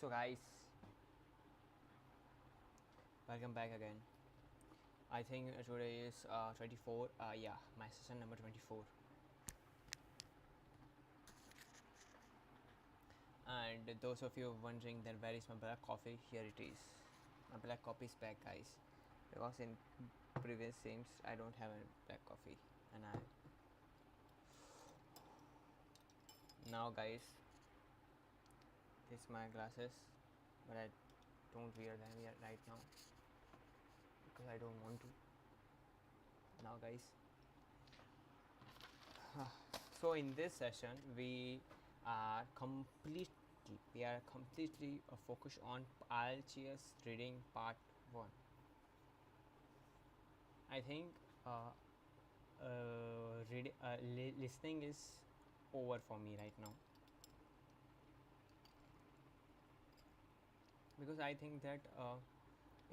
So guys, welcome back again. I think today is 24. Yeah, my session number 24. And those of you wondering that where is my black coffee, here it is. My black coffee is back, guys. Because in previous games I don't have a black coffee, and I now, guys, this is my glasses, but I don't wear them yet right now because I don't want to. Now, guys. So in this session we are completely focused on Ielts reading part 1. I think listening is over for me right now, because I think that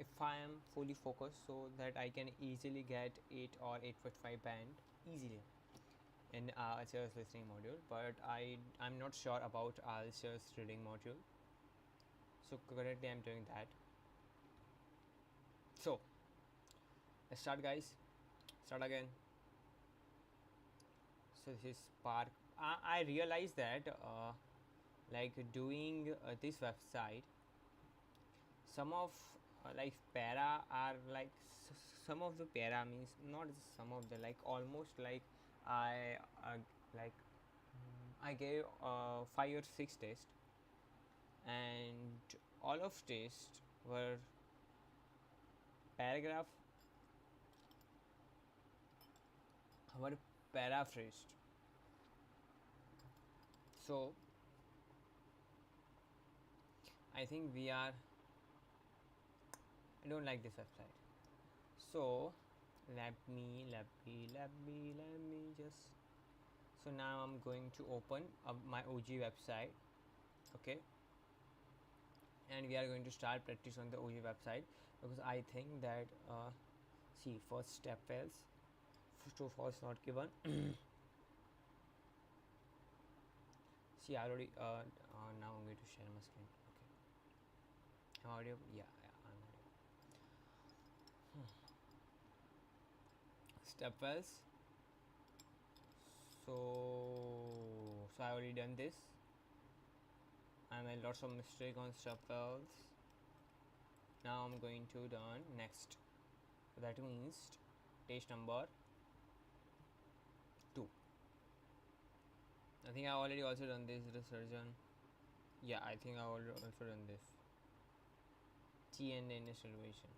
if I am fully focused, so that I can easily get 8 or 8.5 band easily in Alcia's listening module, but I'm not sure about Alcia's reading module. So currently I'm doing that. So let's start, guys. Start again. So this is part. I realized that like doing this website, some of like para are like some of the para means not some of the, like almost like I like I gave 5 or 6 tests, and all of tests were paragraph were paraphrased. So I think I don't like this website. So let me just, so now I'm going to open my OG website, okay, and we are going to start practice on the OG website, because I think that see, first step fails, true false not given. See, I already now I'm going to share my screen. Okay, I'm audio, yeah, I'm audio. Step fails. So I already done this. I made lots of mistake on step fails. Now I'm going to done next. So that means test number 2. I think I already also done this resurgence. Yeah, I think I already also done this. T and N salvation.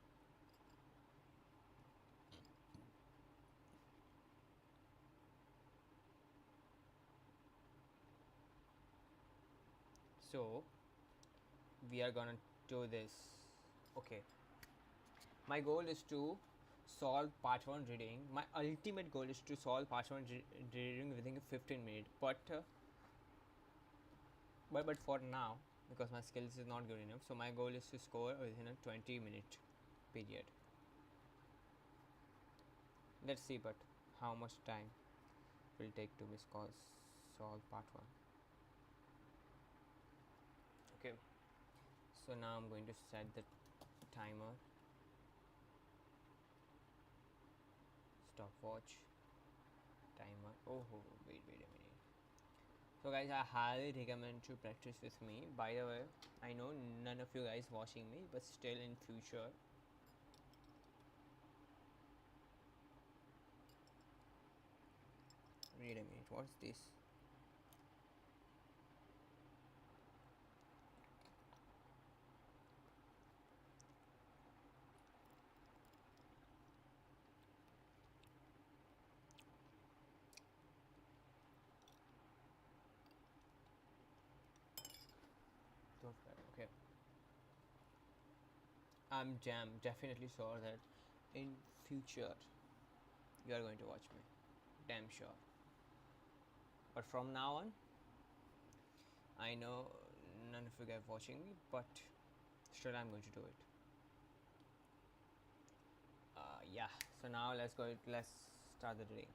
So we are gonna do this. Okay. My goal is to solve part 1 reading. My ultimate goal is to solve part 1 reading within 15 minutes. But for now, because my skills is not good enough, so my goal is to score within a 20-minute period. Let's see, but how much time will take to solve part 1. Okay. So now I'm going to set the timer. Stopwatch. Timer. Oh, wait a minute. So guys, I highly recommend to practice with me. By the way, I know none of you guys watching me, but still in future, wait a minute, what's this? Okay. I'm definitely sure that in future you are going to watch me. Damn sure. But from now on, I know none of you guys watching me, but still I'm going to do it. Yeah. So now let's start the reading.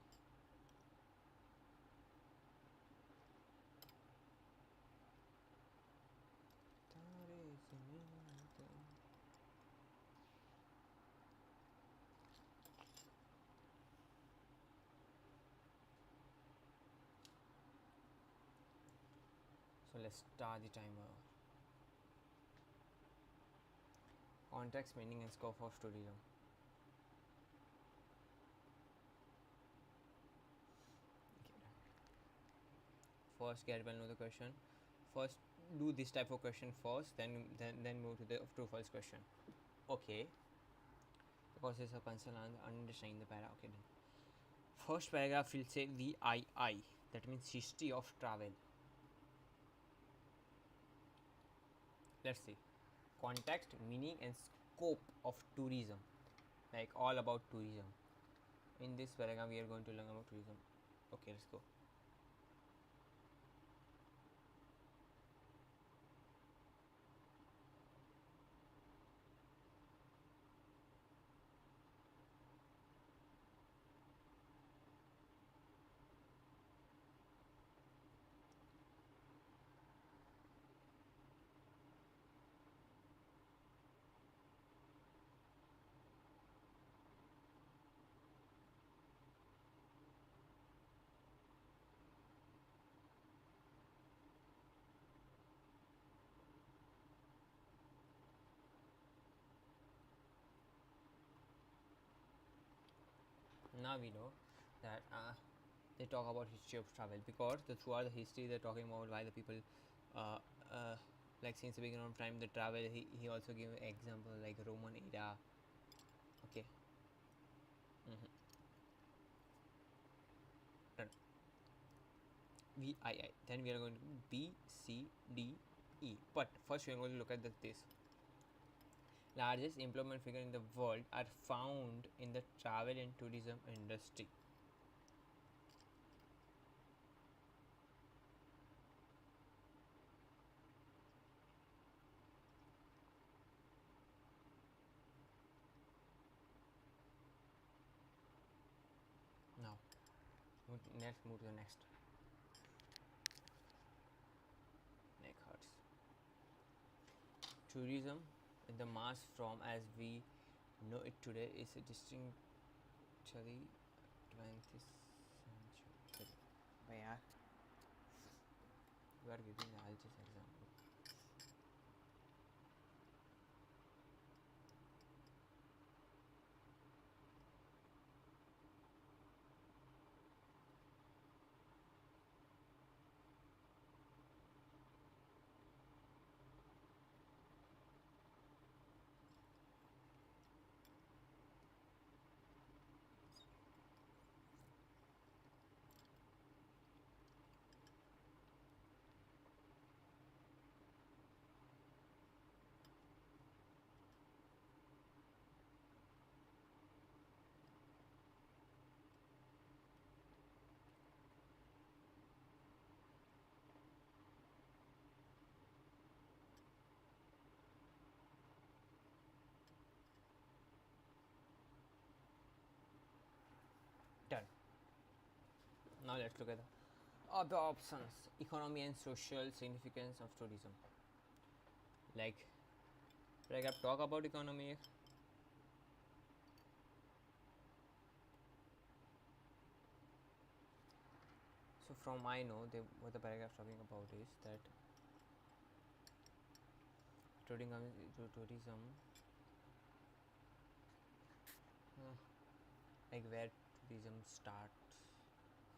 Let's start the timer. Context, meaning, and scope of tourism. First, get well know the question. First, do this type of question first, then move to the true false question. Okay. The process of pencil and understanding the para. Okay, then. First paragraph will say VII. That means history of travel. Let's see. Context, meaning, and scope of tourism. Like all about tourism. In this paragraph, we are going to learn about tourism. Okay, let's go. Now we know that they talk about history of travel because throughout the history they're talking about why the people uh, uh, like since the beginning of time the travel he also gave example like Roman era. Okay. Mm-hmm. Done. VII. Then we are going to B C D E. But first we are going to look at this. Largest employment figure in the world are found in the travel and tourism industry. Now, move to the next. Neck hurts. Tourism in the mass form as we know it today is a distinctly 20th century. But yeah, you are giving the Ielts example. Done. Now let's look at the other options. Economy and social significance of tourism. Like paragraph talk about economy. So from I know what the paragraph talking about is that tourism uh, like where tourism starts,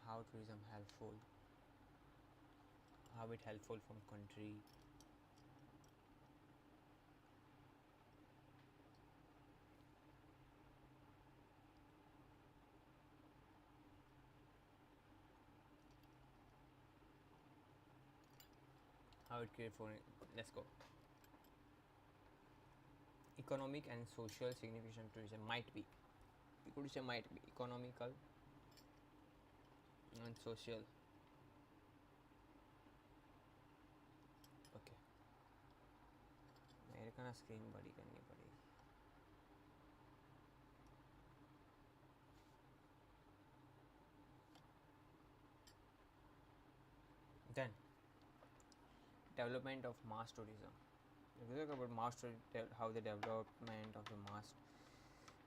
how tourism helpful, how it helpful from country, how it create for. Let's go. Economic and social significance tourism might be. You could say might be economical and social. Okay. मेरे का ना screen बड़ी करनी पड़ेगी. Then development of mass tourism. If you talk about how the development of the mass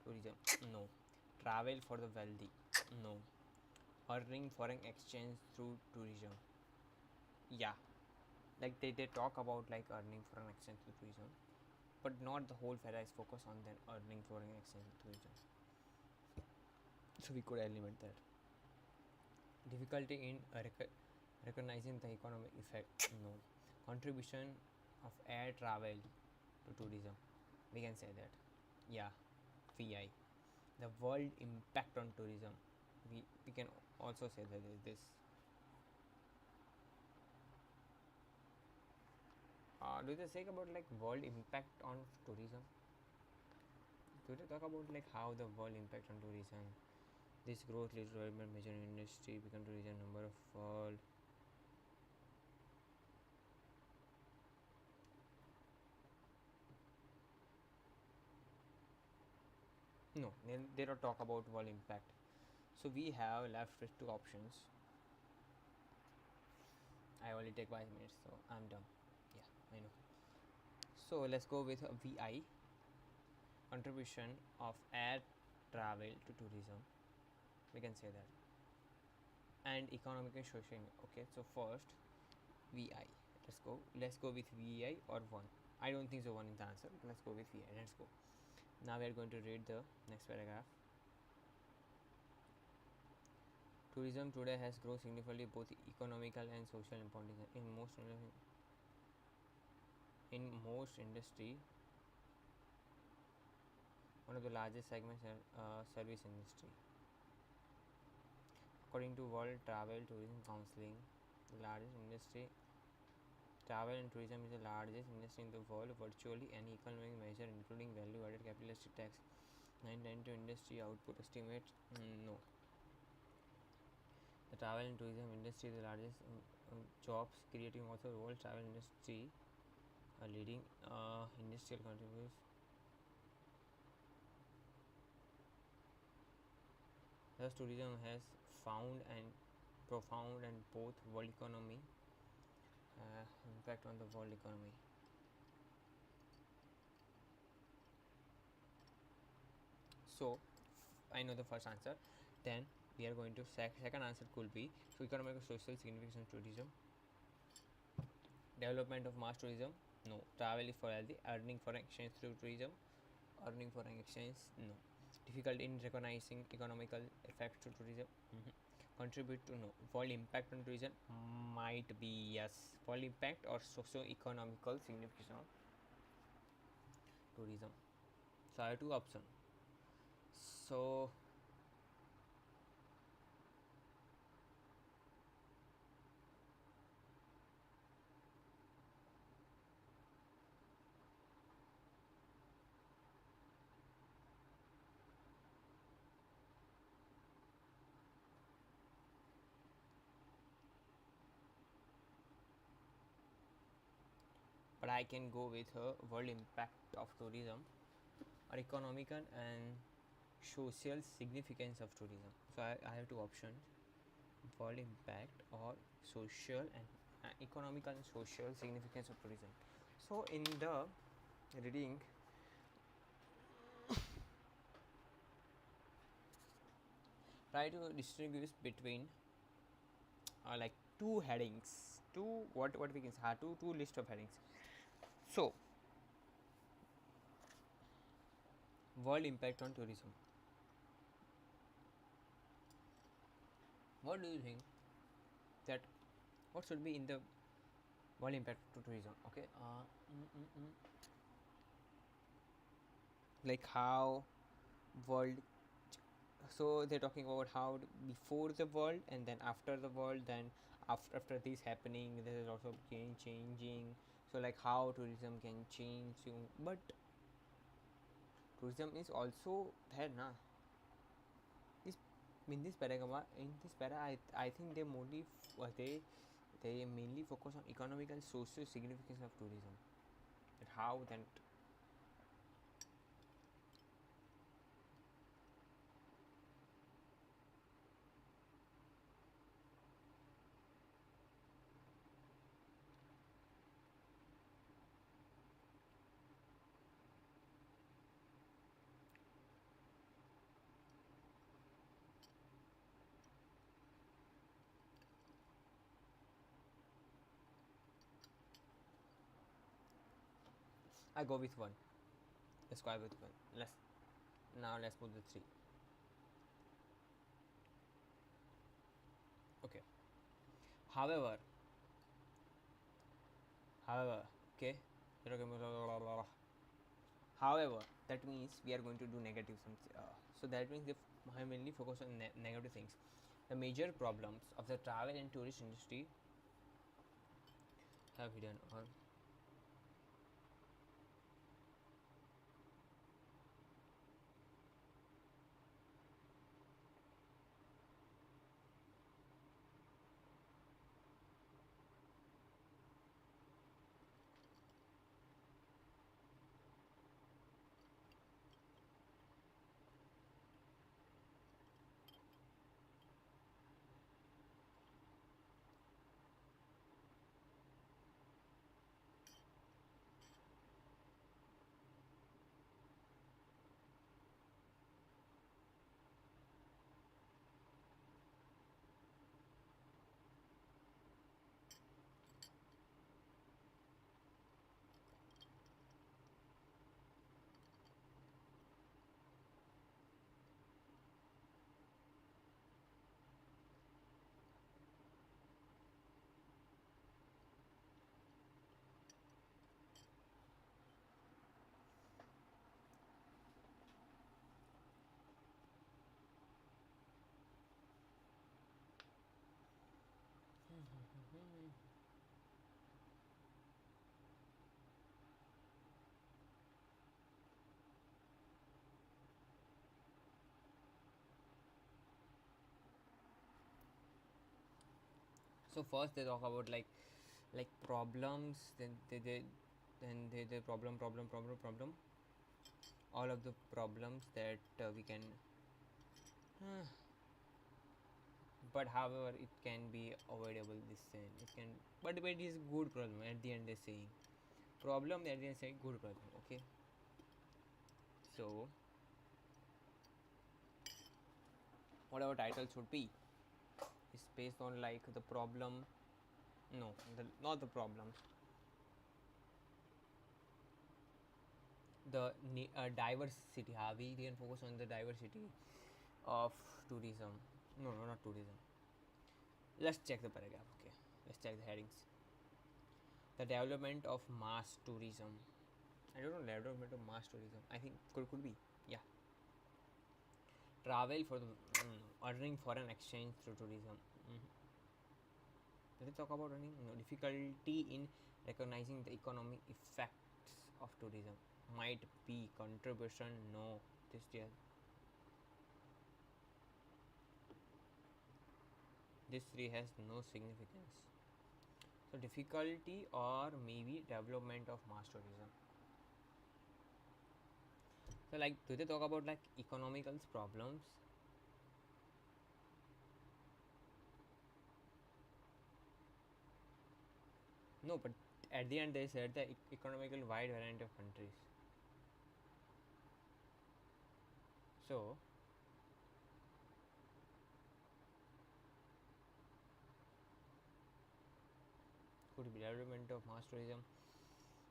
tourism, no. Travel for the wealthy, no. Earning foreign exchange through tourism, yeah. like they talk about like earning foreign exchange through tourism, but not the whole FERA is focused on then earning foreign exchange through tourism. So we could eliminate that. Difficulty in recognizing the economic effect, no. Contribution of air travel to tourism, we can say that, yeah. VI, the world impact on tourism, we can also say that is this. Do they say about like world impact on tourism? Do they talk about like how the world impact on tourism? This growth leads to development major industry become tourism number of world. No, they don't talk about world impact. So we have left with two options. I only take 5 minutes, so I'm done. Yeah, I know. So let's go with VI, contribution of air travel to tourism. We can say that. And economic and social. Okay, so first VI. Let's go with VI or one. I don't think so. One is the answer. Let's go with VI. Let's go. Now we are going to read the next paragraph. Tourism today has grown significantly both economical and social importance in most industry. One of the largest segments are service industry. According to World Travel Tourism Counseling, the largest industry, travel and tourism is the largest industry in the world. Virtually any economic measure, including value-added capitalistic tax, 992 industry output estimate. No. The travel and tourism industry is the largest jobs creating also the world travel industry, a leading industrial contributors. Thus, tourism has found and profound and both world economy impact on the world economy. So, I know the first answer. Then we are going to second answer could be so economic and social significance of tourism. Development of mass tourism, no. Travel is for healthy. Earning foreign exchange through tourism, earning foreign exchange, no. Difficult in recognizing economical effects to tourism, contribute to, no. World impact on tourism, might be yes. World impact or socio-economical significance of tourism. So I have two options. So but I can go with world impact of tourism or economical and social significance of tourism. So I have two options: world impact or social and economical and social significance of tourism. So in the reading, try to distinguish between like two headings, two what we can say, two list of headings. So world impact on tourism. What do you think that what should be in the world impact to tourism? Okay, like how world. So they're talking about how before the world and then after the world, then after this happening there is also changing. So like how tourism can change you, but tourism is also there na. This in this paragraph, in this para I think they mostly they mainly focus on economic and social significance of tourism, that how then. I go with 1. Let's go with 1. Let's put the 3. Okay. However, however, okay. However, that means we are going to do negative sums. So that means if I mainly focus on negative things, the major problems of the travel and tourist industry have hidden or so first they talk about like problems, then they problem, all of the problems that we can but however it can be avoidable this thing it can but it is good problem at the end they're saying problem at the end saying good problem. Okay, so whatever title should be is based on like the problem, no, not the problems, the diversity, how we can focus on the diversity of tourism. No, not tourism. Let's check the paragraph. Okay, let's check the headings. The development of mass tourism. I don't know, development of mass tourism. I think could be. Yeah. Travel for the ordering foreign exchange through tourism. Mm-hmm. Did we talk about earning? No. Difficulty in recognizing the economic effects of tourism. Might be contribution. No. This year. This 3 has no significance. So difficulty or maybe development of mass tourism. So like do they talk about like economical problems? No, but at the end they said the economical wide variety of countries. So could be development of mass tourism.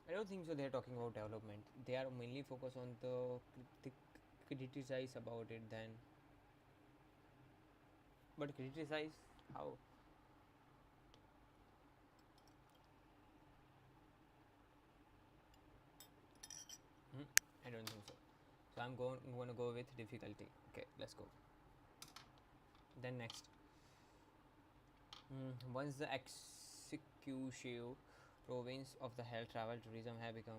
I don't think so. They are talking about development. They are mainly focused on the criticize about it. Then, but criticize how? Hmm? I don't think so. So I'm going to go with difficulty. Okay, let's go. Then next, once the executive province of the health travel tourism have become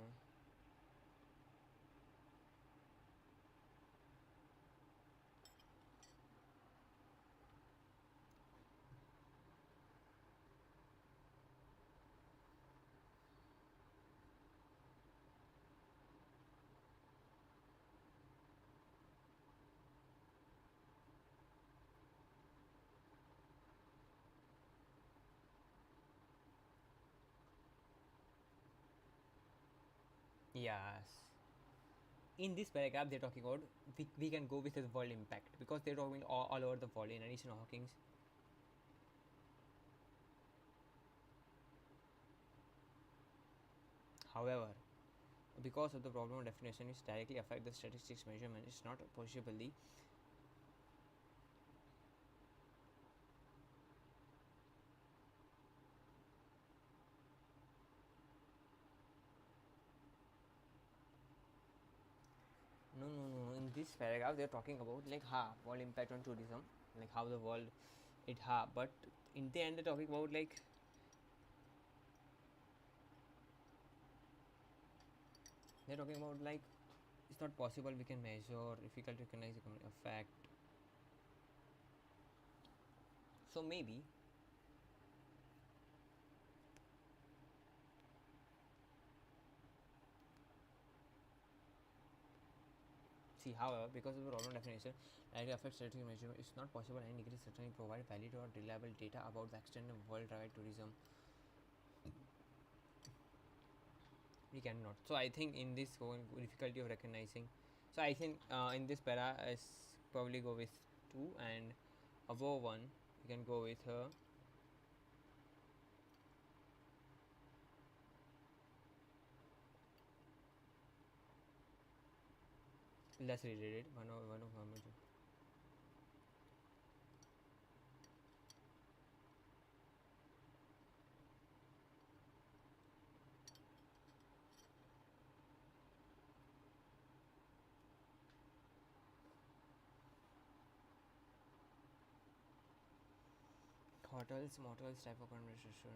yes. In this paragraph, they're talking about we can go with the world impact because they're talking all over the world. In addition, Hawkins. However, because of the problem definition which directly affect the statistics measurement. It's not possibly. No, no, no. In this paragraph, they're talking about like world impact on tourism, like how the world it but in the end they're talking about like it's not possible we can measure, difficult to recognize the effect. So maybe see, however, because of the problem definition, directly affects statistical measurement, it's not possible any degree certainly provide valid or reliable data about the extent of worldwide tourism. We cannot. So I think in this difficulty of recognizing. So I think in this para is probably go with 2, and above 1 you can go with less related one of hotels, motels type of conversation.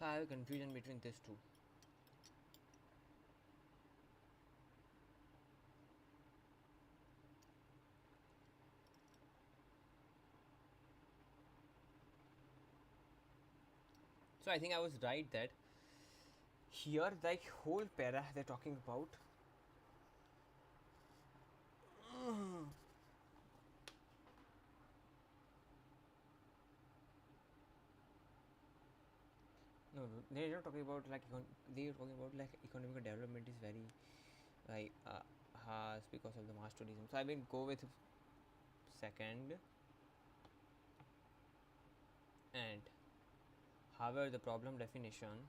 So I have a confusion between these two. So I think I was right that here like whole para they're talking about no, no, they're not talking about like they're talking about like economic development is very like has because of the mass tourism. So I will go with second, and however the problem definition,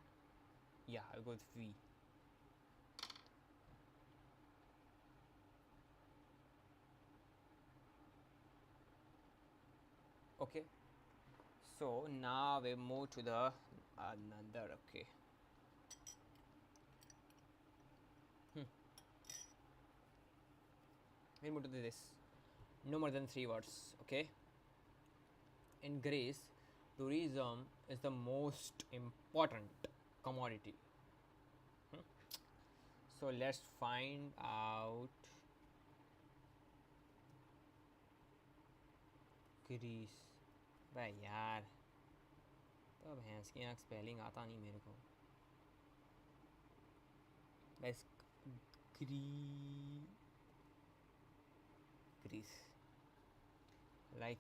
yeah, I'll go with V. Okay, so now we move to the another. Okay, hmm. We move to this. No more than 3 words. Okay, in Greece, tourism is the most important commodity. Hmm. So let's find out Greece. भाई यार, तो भैंस की आँख spelling आता नहीं मेरे को. बस Greece. Like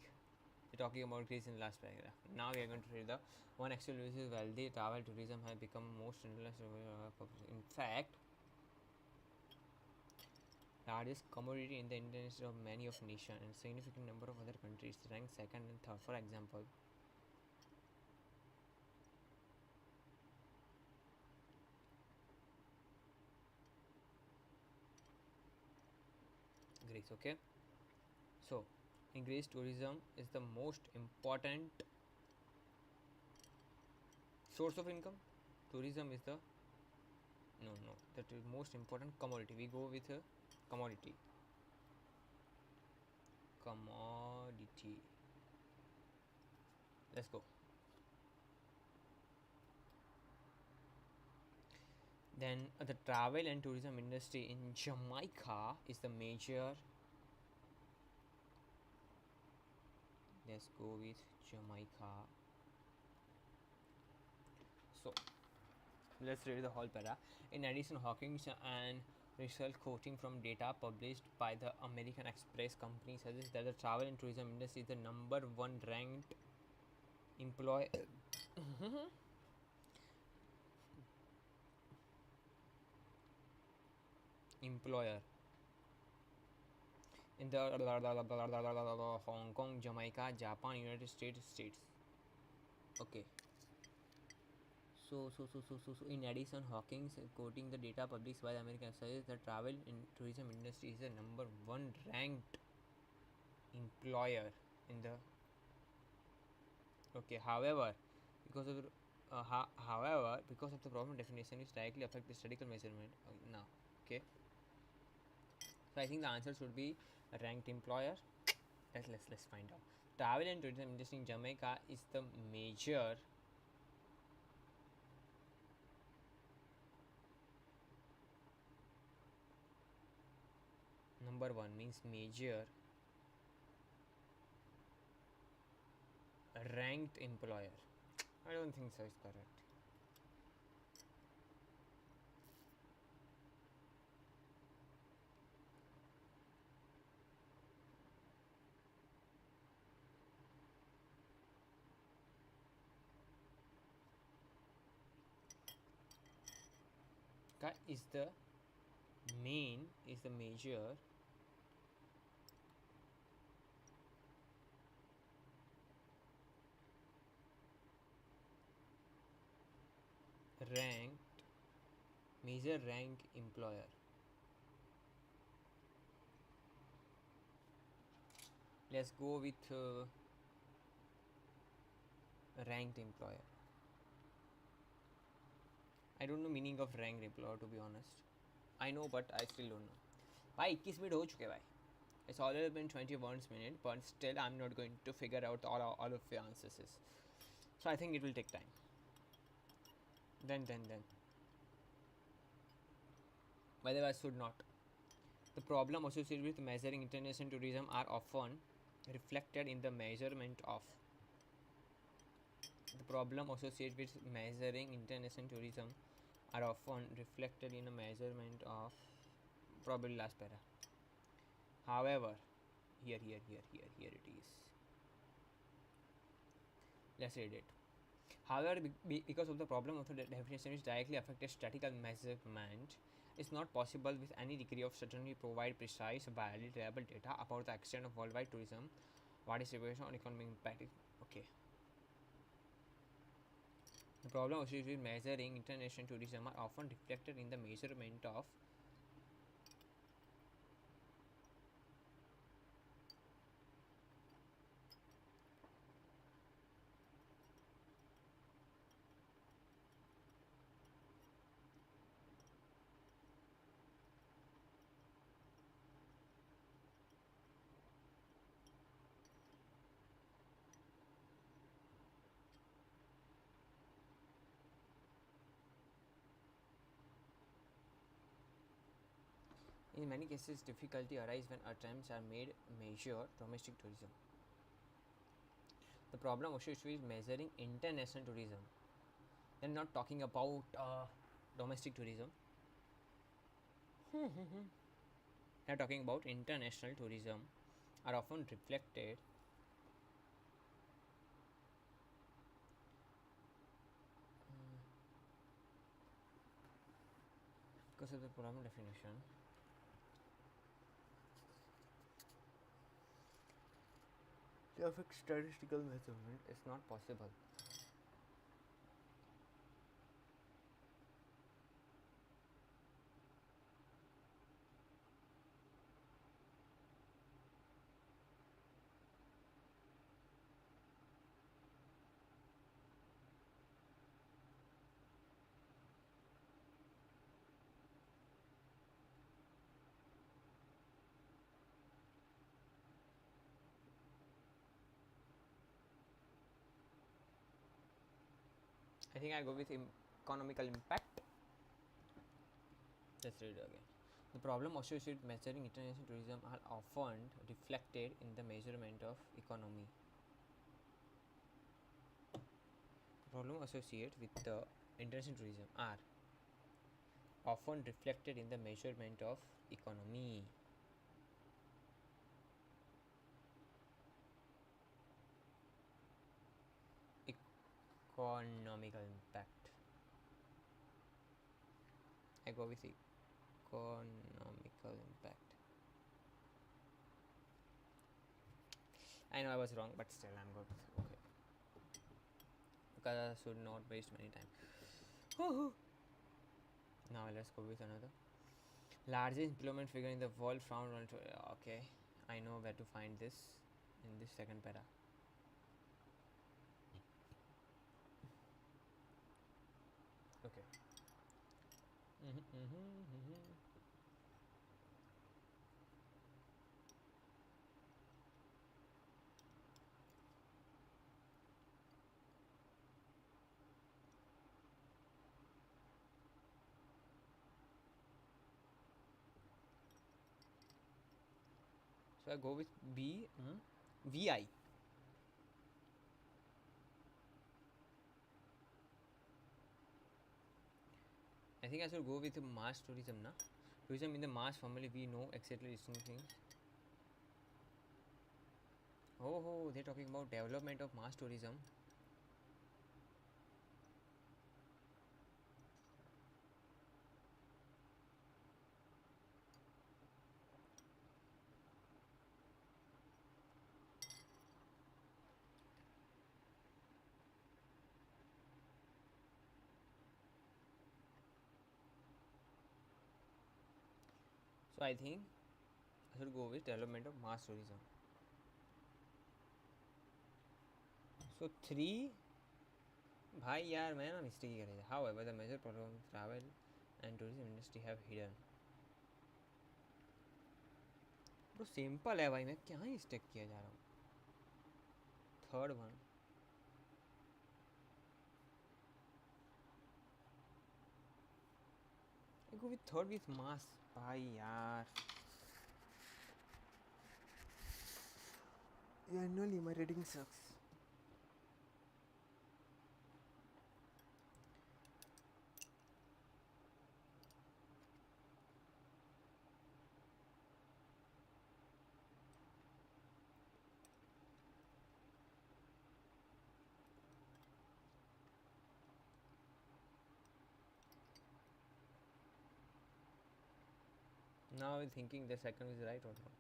we're talking about Greece in the last paragraph. Now we are going to read the one actual is wealthy travel tourism has become most international. In fact, largest commodity in the interest of many of nation and significant number of other countries ranked second and third. For example, Greece. Okay, so in Greece, tourism is the most important source of income. Tourism is the that is most important commodity. We go with a commodity. Commodity. Let's go. Then the travel and tourism industry in Jamaica is the major. Let's go with Jamaica. So let's read the whole para. In addition, Hawkins and Research quoting from data published by the American Express company suggests that the travel and tourism industry is the number one ranked employ employer in the Hong Kong, Jamaica, Japan, United States. Okay. So, in addition, Hawkins quoting the data published by the American suggests the travel and tourism industry is the number one ranked employer in the. Okay, however, because of the problem definition, which directly affect the statistical measurement. Now, okay, so I think the answer should be a ranked employer. Let's find out. Travel and tourism industry in Jamaica is the major. Number one means major ranked employer. I don't think so. It's correct. Is the major ranked rank employer. Let's go with ranked employer. I don't know meaning of ranked employer, to be honest. I know, but I still don't know. भाई 21 minute हो चुके भाई. It's already been 21 minutes, but still I'm not going to figure out all of the answers. So I think it will take time. Then. By the way, I should not. The problem associated with measuring international tourism are often reflected in the measurement of. The problem associated with measuring international tourism are often reflected in a measurement of. Probably last para. However, here it is. Let's read it. However, because of the problem of the definition which directly affected statistical measurement, it's not possible with any degree of certainty to provide precise, valid, reliable data about the extent of worldwide tourism, what is situation on economic impact. Okay. The problem associated with measuring international tourism are often reflected in the measurement of. In many cases, difficulty arises when attempts are made measure domestic tourism. The problem associated with measuring international tourism. They're not talking about domestic tourism. They're talking about international tourism are often reflected because of the problem definition. Perfect statistical measurement is not possible. I think I go with economical impact. Let's read it again. The problem associated with measuring international tourism are often reflected in the measurement of economy. The problem associated with the international tourism are often reflected in the measurement of economy. Economical impact. I go with economical impact. I know I was wrong, but still I'm good. Okay, because I should not waste many time. Now let's go with another. Largest employment figure in the world found on. Okay, I know where to find this in this second para. Okay. So I go with B. VI. I think I should go with mass tourism, na? Tourism in the mass family we know exactly distinct things. Oh, they're talking about development of mass tourism. So I think I should go with development of mass tourism. So three. भाई यार मैं ना mistake ही कर रहा. However, the major problem travel and tourism industry have hidden. Bro simple है भाई, मैं क्या ही स्टेक किया जा रहा हूँ. Third one. I go with third with mass. भाई यार. Annually my rating sucks. Now I'm thinking the second is right or not.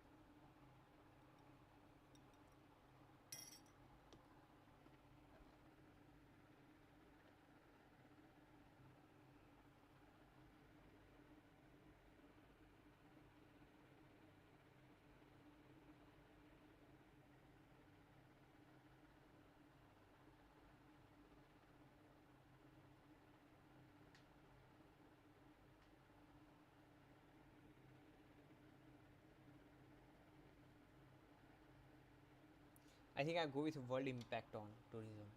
I think I go with world impact on tourism.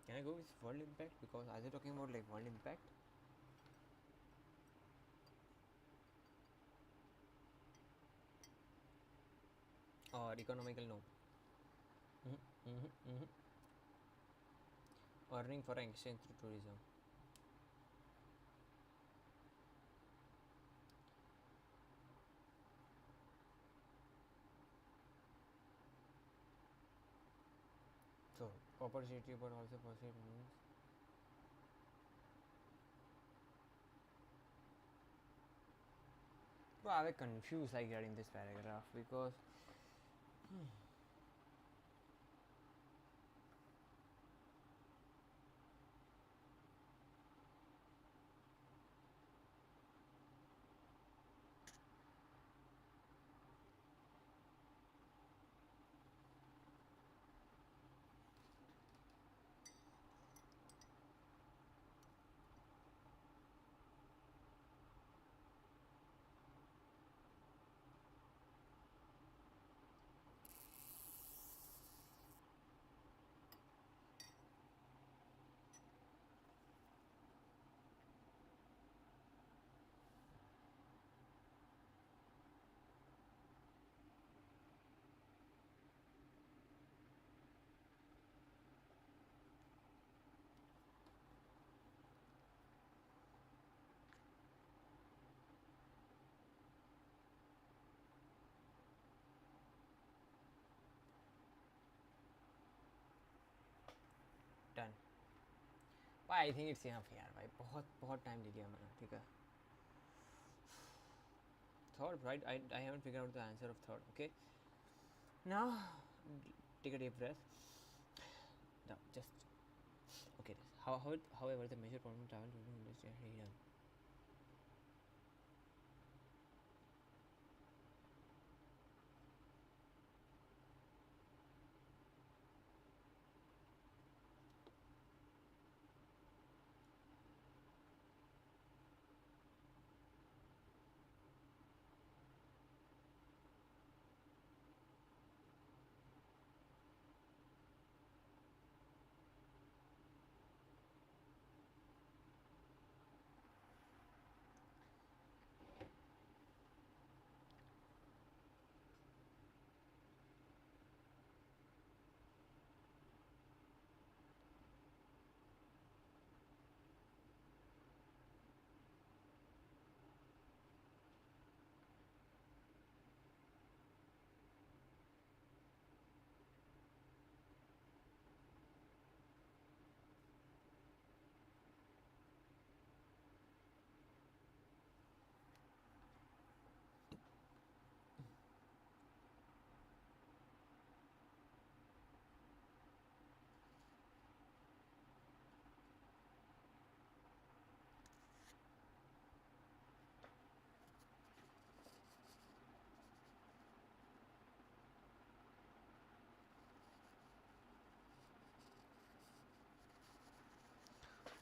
Can I go with world impact? Because are they talking about like world impact? Or economical no. Mm-hmm. Earning foreign exchange through tourism. So opportunity but also perceived means. Bro, I was confused like reading this paragraph because भाई I think it's enough यार भाई, बहुत बहुत time ले लिया मैंने, ठीक है. Third, right? I haven't figured out the answer of third. Okay, now take a deep breath. Now just okay. However, the major problem travel during industry done.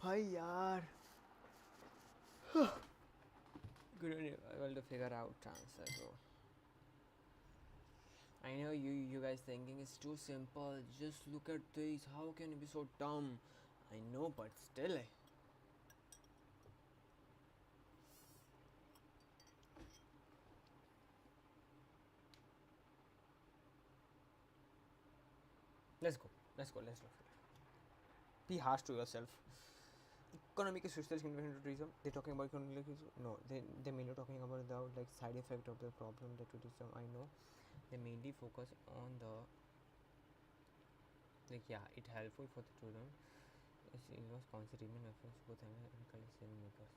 भाई यार, couldn't able to figure out answer, bro. I know you guys thinking it's too simple. Just look at this. How can it be so dumb? I know, but still. Let's go. Let's go. Let's go. Be harsh to yourself. Economic is social intervention to tourism. They're talking about economic. No, they mainly talking about the like side effect of the problem that tourism. I know. They mainly focus on the like, yeah, it helpful for the tourism. It was considering efforts both and culture makers.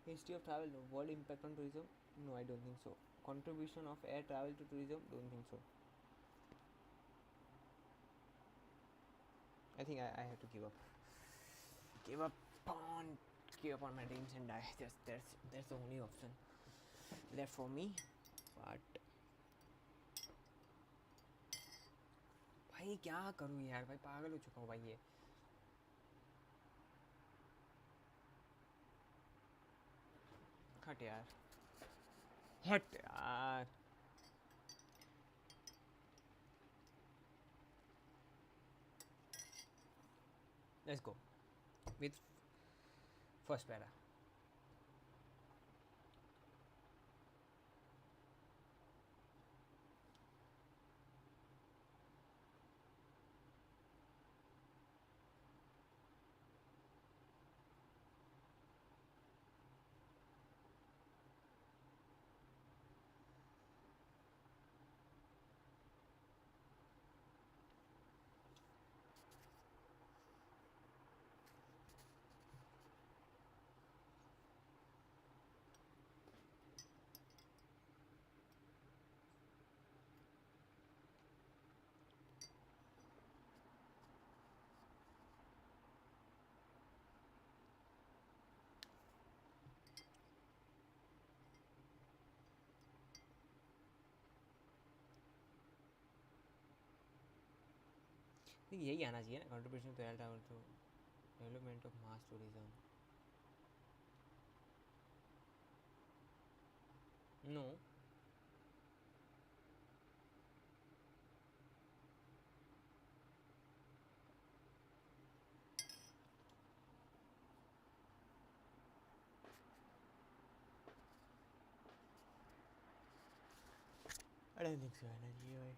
History of travel, no. World impact on tourism? No, I don't think so. Contribution of air travel to tourism? Don't think so. I think I have to give up. Give up on give up on my dreams and die. That's the only option left for me. But भाई क्या करूँ यार, भाई पागल हो चुका हूँ भाई ये. हट यार, हट यार. Let's go with first para. यही आना चाहिए ना, contribution to air travel to development of mass tourism. No. I don't think so energy भाई.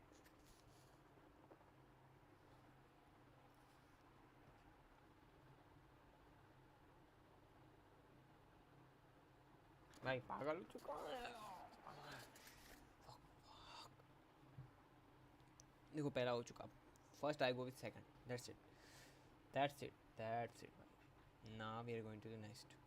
भाई पागल हो चुका है. देखो पहला हो चुका. First I go with second. That's it. That's it. That's it. Now we are going to the next.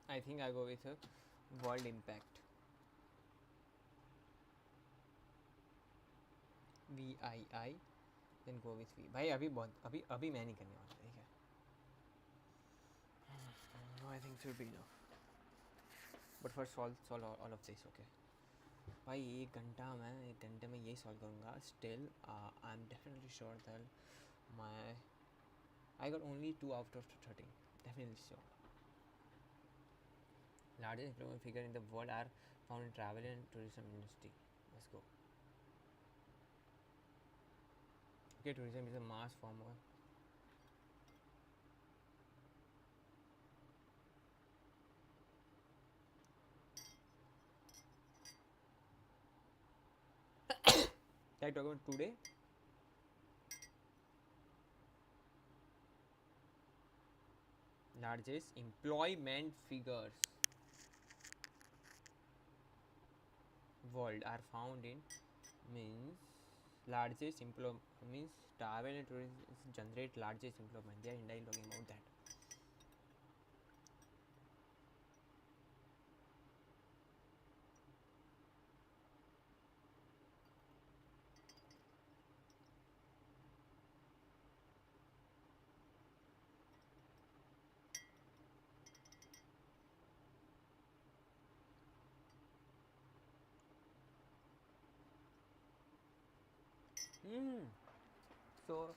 I think I go with a world impact. VII then go with V. भाई अभी बहुत अभी मैं नहीं करने वाला. ठीक है. No, I think it should be enough. But first solve all of this. Okay. भाई एक घंटे में यही सॉल्व करूँगा. Still I'm definitely sure that I got only 2 out of 13. Definitely sure. Largest employment figure in the world are found in travel and tourism industry. Let's go. Okay, tourism is a mass form of I talk about today. Largest employment figures world are found in means largest means travel and tourism generate largest employment. They are indirectly talking about that. Hmm. So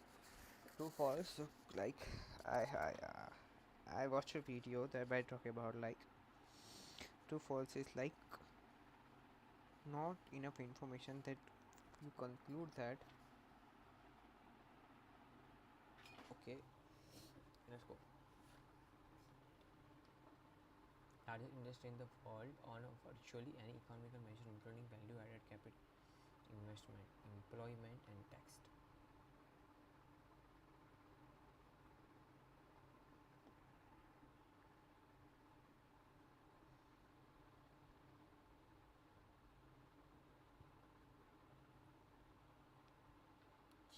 true false. So, like I watched a video that by talking about like true false is like not enough information that you conclude that okay, let's go. Largest industry in the world on virtually any economical measure including value added capital investment, employment and tax.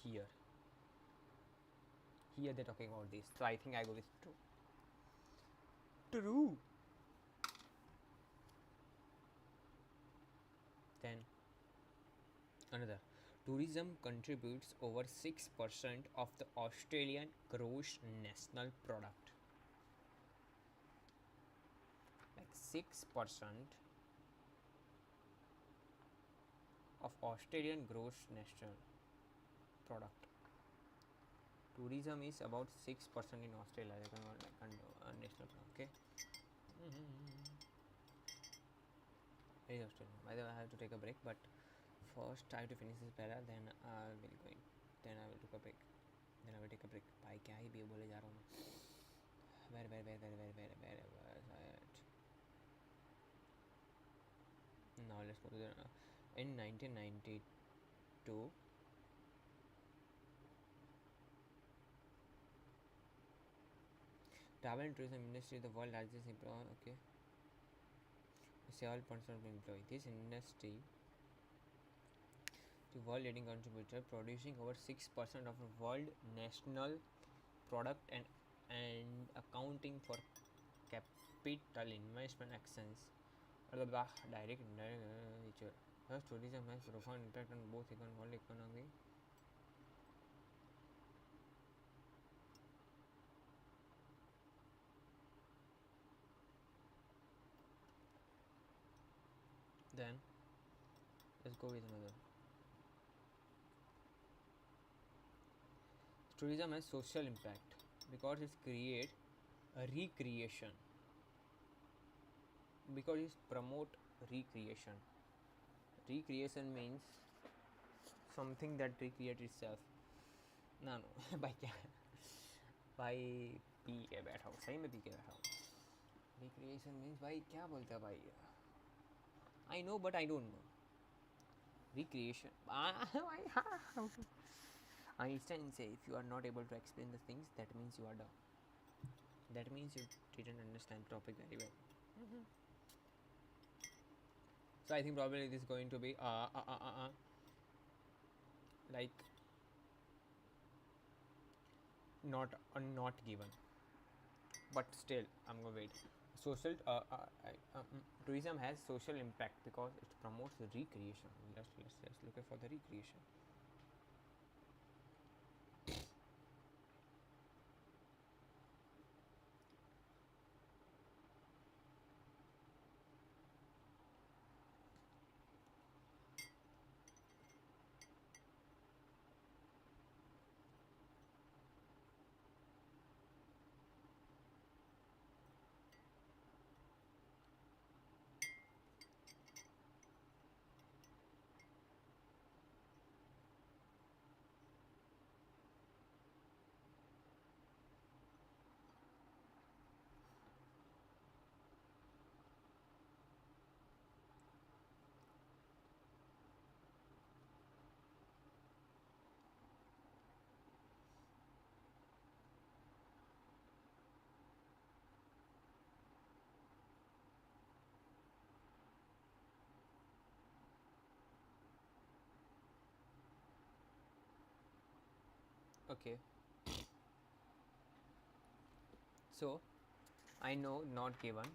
Here. Here they're talking about this. So I think I go with true. True. Then another. Tourism contributes over 6% of the Australian gross national product. Like 6% of Australian gross national product. Tourism is about 6% in Australia. Like national product. Okay. Very Australian. By the way, I have to take a break, but first I have to finish this para. Then I will going. Then I will take a break. Then I will take a break. भाई क्या ही भी बोले जा रहा हूँ मैं. Where was I at? Now let's go to the in 1992. Travel and tourism industry is the world largest employer. Okay, 7% of employee. This industry, the world leading contributor, producing over 6% of the world national product and accounting for capital investment actions. Direct nature. Thus, tourism has profound impact on both world economy. Then let's go with another. Tourism has social impact because it create a recreation, because it promote recreation. Recreation means something that recreate itself. ना no भाई क्या भाई P के बैठा हूँ, सही में P के बैठा हूँ. Recreation means भाई क्या बोलता है भाई. I know but I don't know. Recreation. Einstein say if you are not able to explain the things, that means you are dumb. That means you didn't understand the topic very well. So I think probably this is going to be like not given, but still I'm gonna wait. Social tourism has social impact because it promotes the recreation. Let's look for the recreation. Okay, so I know not given.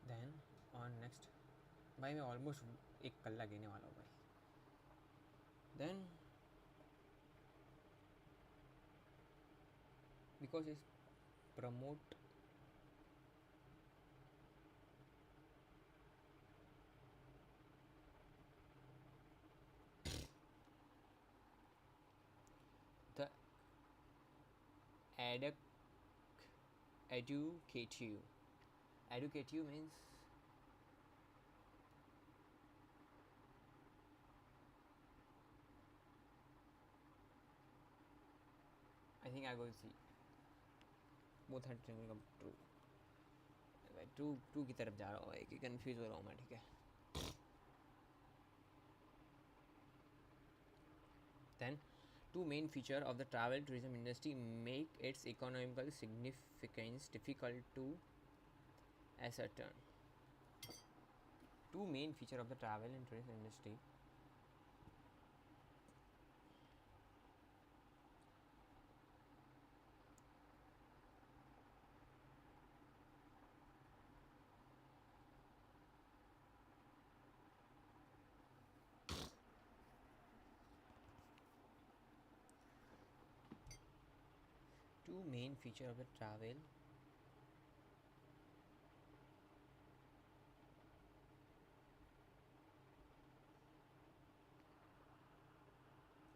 Then on next, भाई मैं almost एक कल्ला गिने वाला हूँ भाई. Then because it's promote the edu- educative. Educative means I think I go see both had come true. भाई to की तरफ जा रहा हूँ भाई कि कंफ्यूज हो रहा हूँ मैं ठीक है. Then two main feature of the travel tourism industry make its economical significance difficult to ascertain. Two main feature of the travel and tourism industry. Two main feature of the travel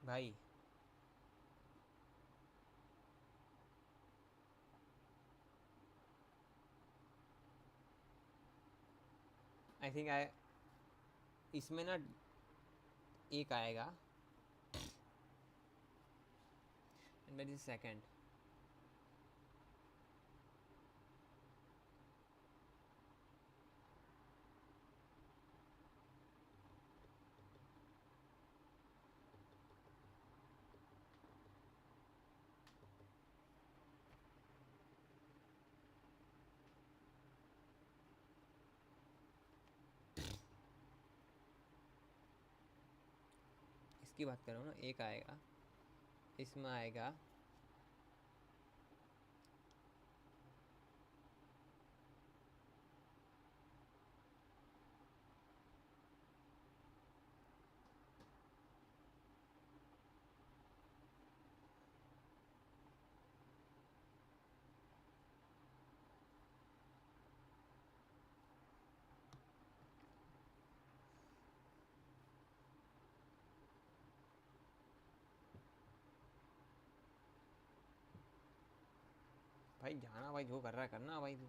भाई I think I इसमें ना एक आएगा and very second. इसकी बात कर रहा हूँ ना एक आएगा इसमें आएगा भाई जाना भाई जो कर रहा है करना भाई तू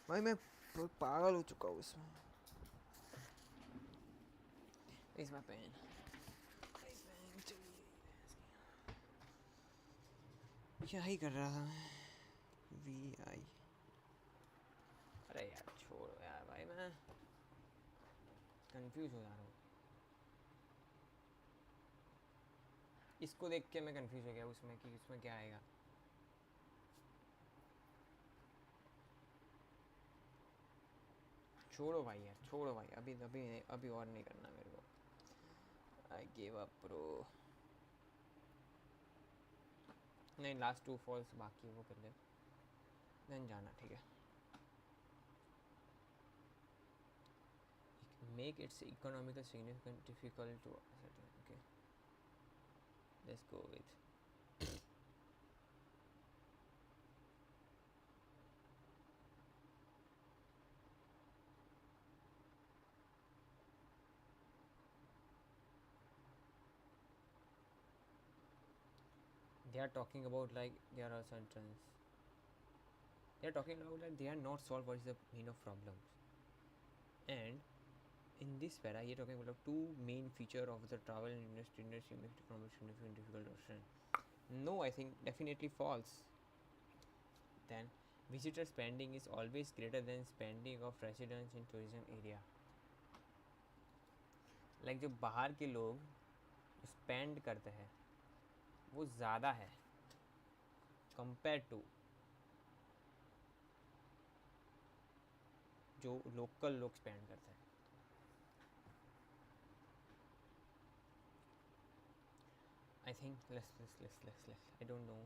भाई मैं पागल हो चुका हूँ इसमें. इसमें पेन क्या ही कर रहा था मैं वी आई. अरे यार छोड़ो यार भाई मैं कंफ्यूज हो जा रहा हूँ. इसको देख के मैं कंफ्यूज हो गया उसमें कि उसमें क्या आएगा. छोड़ो भाई यार छोड़ो भाई अभी अभी अभी और नहीं करना मेरे को. I give up bro. नहीं लास्ट टू फॉल्स बाकी वो कर ले देन जाना ठीक है. Make its economical significance difficult to ascertain. Okay, let's go with they are talking about like there are certain they are talking about that they are not solved what is the main of problems. And in this para you're talking about two main feature of the travel and industry make economic significant difficult to understand. No, I think definitely false. Then visitor spending is always greater than spending of residents in tourism area. Like जो बाहर के लोग spend करते हैं वो ज़्यादा है compare to जो लोकल लोग स्पेंड करते हैं. I think less I don't know.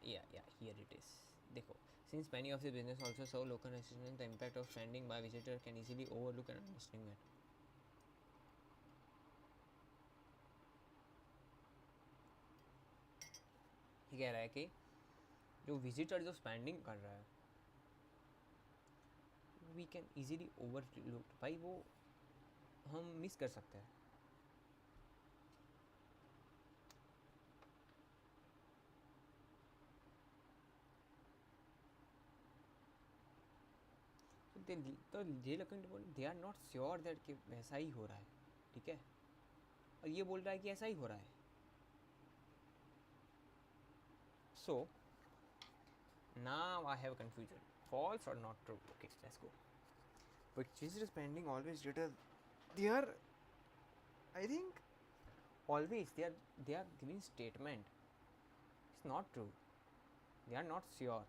या हियर इट इज. देखो Since many of the business also serve local residents, the impact of spending by visitor can easily overlook and underestimate. ये कह रहा है कि जो विजिटर जो स्पेंडिंग कर रहा है वी कैन इजीली ओवरलुक भाई वो हम मिस कर सकते हैं. तो ये लोग they are not sure that कि वैसा ही हो रहा है. ठीक है, और ये बोल रहा है कि ऐसा ही हो रहा है. So now I have confusion, false or not true. Okay, let's go. But visitor spending always data, they are, I think, always they are giving statement. It's not true. They are not sure.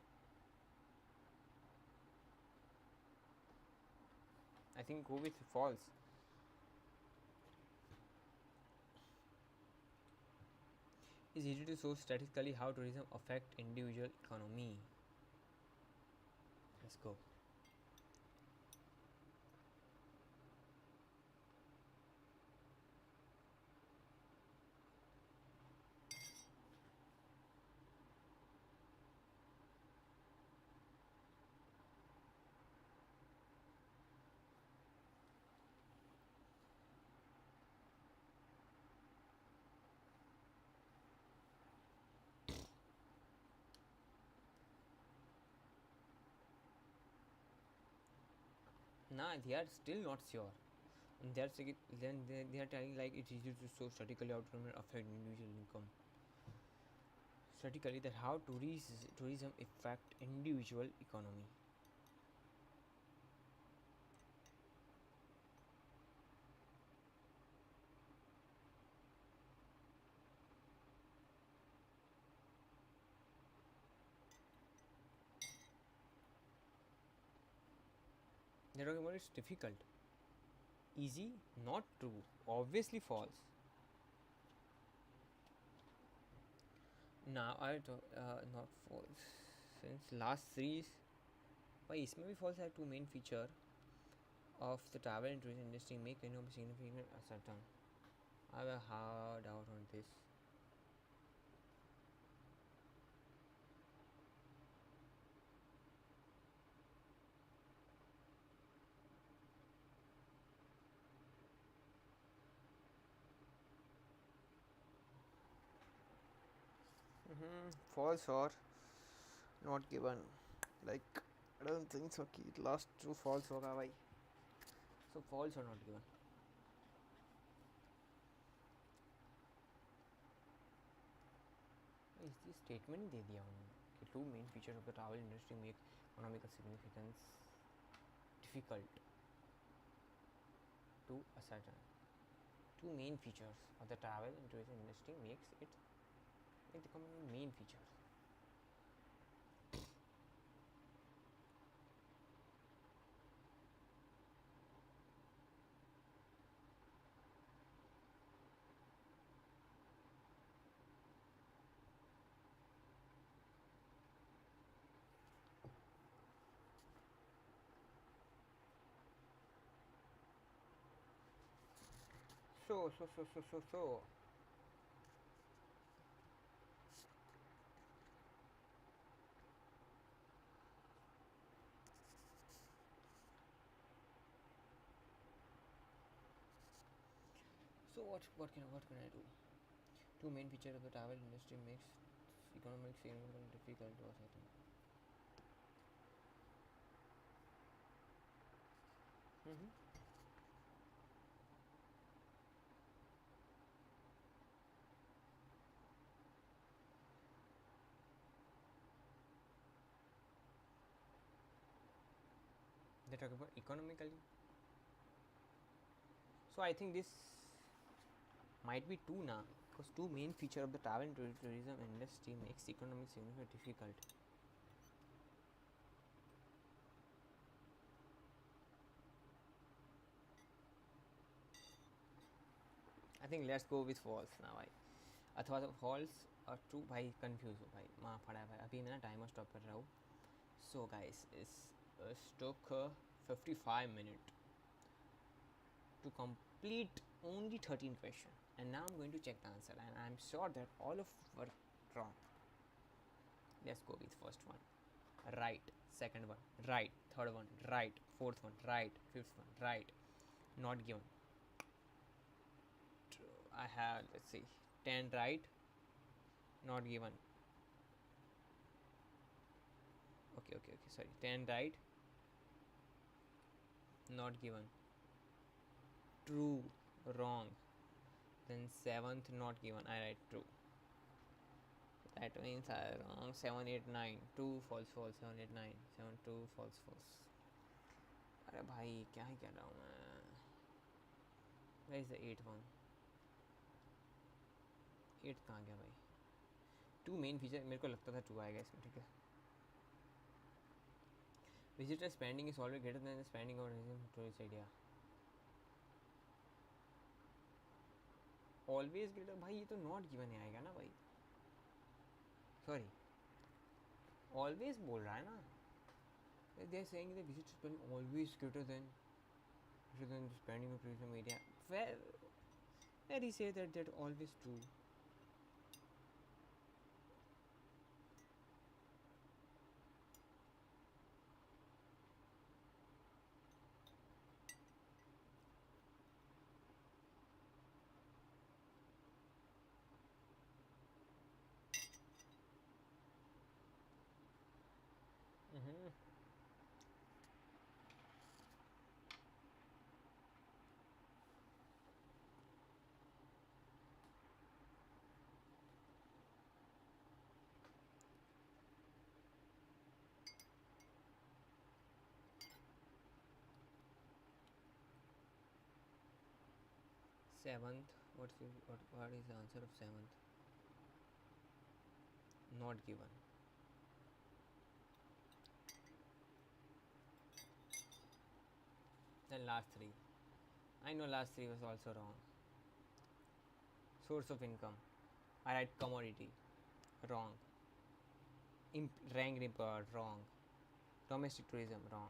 I think go with false. It's easy to show statistically how tourism affect individual economy. Let's go. Nah, they are still not sure. And then they are telling like it's easy to show statistically how tourism affect individual income. Statistically that how tourism affect individual economy. They're talking about it's difficult. Easy, not true. Obviously false. Now I not false. Since last series, भाई इसमें भी false है. Two main feature of the travel and tourism industry make significant uncertain. I have a hard doubt on this. False or not given. Like I don't think so. कि last two false होगा भाई. So false or not given. इसकी statement दे दिया उन्होंने कि two main feature of the travel industry make economical significance difficult to ascertain. Two main features of the travel and tourism industry makes it make the main features. So. So what can I do? Two main features of the travel industry makes economic significant difficult to ascertain. Mm-hmm. They talk about economically. So I think this might be two now because two main feature of the travel and tourism industry makes economic significant difficult. I think let's go with false now भाई. अथवा तो false और true भाई confuse हो भाई माँ पड़ा है भाई. अभी मैं ना टाइमर स्टॉप कर रहा हूँ. So guys, it took 55 minutes to complete only 13 questions, and now I'm going to check the answer, and I'm sure that all of were wrong. Let's go with first one. Right. Second one. Right. Third one. Right. Fourth one. Right. Fifth one. Right. Not given. I have, let's see, 10 right. Not given. Okay. Sorry. 10 right. Not given. True. Wrong. Then seventh not given. I write true. That means I wrong. 7, 8, 9. 2 false false. 7, 8, 9. 7, 2 false false. अरे भाई क्या ही कर रहा हूँ मैं. Where is the 8 one? 8 कहाँ गया भाई? 2 मेन फीचर मेरे को लगता था 2 आएगा इसमें. ठीक है. Visitor spending is always greater than the spending on tourist area. Always greater भाई ये तो not given है आएगा ना भाई. Sorry. Always बोल रहा है ना. They are saying the visitor spending always greater than the spending on tourism area. Where he say that always true. Mm-hmm. 7th. What is the answer of 7th? Not given. Then last 3. I know last 3 was also wrong. Source of income. I write commodity. Wrong. Ranked import. Wrong. Domestic tourism. Wrong.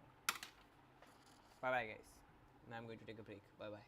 Bye bye guys. Now I'm going to take a break. Bye bye.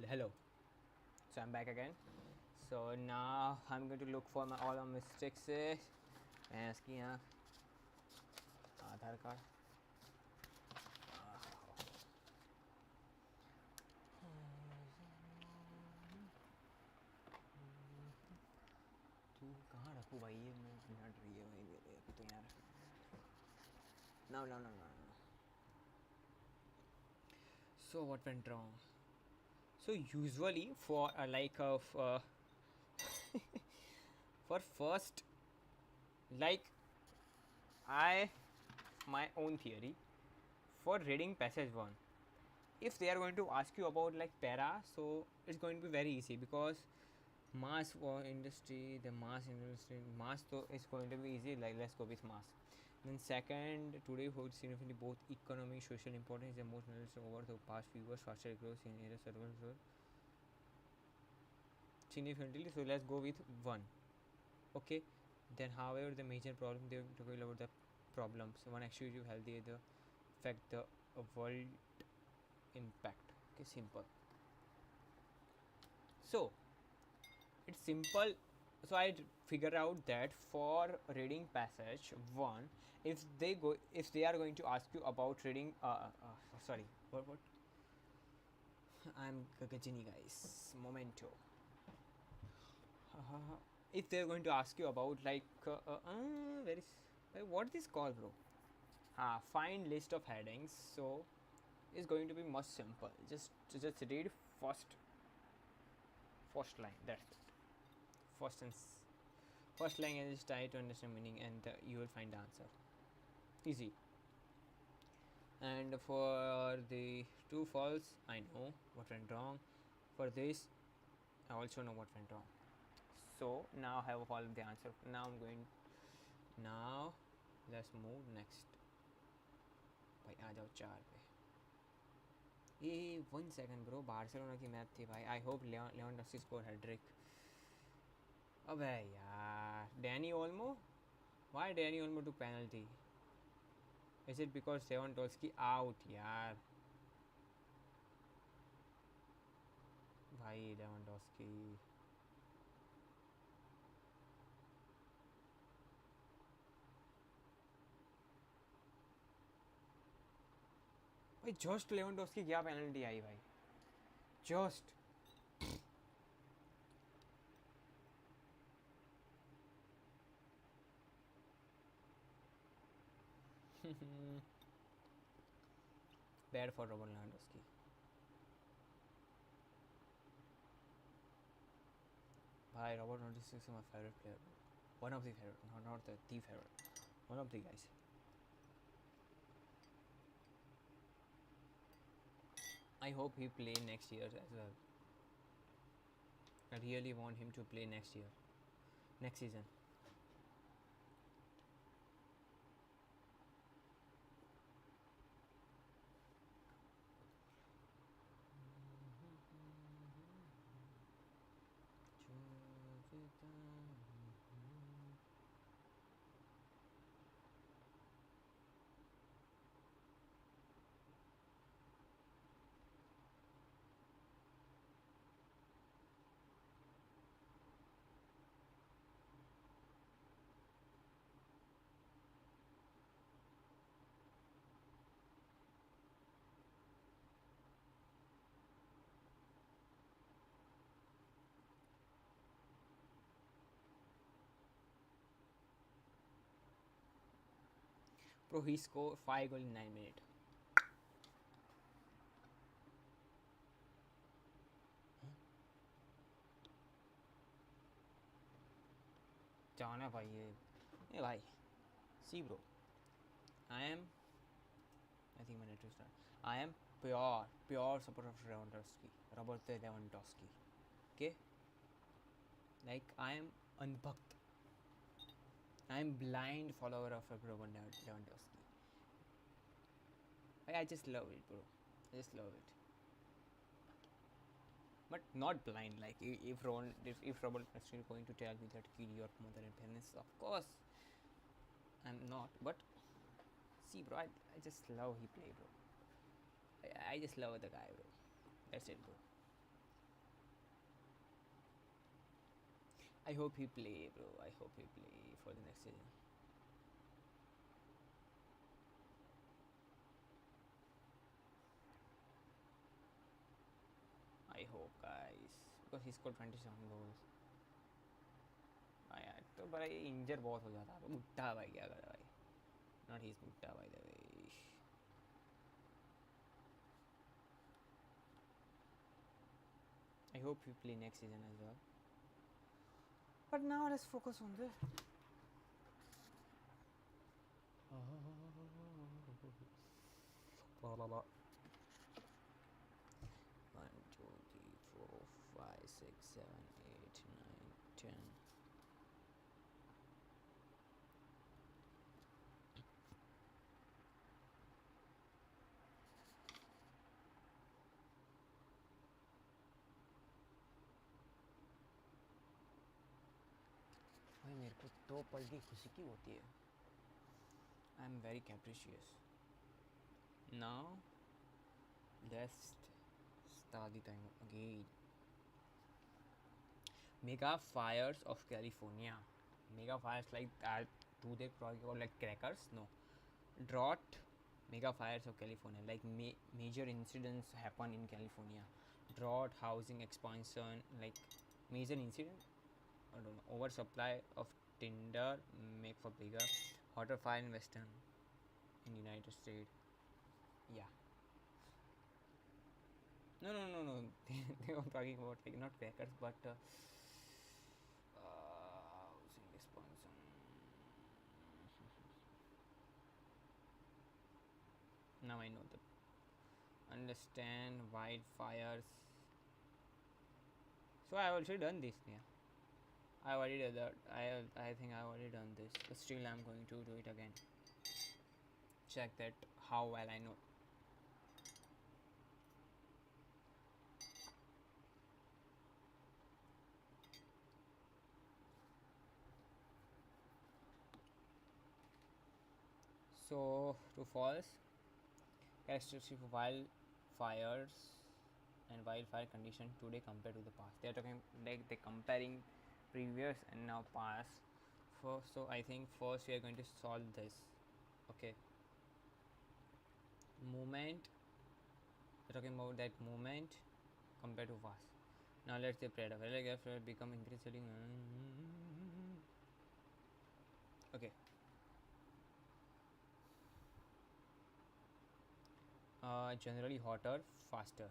Hello. So I'm back again. So now I'm going to look for my all my mistakes. मैं इसकी यहाँ आधार card तू कहाँ रखूँ भाई ये मैं minute रही है भाई मेरे अभी तो यार no no no no no so what went wrong so usually for for first like I my own theory for reading passage 1 if they are going to ask you about like para so it's going to be very easy because mass for industry the mass industry mass so it's going to be easy like let's go with mass then second today holds significantly both economy social importance the most knowledge over the past few years faster growth in area servers significantly so let's go with one okay then however the major problem they talk about the problems one exclusive healthy the affect the world impact okay simple so it's simple so I figure out that for reading passage 1 if they are going to ask you about reading sorry what I'm Gajini guys momento if they're going to ask you about like where is what is this called bro find list of headings so it's going to be much simple just read first first line that's it first and first line and just try to understand meaning and you will find the answer easy and for the true false I know what went wrong for this I also know what went wrong so now I have followed the answer now I'm going now let's move next भाई आ जाओ 4 पे ये 1 second bro Barcelona की match थी भाई I hope Lewandowski score hattrick अबे यार Danny Olmo why Danny Olmo to penalty is it because Lewandowski out यार भाई लेवेंडोव्स्की भाई जस्ट लेवेंडोव्स्की क्या पेनल्टी आई भाई just bad for Robert Lewandowski भाई Robert Lewandowski is my favorite player one of the favorite not the favorite one of the guys I hope he play next year as well I really want him to play next year next season Bro, he scored 5 goals in 9 minutes. जाना भाई ये भाई see bro I am I think my net will start I am pure supporter of Robert Lewandowski okay like I am unbhakt I am blind follower of Robert Lewandowski I just love it bro I just love it but not blind like if Robert Lewandowski is going to tell me that kill your mother and parents of course I'm not but see bro I just love he play bro I just love the guy bro that's it bro I hope he play, bro. I hope he play for the next season. I hope, guys, because he scored 27 goals. भाई यार तो बड़ा इंजर बहुत हो जाता है बुट्टा भाई क्या करे भाई नॉट हीज बुट्टा by the way I hope we play next season as well. But now let's focus on the 1, 2, 3, 4, 5, 6, 7, 8, 9, 10. भाई मेरे को तो पल की खुशी की होती है. I am very capricious. Now let's start the time again. Mega fires of California. Mega fires like that. Do they probably call like crackers? No. Drought. Mega fires of California. Like major incidents happen in California. Drought, housing expansion, like major incident. I don't know. Oversupply of tinder make for bigger. Hotter fire in Western in United States. Yeah. No, no, no, no. They were talking about like not crackers, but housing expansion. Now I know the understand wildfires. So I already done this. Yeah, I already did that. I think I already done this, but still I'm going to do it again. Check that how well I know. So to false characteristic of wildfires and wildfire condition today compared to the past. They are talking like they comparing previous and now past. First, so I think first we are going to solve this. Okay. Movement. We're talking about that movement compared to past. Now let's say predator. Like after become increasingly. Okay. Generally hotter, faster,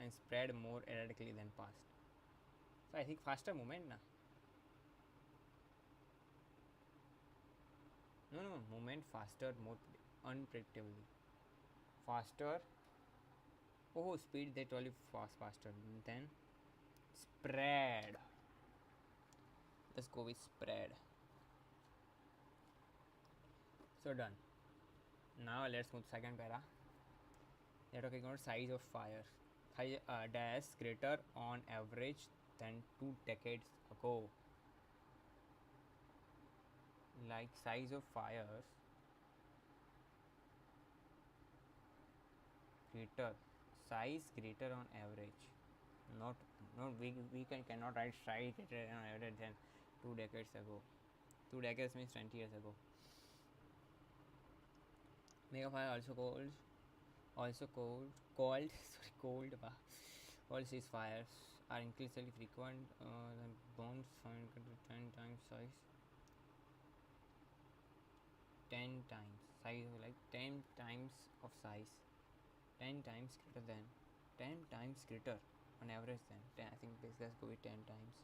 and spread more erratically than past. So I think faster movement, na. No, no, movement faster, more unpredictably. Faster. Oh, speed they totally faster. Then spread. Let's go with spread. So done. Now let's move to second para. They're talking about size of fire. Dash greater on average than 2 decades ago. Like size of fires greater, size greater on average. Not we cannot write size greater on average than 2 decades ago. 2 decades means 20 years ago. Mega fire also called sorry cold all these fires are increasingly frequent. The bombs found 10 times size. 10 times size like 10 times of size. 10 times greater than 10 times greater on average than 10. I think let's go with 10 times.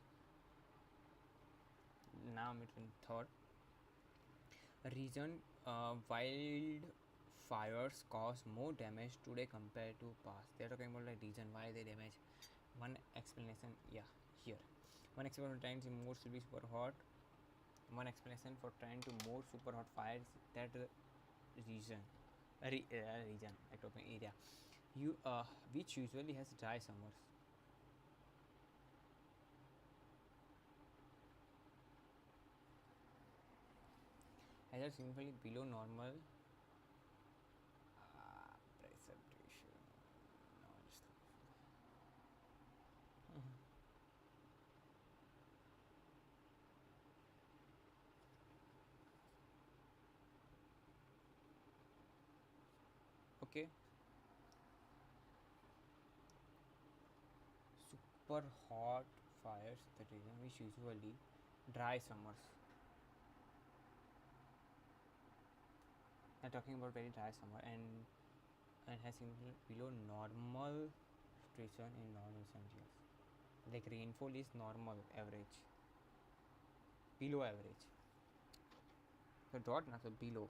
Now I'm in third reason wildfires cause more damage today compared to past. They're talking about like reason why they damage. One explanation, yeah, here. One explanation for trying to more will be super hot. One explanation for trying to more super hot fires that region. Region, ectopic area. Which usually has dry summers. Either significantly below normal precipitation. No, just Okay. Super hot fires, the region which usually dry summers. I'm talking about very dry summer and has significantly below normal situation in non-recent years. Like rainfall is normal average, below average. So dot not so below.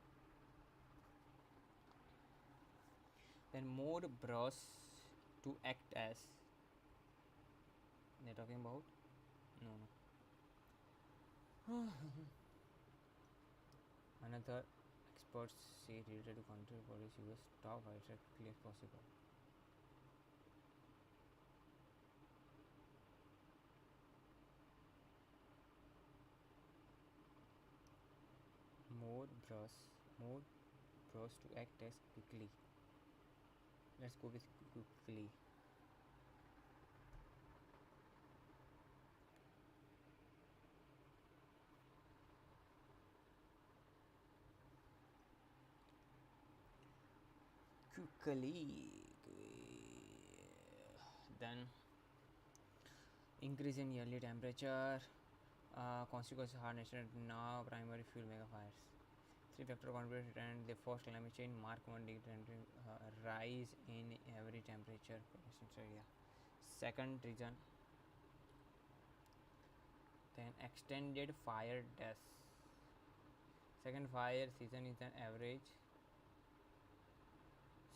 Then more brush to act as. They're talking about no no. Another experts say related to control bodies use stop as quickly as possible. More brush, more brush to act as quickly. Let's go with quickly. Quickly. Then increase in yearly temperature, consequences hard nature now primary fuel mega fires. Three factor contribute and the first climate change mark 1 degree rise in every temperature area. Second reason, then extended fire deaths. Second fire season is an average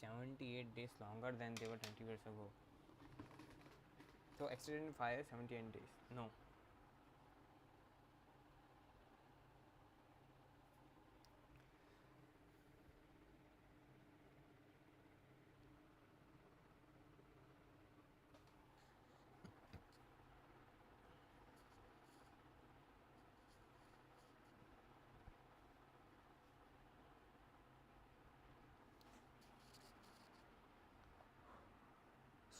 78 days longer than they were 20 years ago. So extended fire 78 days. No.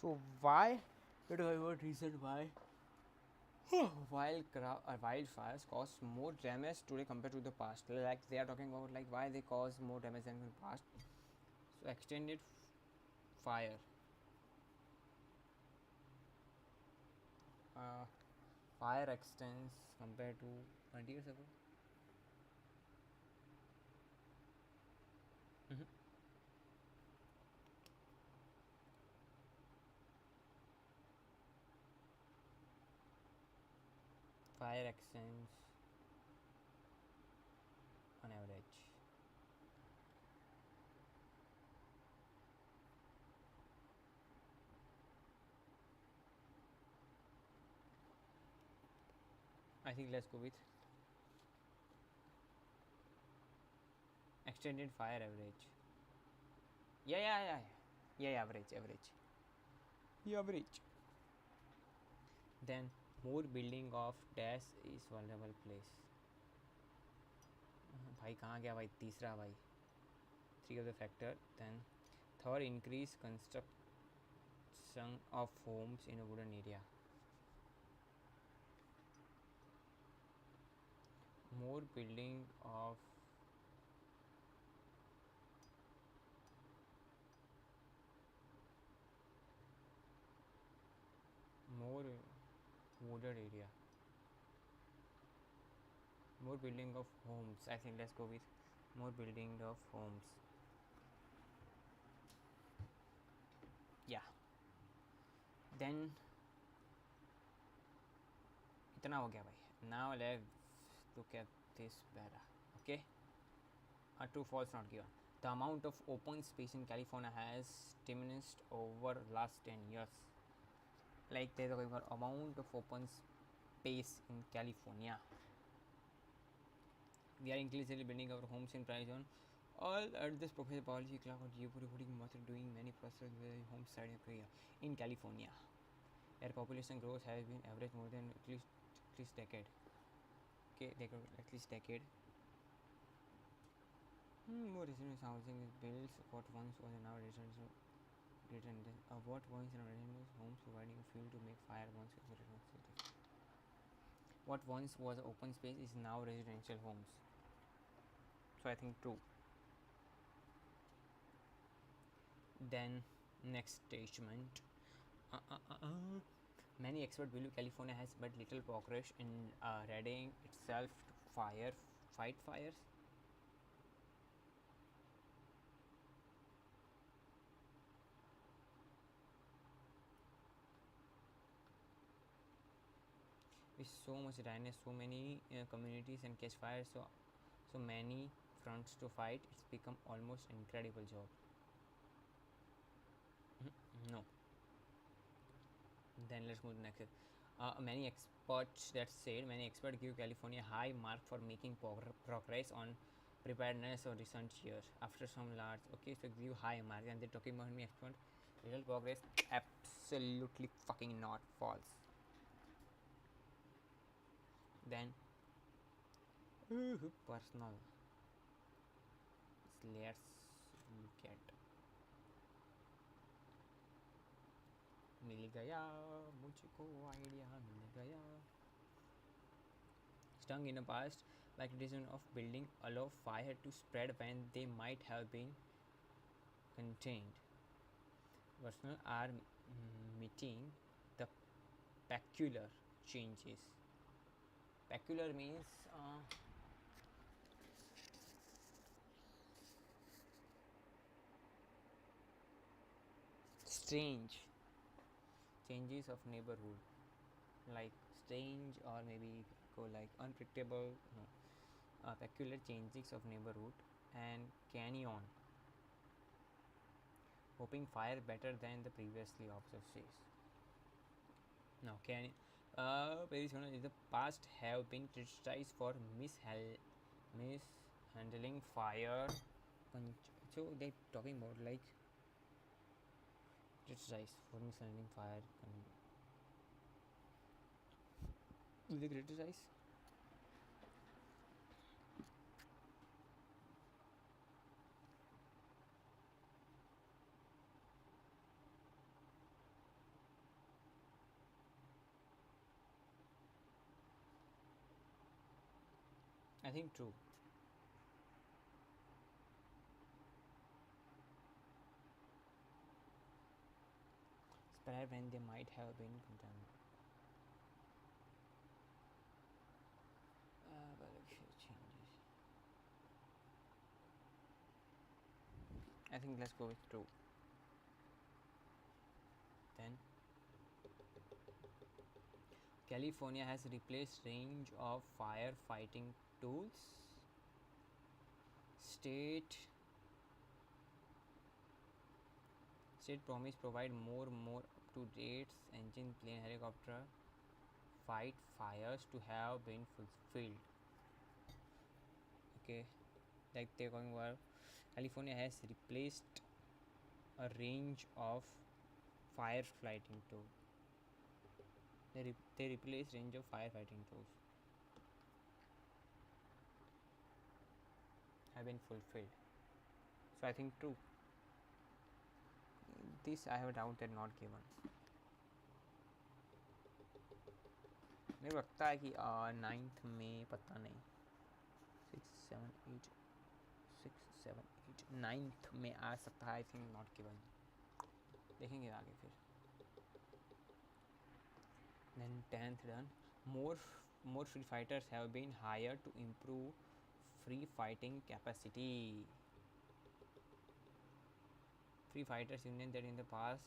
So why? Let us about reason why. Wildfires cause more damage today compared to the past. Like they are talking about like why they cause more damage than in the past. So extended fire. Uh, Fire extends compared to 20 years ago. Mm-hmm. Fire extends on average. I think let's go with extended fire average. Yeah, average, average. Yeah, average. Then more building of dash is vulnerable place. भाई कहाँ गया भाई तीसरा भाई. Three of the factor. Then third, increase construction of homes in a wooden area. More building of more wooded area. More building of homes. I think let's go with more building of homes. Yeah. Then इतना हो गया भाई. Now let's look at this better. Okay. True false not given. The amount of open space in California has diminished over last 10 years. Like there's a amount of open space in California. We are increasingly building our homes in price zone. All at this Professor Biology Clark or geopolitical method doing many processes with home side in California. Their population growth has been average more than at least decade. Okay, at least decade. More residential housing is built. What once was an our residential what once in our residential homes providing fuel to make fire once what once was open space is now residential homes. So I think true. Then next statement. Uh, uh, uh, uh. Many experts believe California has but little progress in readying itself to fight fires. With so much dryness, so many communities and catch fires, so many fronts to fight, it's become almost incredible job. No. Then let's move to the next. Many experts give California high mark for making progress on preparedness or recent years. After some large, okay, so give high mark, and they're talking about me expert little progress. Absolutely fucking not false. Then personal. Let's look at मिल गया मुझको idea मिल गया. Stung in the past by criticism of building allow fire to spread when they might have been contained. Personnel are meeting the peculiar changes. Peculiar means strange changes of neighborhood, like strange or maybe go like unpredictable. No, peculiar changes of neighborhood and canyon, hoping fire better than the previously observed days. Now, Paris in the past have been criticized for mishandling fire. So they talking about like criticized for mishandling fire. Do they criticize? I think true. Spare when they might have been contaminated. But a few changes. I think let's go with true. Then California has replaced range of firefighting tools. State State promise provide more up to date engine, plane, helicopter fight fires to have been fulfilled. Okay, like they're going well. California has replaced a range of firefighting tools. They replaced range of firefighting tools have been fulfilled. So I think true. This I have a doubt that not given. मेरे को लगता है कि 9th में पता नहीं 9th में आ सकता है. I think not given. देखेंगे आगे फिर. Then 10th done. More free fighters have been hired to improve free fighting capacity. Free fighters union that in the past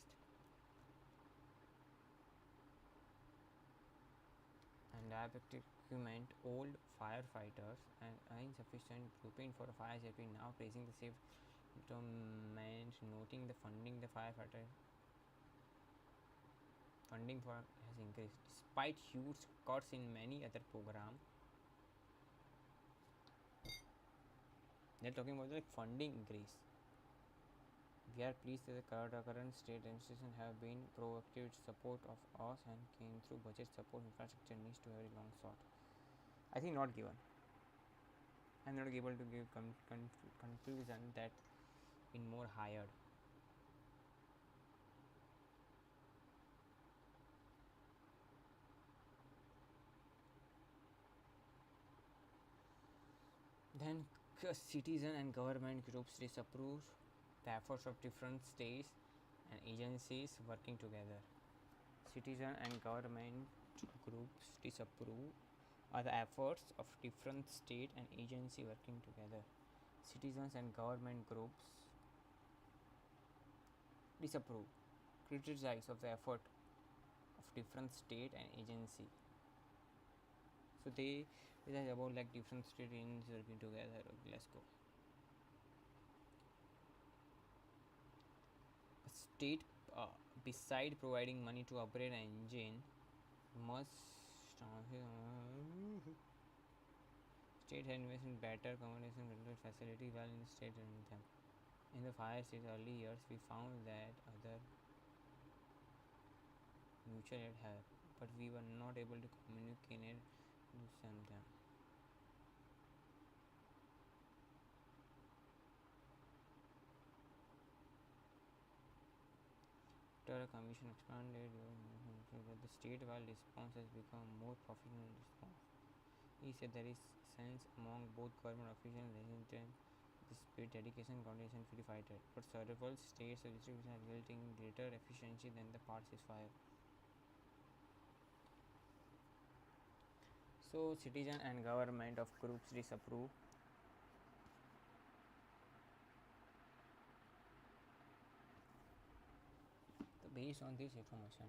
and diabetic equipment, old firefighters and insufficient grouping for fire safety, now praising the safe interment, noting the funding the firefighter funding for has increased despite huge cuts in many other programs. They're talking about the funding increase. We are pleased that the current state administration have been proactive support of us and came through budget support. Infrastructure needs to very long sought. I think not given. I'm not able to give conclusion that in more hired. Then citizen and government groups disapprove the efforts of different states and agencies working together. Citizen and government groups disapprove are the efforts of different state and agency working together. Citizens and government groups disapprove, criticize of the effort of different state and agency. So they realize about like different state agencies working together. Okay, let's go. A state, beside providing money to upgrade an engine, must state had invest in better accommodation control facility while in state running them. In the fire state early years, we found that other mutual aid help, but we were not able to communicate with them. After a commission expanded, the state while response has become more professional response. He said there is sense among both government officials and residents the spirit, dedication, coordination to be fighter. But several states or districts are resulting in greater efficiency than the past fire. So citizen and government of groups disapprove. So based on this information,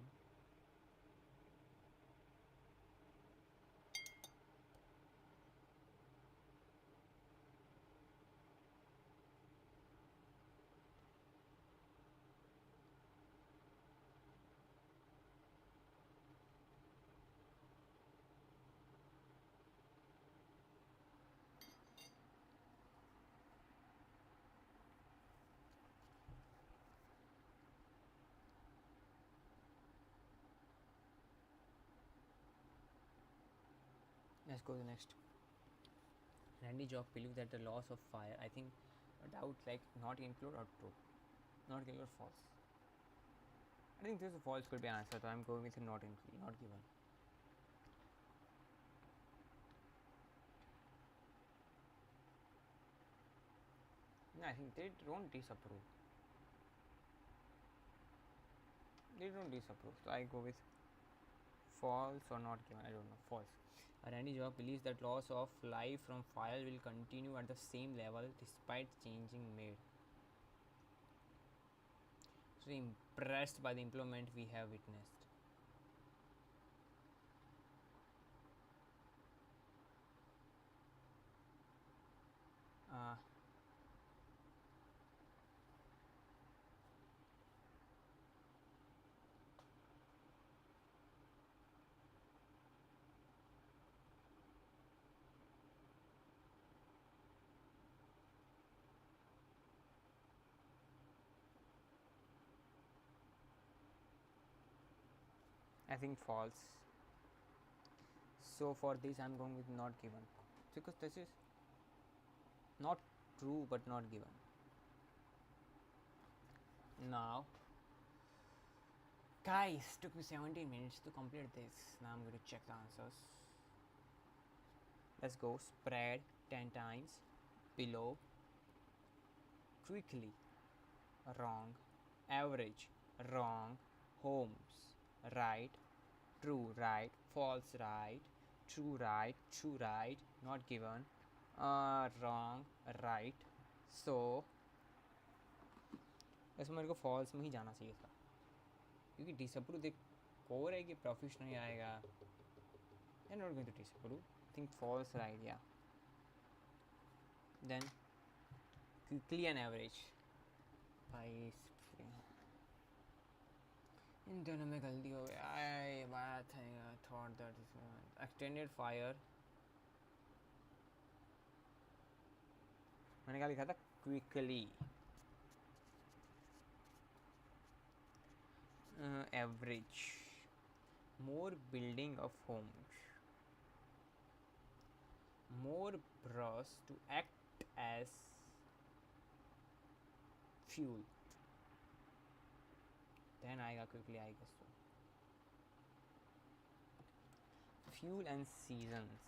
let's go to the next. Randy Jock believed that the laws of fire, I think, a doubt like not include or true, not include or false. I think this false could be answered, so I'm going with not include, not given. No, I think they don't disapprove. They don't disapprove, so I go with false or not given. I don't know. False. Randy Jock believes that loss of life from fire will continue at the same level despite changing made. So impressed by the improvement we have witnessed. I think false. So for this I'm going with not given, because this is not true but not given. Now guys, took me 17 minutes to complete this. Now I'm going to check the answers. Let's go. Spread 10 times below, quickly, wrong, average, wrong, homes, right, true, right, false, right, true, right, not given, wrong, right. So वैसे मेरे को false में ही जाना चाहिए था, क्योंकि disapprove देख core है कि प्रोफेशनल ही आएगा. I not going to disapprove. I think falls right. या देन क्विकली एंड एवरेज. भाई इन दोनों में गलती हो गया. आई बात है thought that is extended fire. मैंने क्या लिखा था? Quickly. Average. More building of homes. More brush to act as fuel. Then आएगा quickly, I guess so. Fuel and seasons.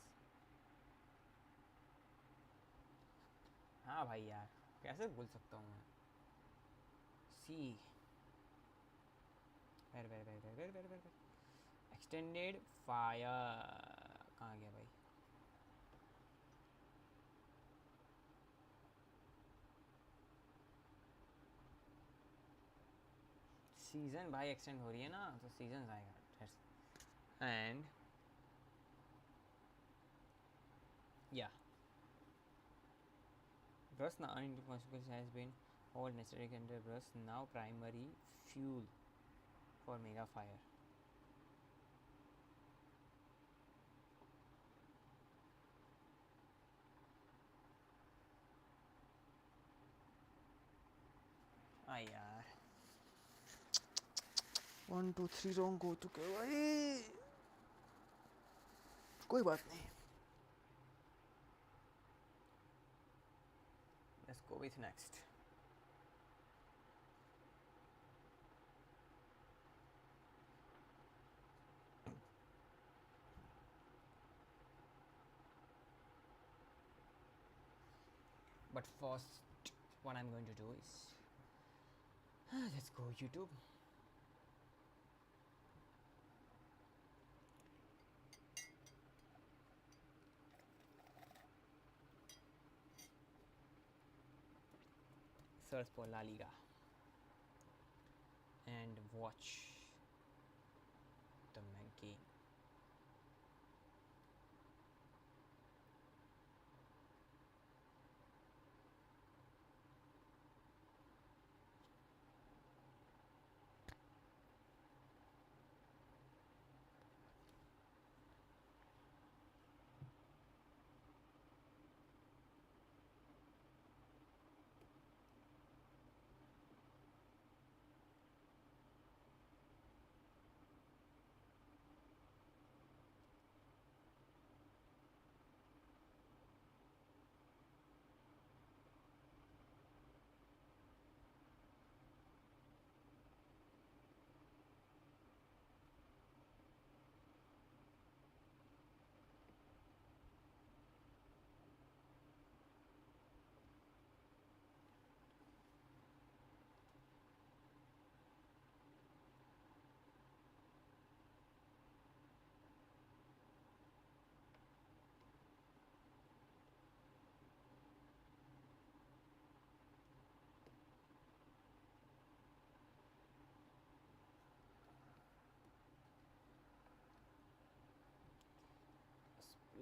हाँ भाई यार, कैसे बोल सकता हूँ मैं? see. Where? Extended fire. कहाँ गया भाई? सीजन भाई एक्सटेंड हो रही है ना, तो सीजन आएगा. And yeah, Rust now into consequence has been all necessary under Rust now primary fuel for mega fire. यार 1 2 3 रॉन्ग हो चुके भाई, कोई बात नहीं. Let's go with next. But first, what I'm going to do is let's go YouTube. Search for La Liga and watch the game.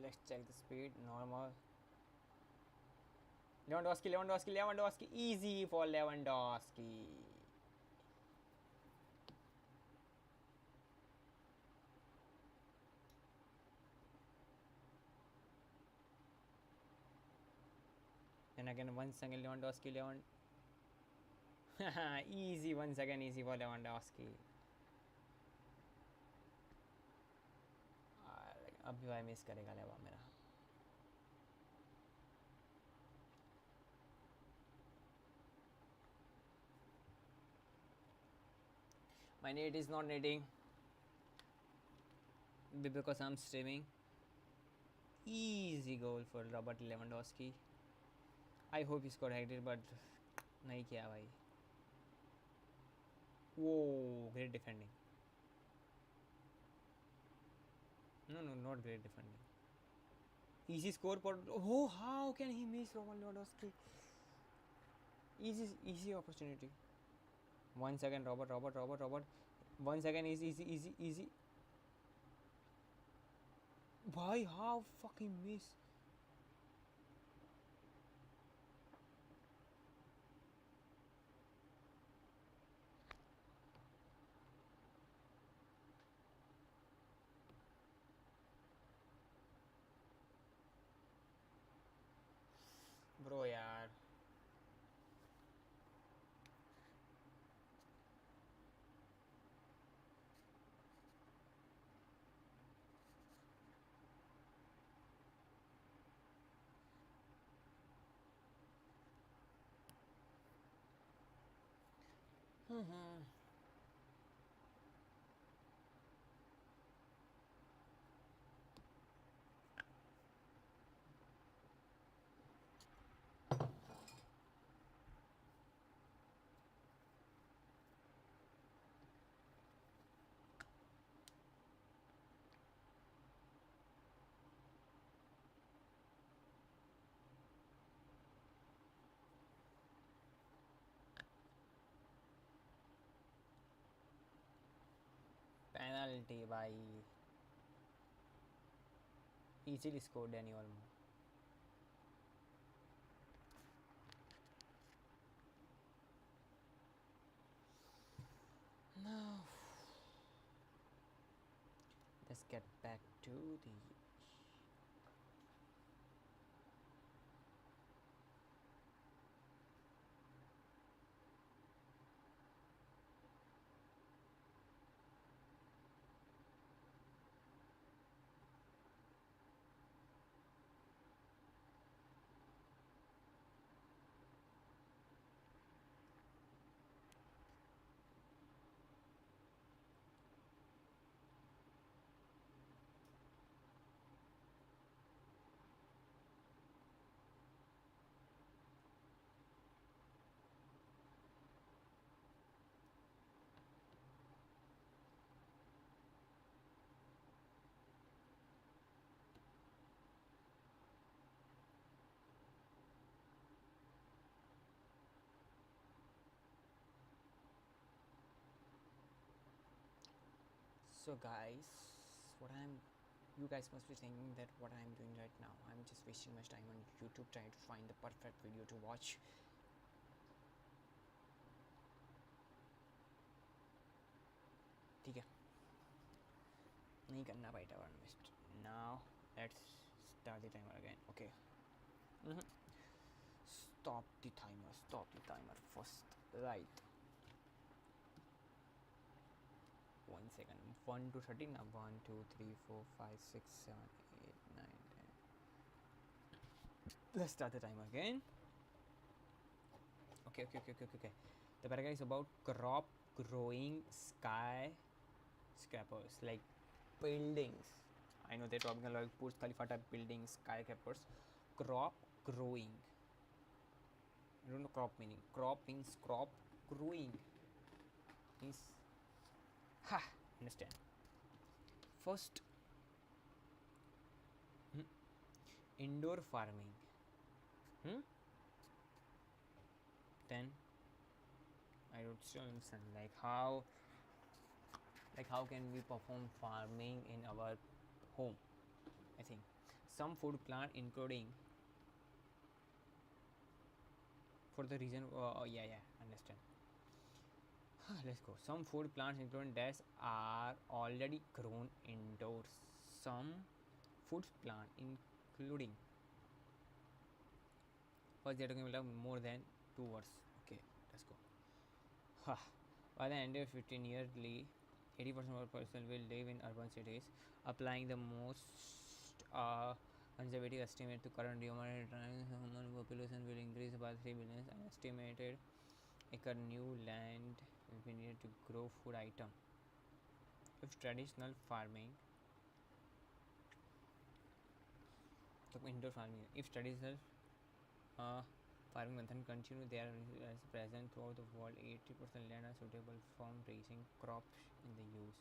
Let's check the speed. Normal. Lewandowski. Easy for Lewandowski. And again, once again, Lewandowski. Easy, once again, easy for Lewandowski. अब भी भाई miss करेगा लेवा मेरा. My net is not netting because I'm streaming. Easy goal for Robert Lewandowski. I hope he scored hat-trick, but नहीं किया भाई. Whoa, great defending. No, not great defending. Easy score for. Oh, how can he miss Robert Lewandowski? Easy opportunity. Once again, Robert. Once again, easy. Why? How fucking miss? Bro, यार. penalty by easily scored Dani Olmo. Now let's get back to the so guys, what I'm you guys must be thinking that what I'm doing right now, I'm just wasting much time on YouTube trying to find the perfect video to watch. ठीक है नहीं करना पाएगा one mist now let's start the timer again. Okay. Stop the timer first, right? 1 second. 1 to 13 now. 1 2 3 4 5 6 7 8 9 10. Let's start the timer again. Okay. The paragraph is about crop growing skyscrapers, like buildings. I know they're talking like Burj Khalifa type buildings, skyscrapers. Crop growing. I don't know crop meaning. Crop means crop. Growing means understand. First, indoor farming. Then I don't still understand like how can we perform farming in our home. I think some food plant including for the reason understand. Let's go. Some food plants including that are already grown indoors. Some food plant including first they're talking about more than 2 words. Okay, let's go. By the end of 15 years, 80% of person will live in urban cities, applying the most conservative estimate to current human population will increase by 3 billion. An estimated acre new land will be needed to grow food item. If traditional farming, indoor farming, if traditional farming method continue, they are as present throughout the world. 80% land are suitable for raising crops in the use.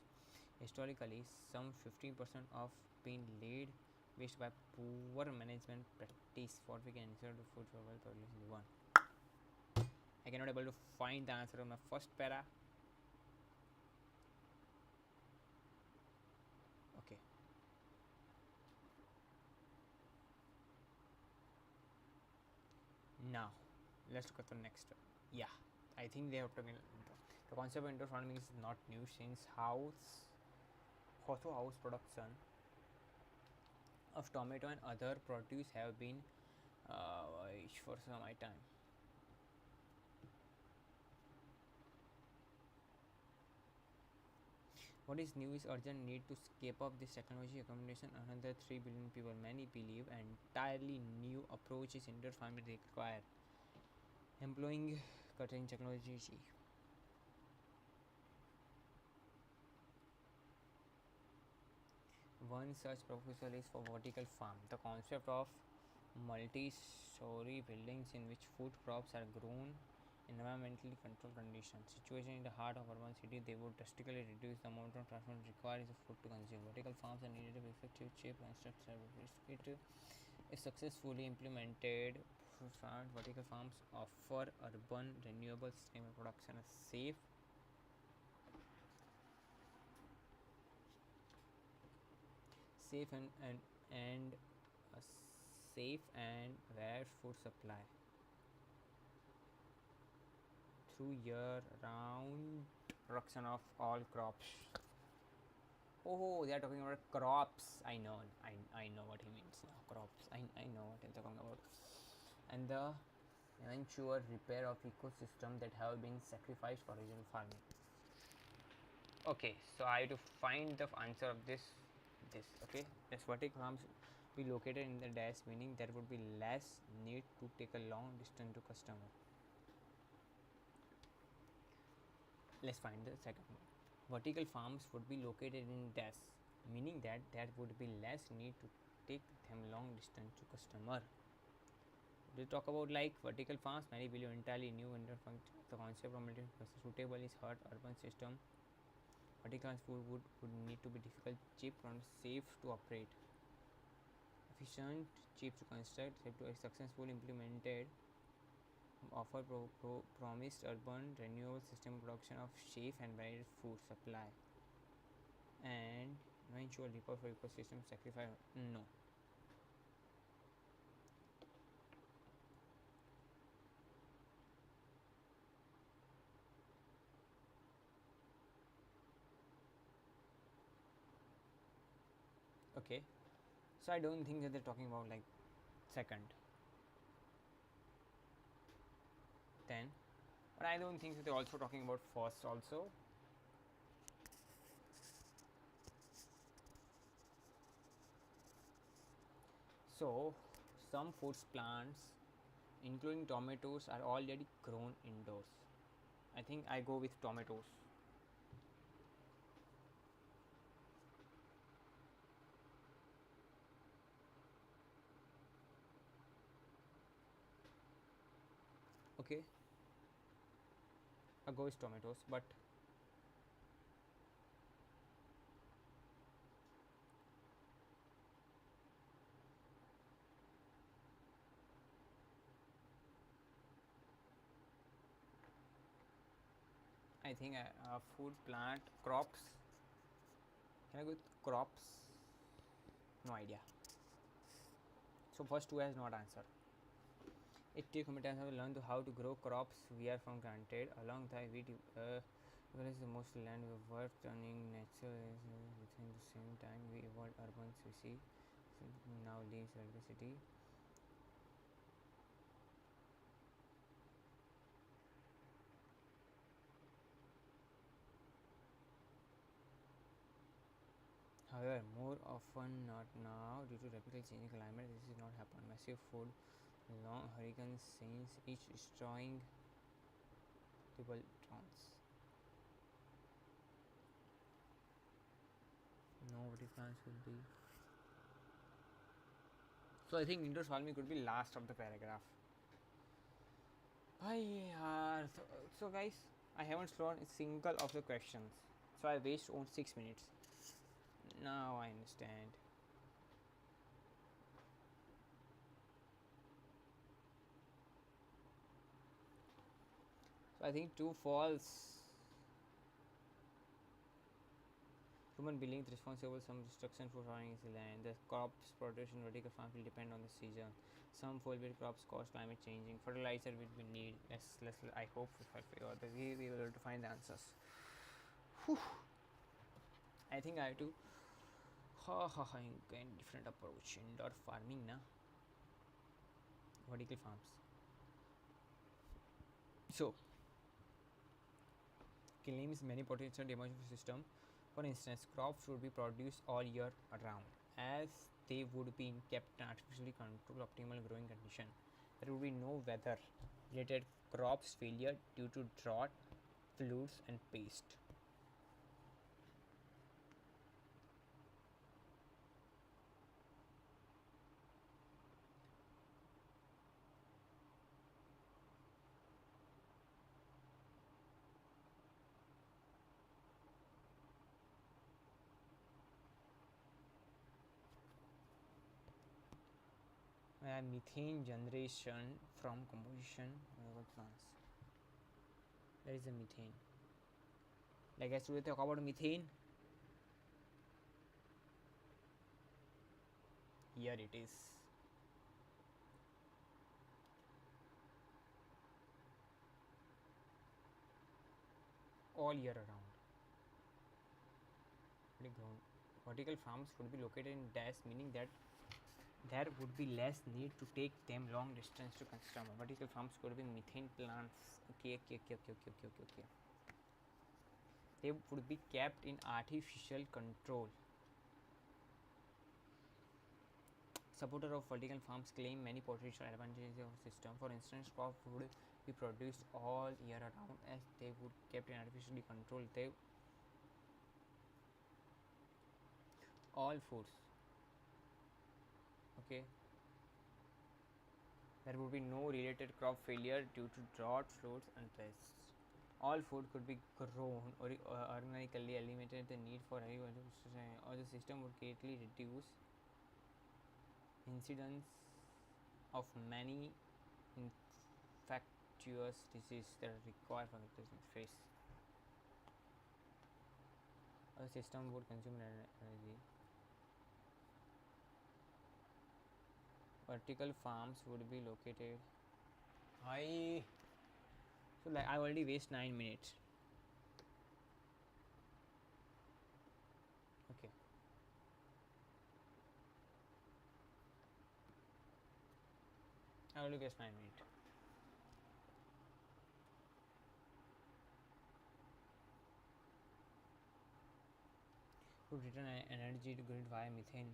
Historically, some 15% of been laid waste by poor management practice. What we can insert the food for well production. One. I cannot able to find the answer of my first para. Okay. Now, let's look at the next one. Yeah, I think they have to be. The concept of indoor farming is not new since house production of tomato and other produce have been for some time. What is new is urgent need to scale up this technology accommodation another 3 billion people. Many believe entirely new approaches indoor farming require employing cutting technology. One such proposal is for vertical farm. The concept of multi-story buildings in which food crops are grown in environmentally controlled conditions. Situated in the heart of urban city, they would drastically reduce the amount of transport required of food to consume. Vertical farms are needed to be effective, cheap, and structured. If successfully implemented, vertical farms offer urban renewable sustainable production, a safe safe and a safe and rare food supply through year round production of all crops. Oh, they are talking about crops. I know what he means now. Crops. I know what he's talking about. And the eventual repair of ecosystem that have been sacrificed for regional farming. Okay, so I have to find the answer of this. Okay, this vertical farms be located in the dash, meaning there would be less need to take a long distance to customer. Let's find the second one. Vertical farms would be located in dash, meaning that there would be less need to take them long distance to customer. We talk about like vertical farms, many believe entirely new and the concept of suitable is hard urban system. Vertical food would need to be difficult, cheap, and safe to operate. Efficient, cheap to construct, safe to successfully implemented, offer promised urban renewable system production of safe and varied food supply, and eventual report for ecosystem sacrifice. No. Okay, so I don't think that they're talking about like second, then, but I don't think that they're also talking about first also. So some foods plants including tomatoes are already grown indoors. I think I go with tomatoes. Okay, I go with tomatoes, but I think food plant crops. Can I go with crops? No idea. So first two has not answered. It takes time to learn to how to grow crops we are from granted. Along the way, what is the most land we worth turning natural within the same time we evolved urban species now lives in the city. However, more often not now due to rapidly changing climate, this is not happen. Massive food, long hurricanes, since each destroying people towns. Nobody plans will be. So I think indoor farming could be last of the paragraph. So guys, I haven't solved a single of the questions. So I waste on 6 minutes. Now I understand. So I think two false. Human beings responsible some destruction for farming is the land. The crops production vertical farm will depend on the season. Some full-bed crops cause climate changing. Fertilizer will be need. Let's I hope if I figure out that we will able to find the answers. Whew. I think I have to different approach. Indoor farming na. Vertical farms. So claims many potential damage to the system. For instance, crops would be produced all year around, as they would be kept in artificially controlled optimal growing condition. There would be no weather related crops failure due to drought, floods, and pest. Methane generation from composition of plants. There is a methane. Like as we talk about methane, year it is. All year around. Vertical farms would be located in dash, meaning that there would be less need to take them long distance to construct. Vertical farms could be methane plants. Okay. They would be kept in artificial control. Supporter of vertical farms claim many potential advantages of the system. For instance, crops would be produced all year around as they would kept in artificially controlled. They all foods. Okay, there would be no related crop failure due to drought, floods, and pests. All food could be grown or organically, eliminated the need for agriculture, or the system would greatly reduce incidence of many infectious diseases that are required for the business face. A system would consume energy. Vertical farms would be located. I so like I already waste 9 minutes. Okay, I already waste 9 minutes. Would return energy to grid via methane.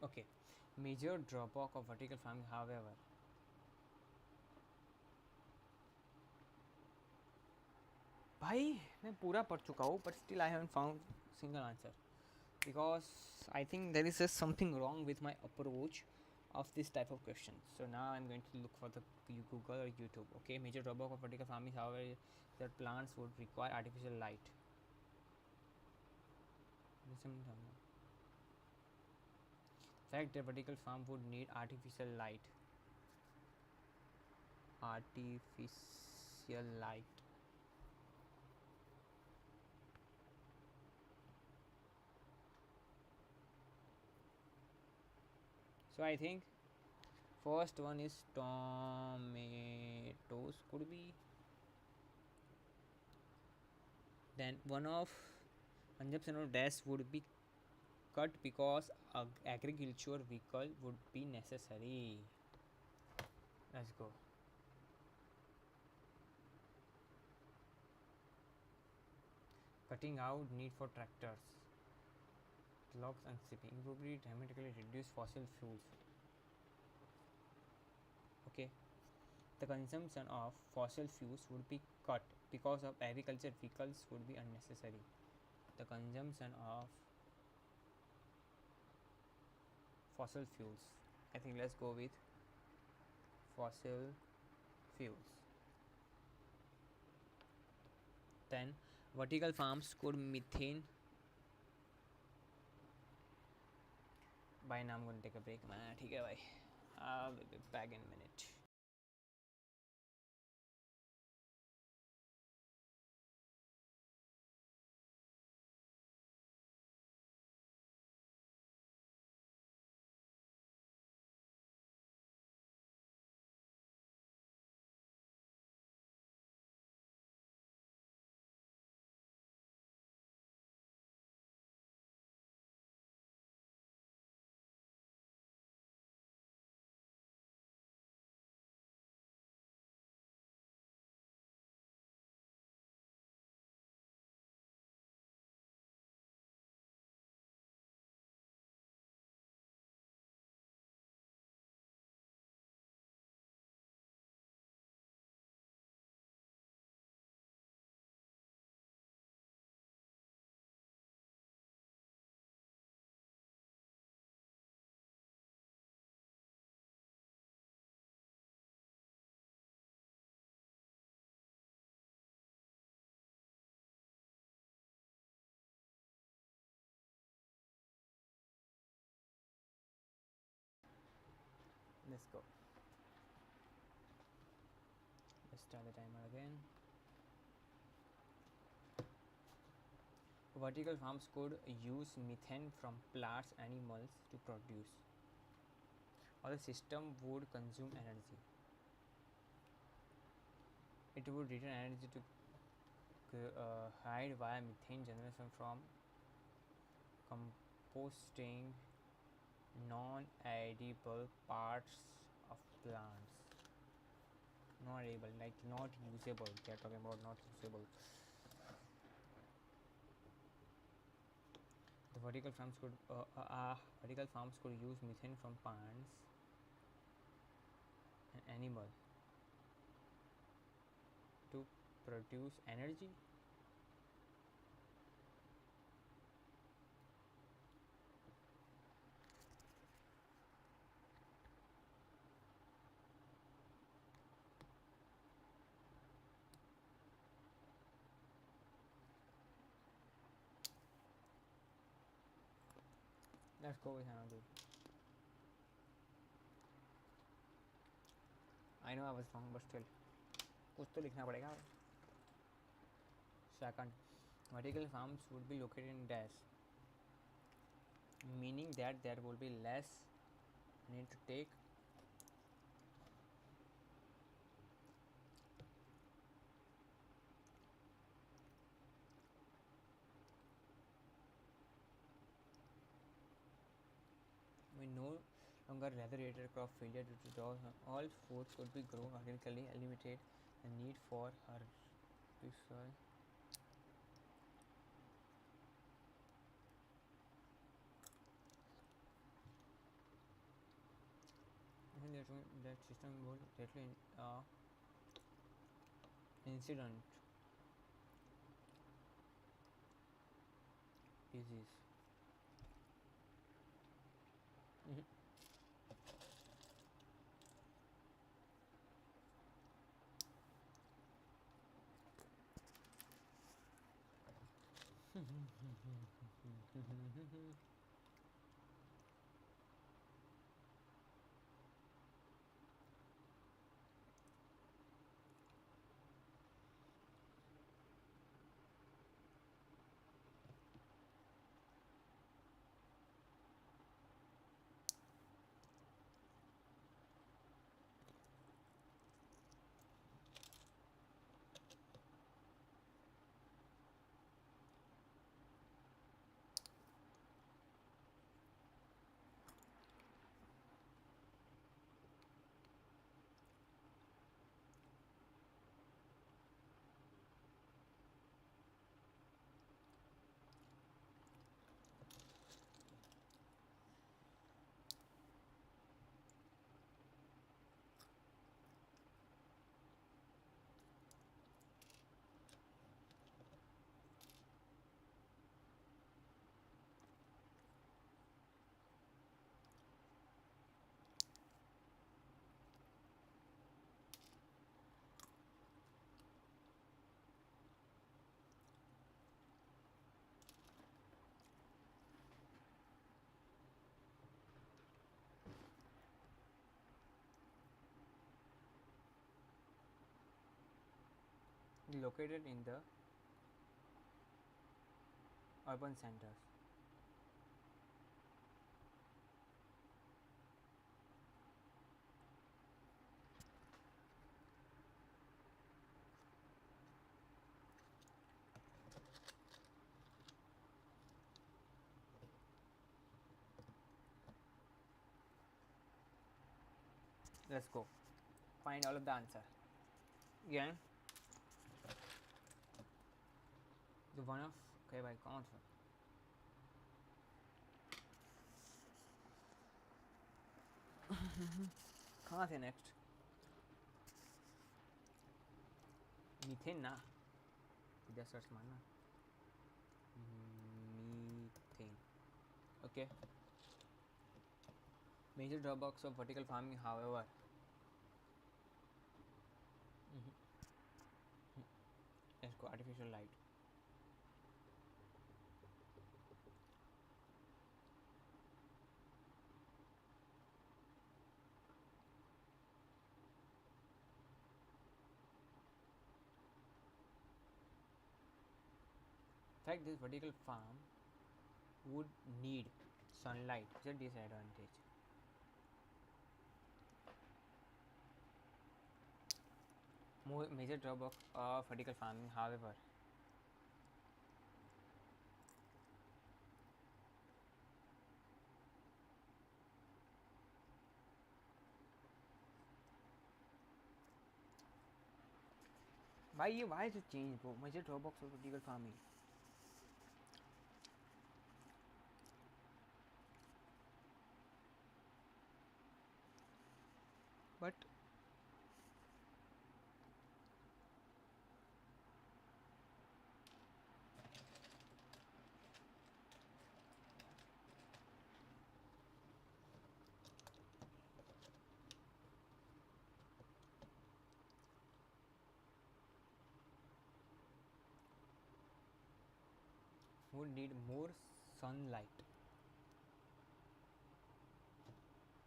Okay, major drawback of vertical farming, however. भाई मैं पूरा पढ़ चुका हूँ but still I haven't found single answer because I think there is just something wrong with my approach of this type of questions. So now I'm going to look for the Google or YouTube. Okay, major drawback of vertical farming, however, that plants would require artificial light. Fact that vertical farm would need artificial light. Artificial light. So I think first one is tomatoes could be. Then one of consumption of dash would be cut because agriculture vehicle would be necessary. Let's go. Cutting out need for tractors, logs and shipping would be dramatically reduce fossil fuels. Okay, the consumption of fossil fuels would be cut because of agriculture vehicles would be unnecessary. The consumption of fossil fuels. I think let's go with fossil fuels. Then vertical farms could methane. Bye now, I'm going to take a break. ठीक है भाई. I'll be back in a minute. Let's go. start the timer again. Vertical farms could use methane from plants animals to produce, or the system would consume energy. It would return energy to hide via methane generation from composting non-edible parts of plants. Not able, like not usable. They are talking about not usable. The vertical farms could use methane from plants and animal to produce energy. Let's go with another. I know I was wrong, but still, कुछ तो लिखना पड़ेगा. Second, vertical farms would be located in dash, meaning that there will be less need to take we no longer rather-rated crop failure due to drought. All foods could be grown organically, eliminated the need for herbicide. I think that system will directly incident disease. Located in the urban centers. Let's go. Find all of the answer. Again, the one of okay भाई कौन सा कहाँ थे next methane ना इधर search मारना methane okay. Major drawbacks of vertical farming, however, let's go artificial light. fact, this vertical farm would need sunlight is a disadvantage. Major drawback of vertical farming, however, why is it changed, bro? Major drawbacks of vertical farming. But would need more sunlight,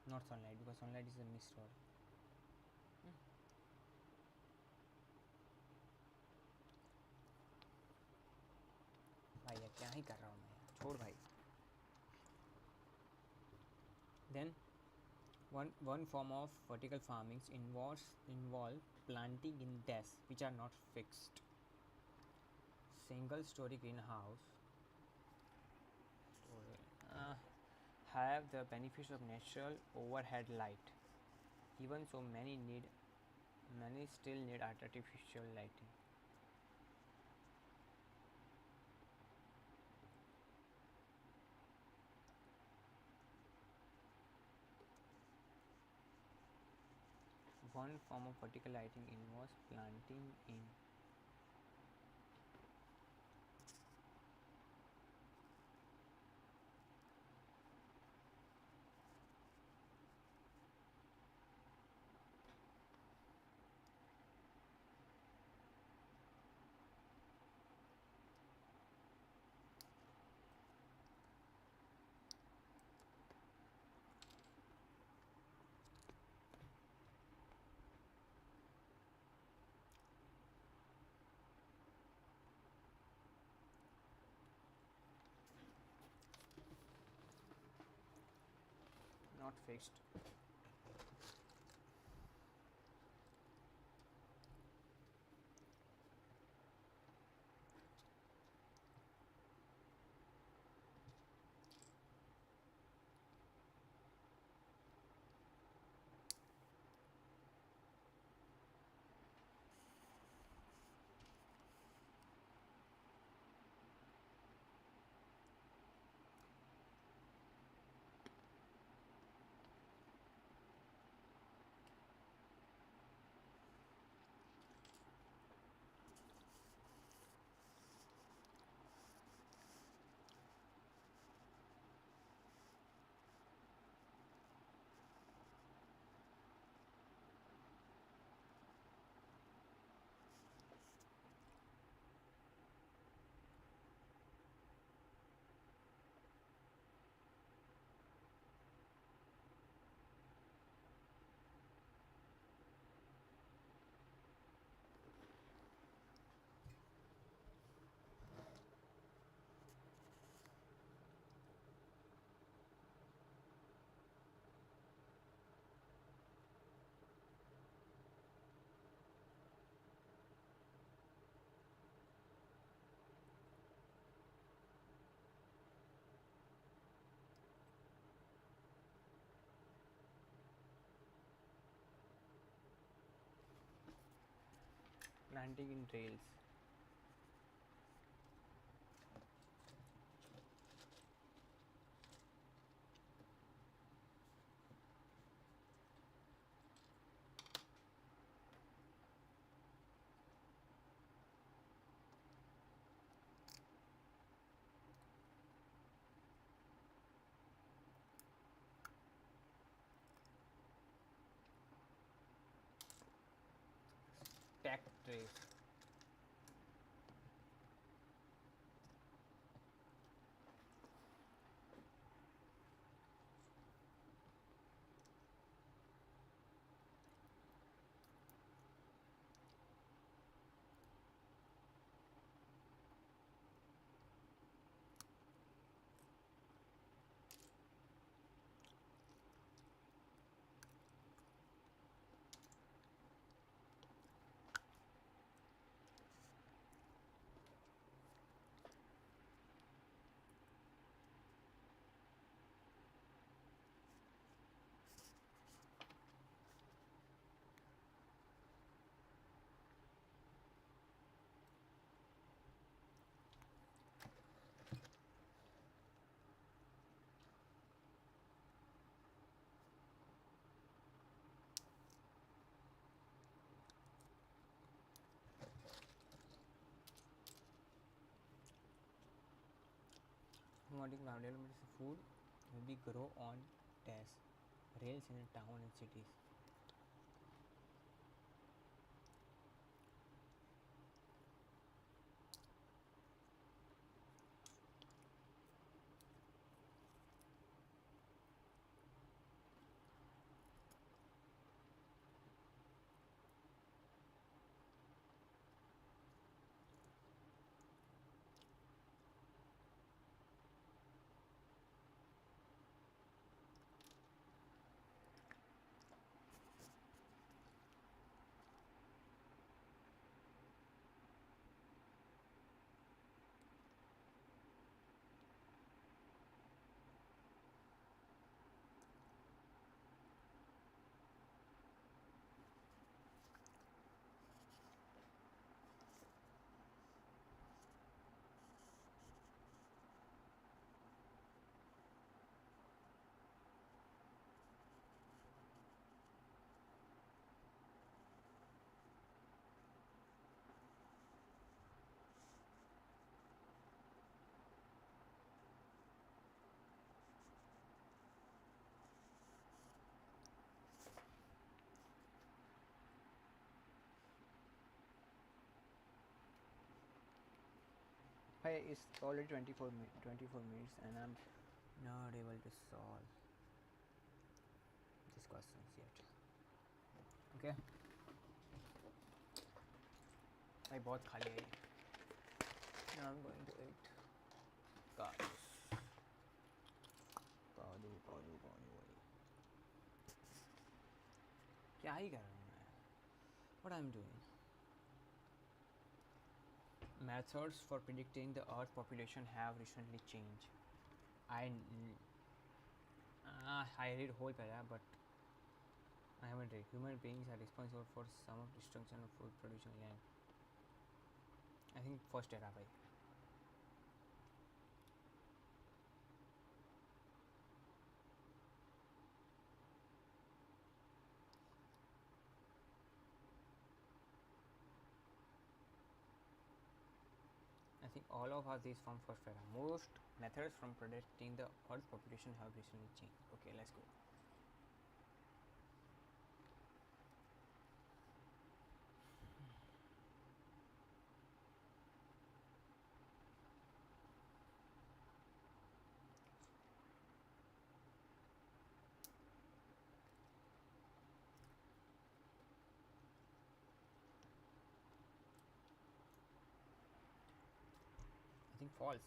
not sunlight because sunlight is a mist rod. भाई यार क्या ही कर रहा हूँ मैं यार, छोड़ भाई. Then one form of vertical farming involve planting in desks which are not fixed. Single story greenhouse uh, have the benefits of natural overhead light. Even so, many still need artificial lighting. One form of vertical lighting involves planting in not fixed. Planting in trails. Stacked trays. promoting development food will be grow on dash rails in a town and cities. Hey, it's already 24 minutes and I'm not able to solve these questions yet. Okay, I बहुत खाली है. Now I'm going to eat. Guys, कादू कादू कादू भाई क्या ही कर रहा हूँ मैं? What I'm doing? Methods for predicting the Earth population have recently changed. I read whole paragraph, but I haven't read. Human beings are responsible for some of destruction of food producing land. I think first era by. I think all of us is from first era. Most methods from predicting the Earth population have recently changed. Okay, let's go. I think false.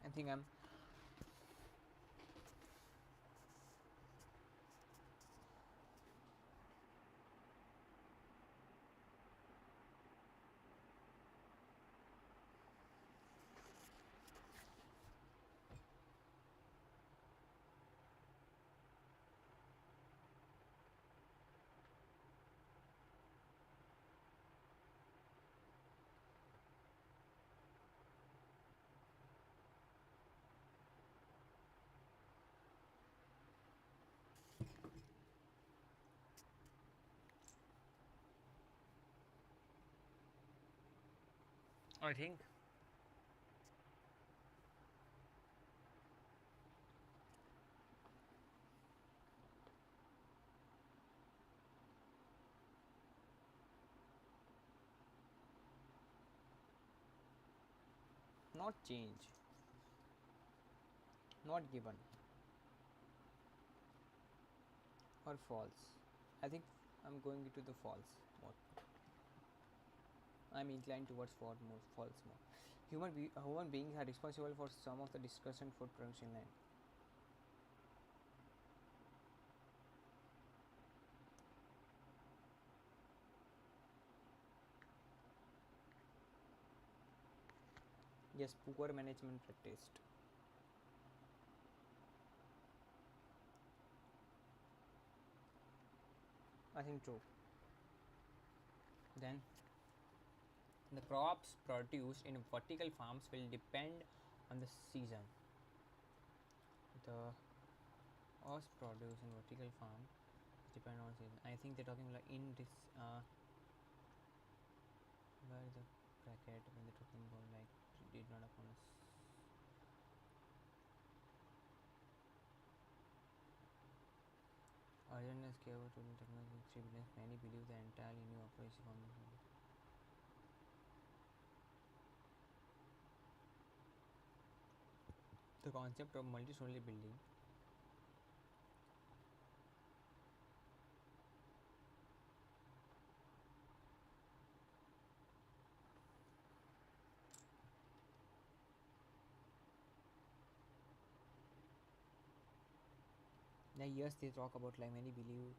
I think I'm I think not change, not given, or false. I think I'm going to the false more. I'm inclined towards false more. Human beings are responsible for some of the discussion food production line. Yes, poor management practiced. I think true. Then the crops produced in vertical farms will depend on the season. The crops produced in vertical farm depend on season. I think they're talking like in this where is the bracket when they're talking about like did not upon us. Awareness gave to the technology tribunals. Many believe the entirely new approach from the concept of multi-story building yeah, yes, they talk about like many believe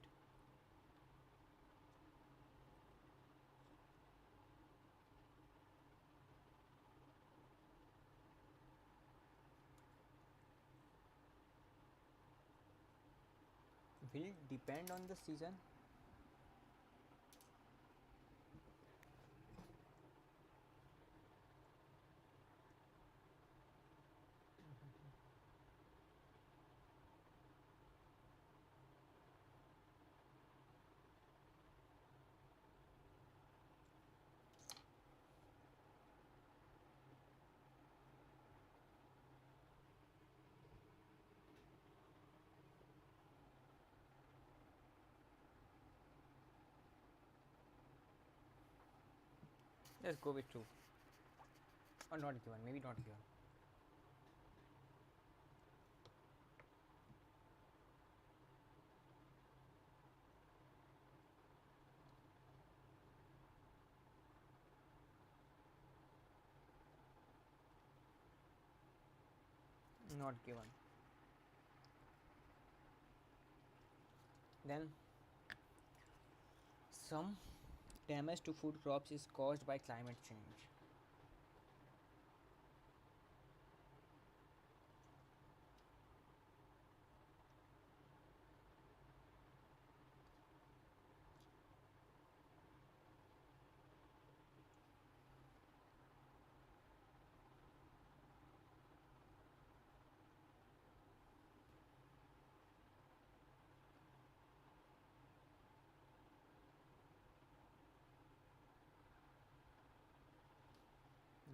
it will depend on the season. Let's go with two or not given, maybe not given. Not given. Then some damage to food crops is caused by climate change.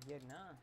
Yeah, nah.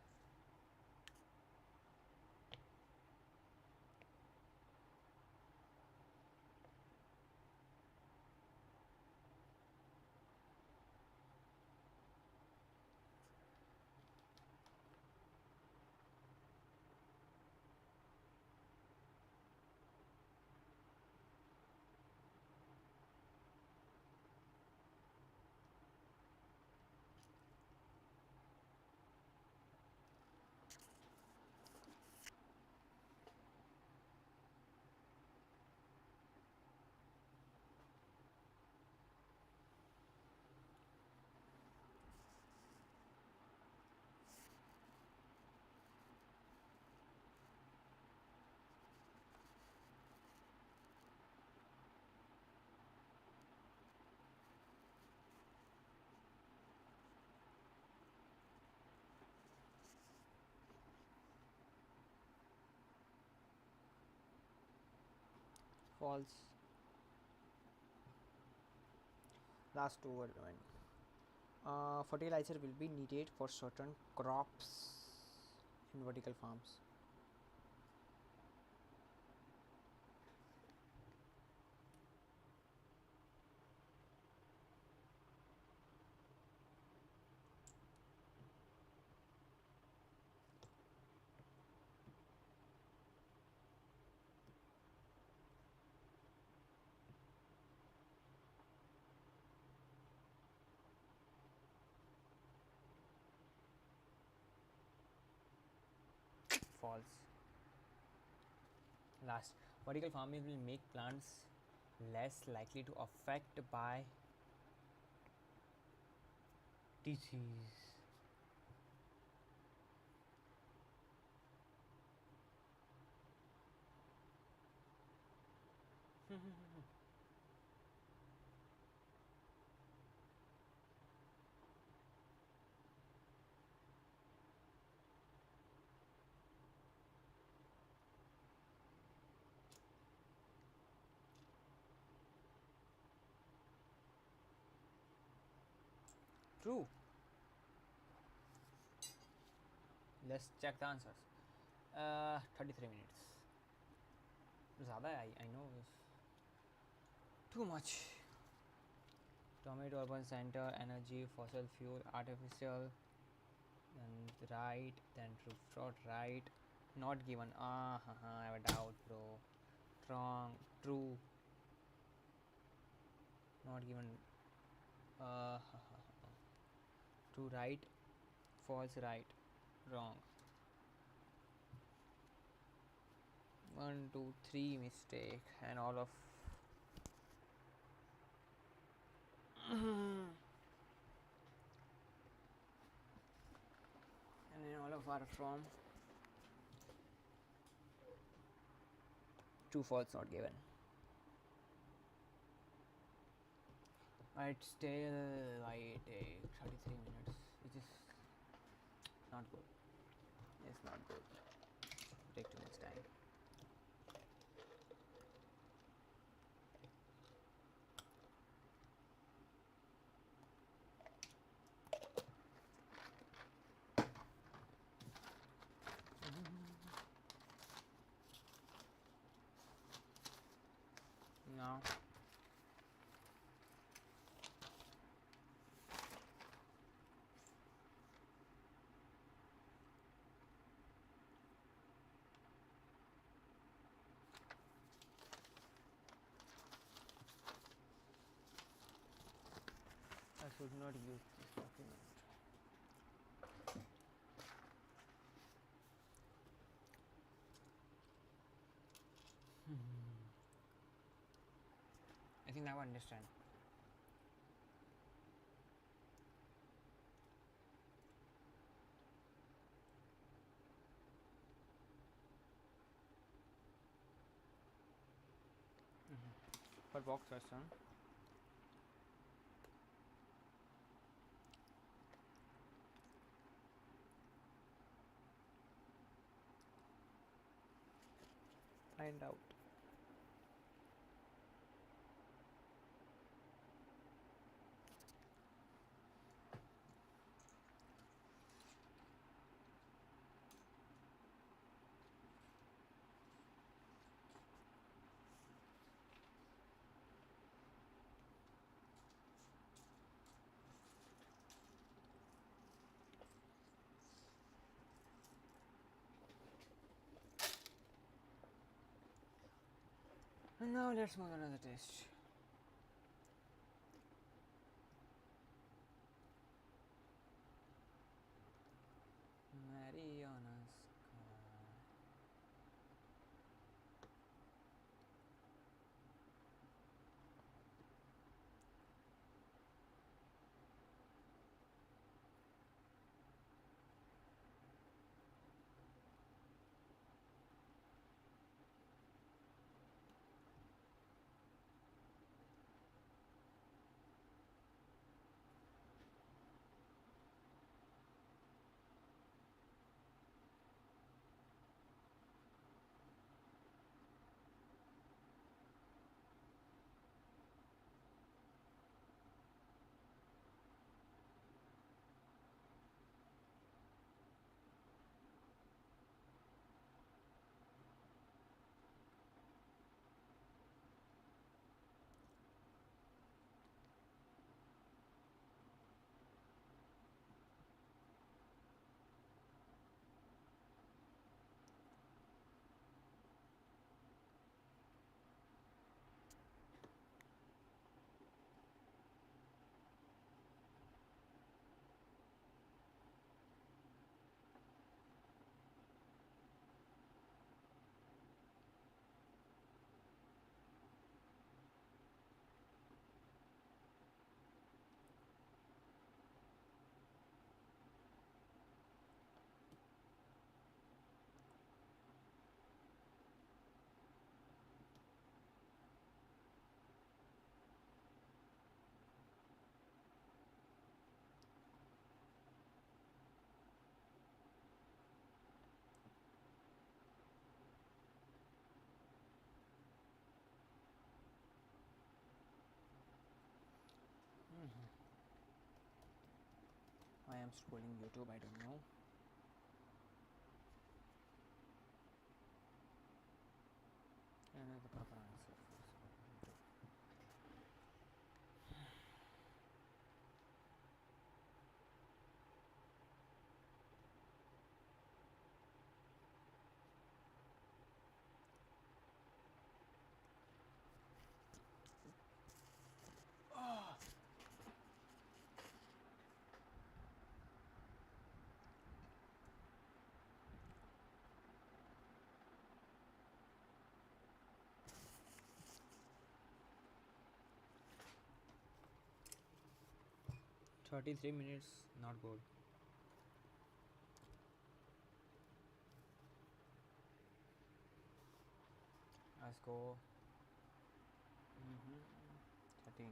False. Last two were remaining. Fertilizer will be needed for certain crops in vertical farms. false. Last, vertical farming will make plants less likely to affect by disease. True. Let's check the answers. 33 minutes. ज़्यादा है, I know this. Too much. Tomato urban center, energy, fossil fuel, artificial, then right, then true, fraud, right, not given. I have a doubt, bro. Wrong, true, not given. True, right, false, right, wrong. 1, 2, 3 mistake, and all of. And then all of are from true, false, not given. But still, I take 33 minutes, which is not good. It's not good. Take 2 minutes time. Now, I should not use this document. I think now I understand. But box question. Find out. And now let's move on to another test. Mariana's Sky. I'm scrolling YouTube, I don't know. The proper answer. 33 minutes, not good. Let's go. 13.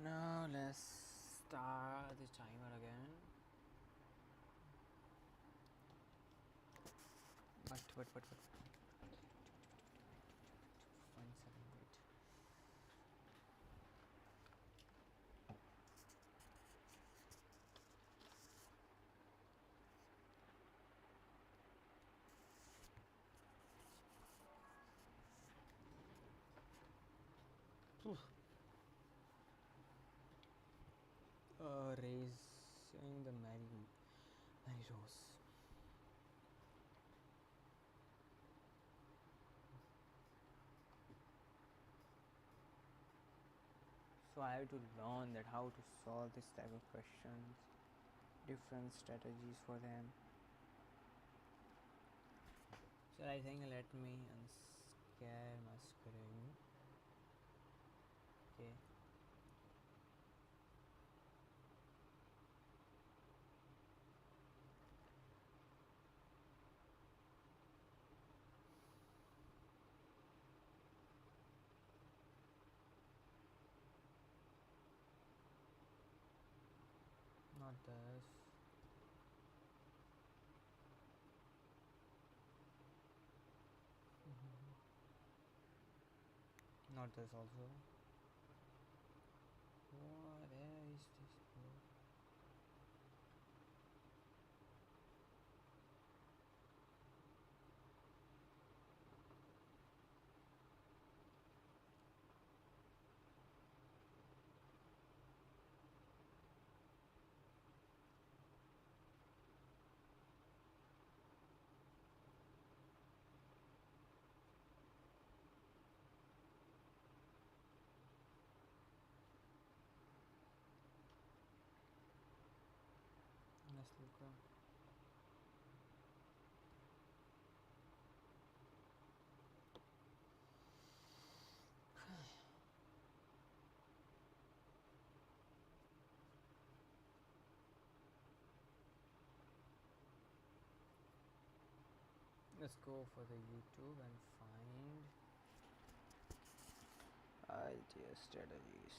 Now let's start the timer again. But. 1 second, wait. Raising the Mary Rose. So I have to learn that how to solve this type of questions, different strategies for them. So I think let me unscare my screen. Okay. Not this. Not this also. What is this? Let's go for the YouTube and find IELTS strategies.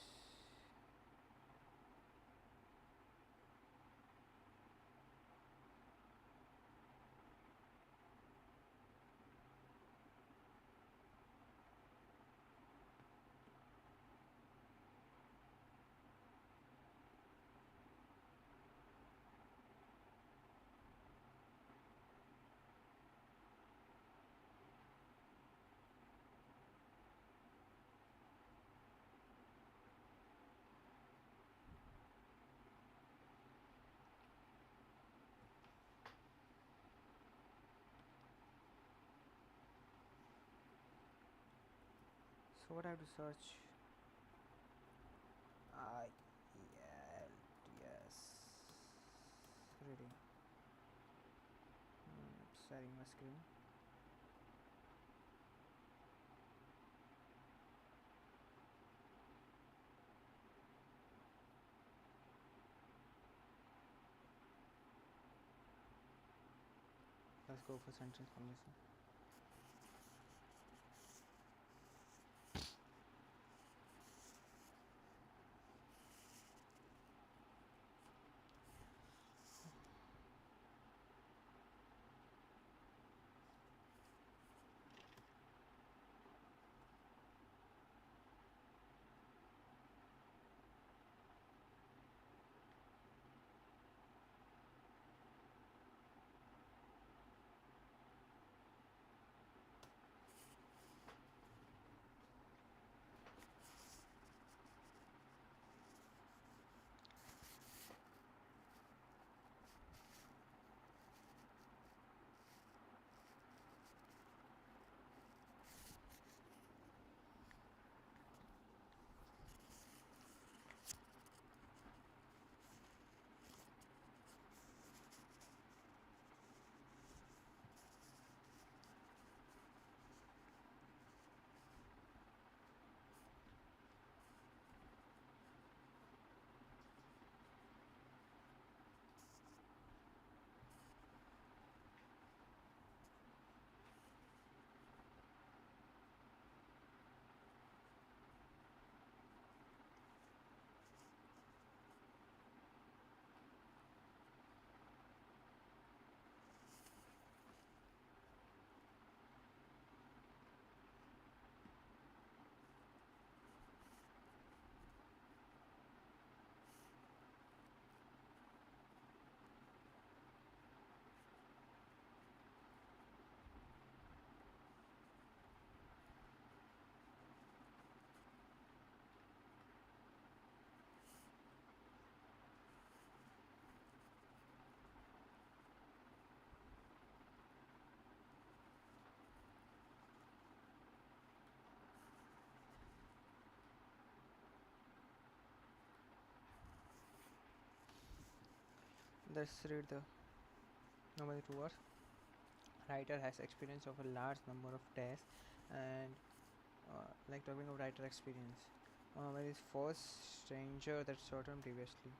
So what I have to search? IELTS reading. Sharing my screen. Let's go for sentence formation. Let's read the number 2 words. Writer has experience of a large number of tests and like talking of writer experience. Where is first stranger that certain previously.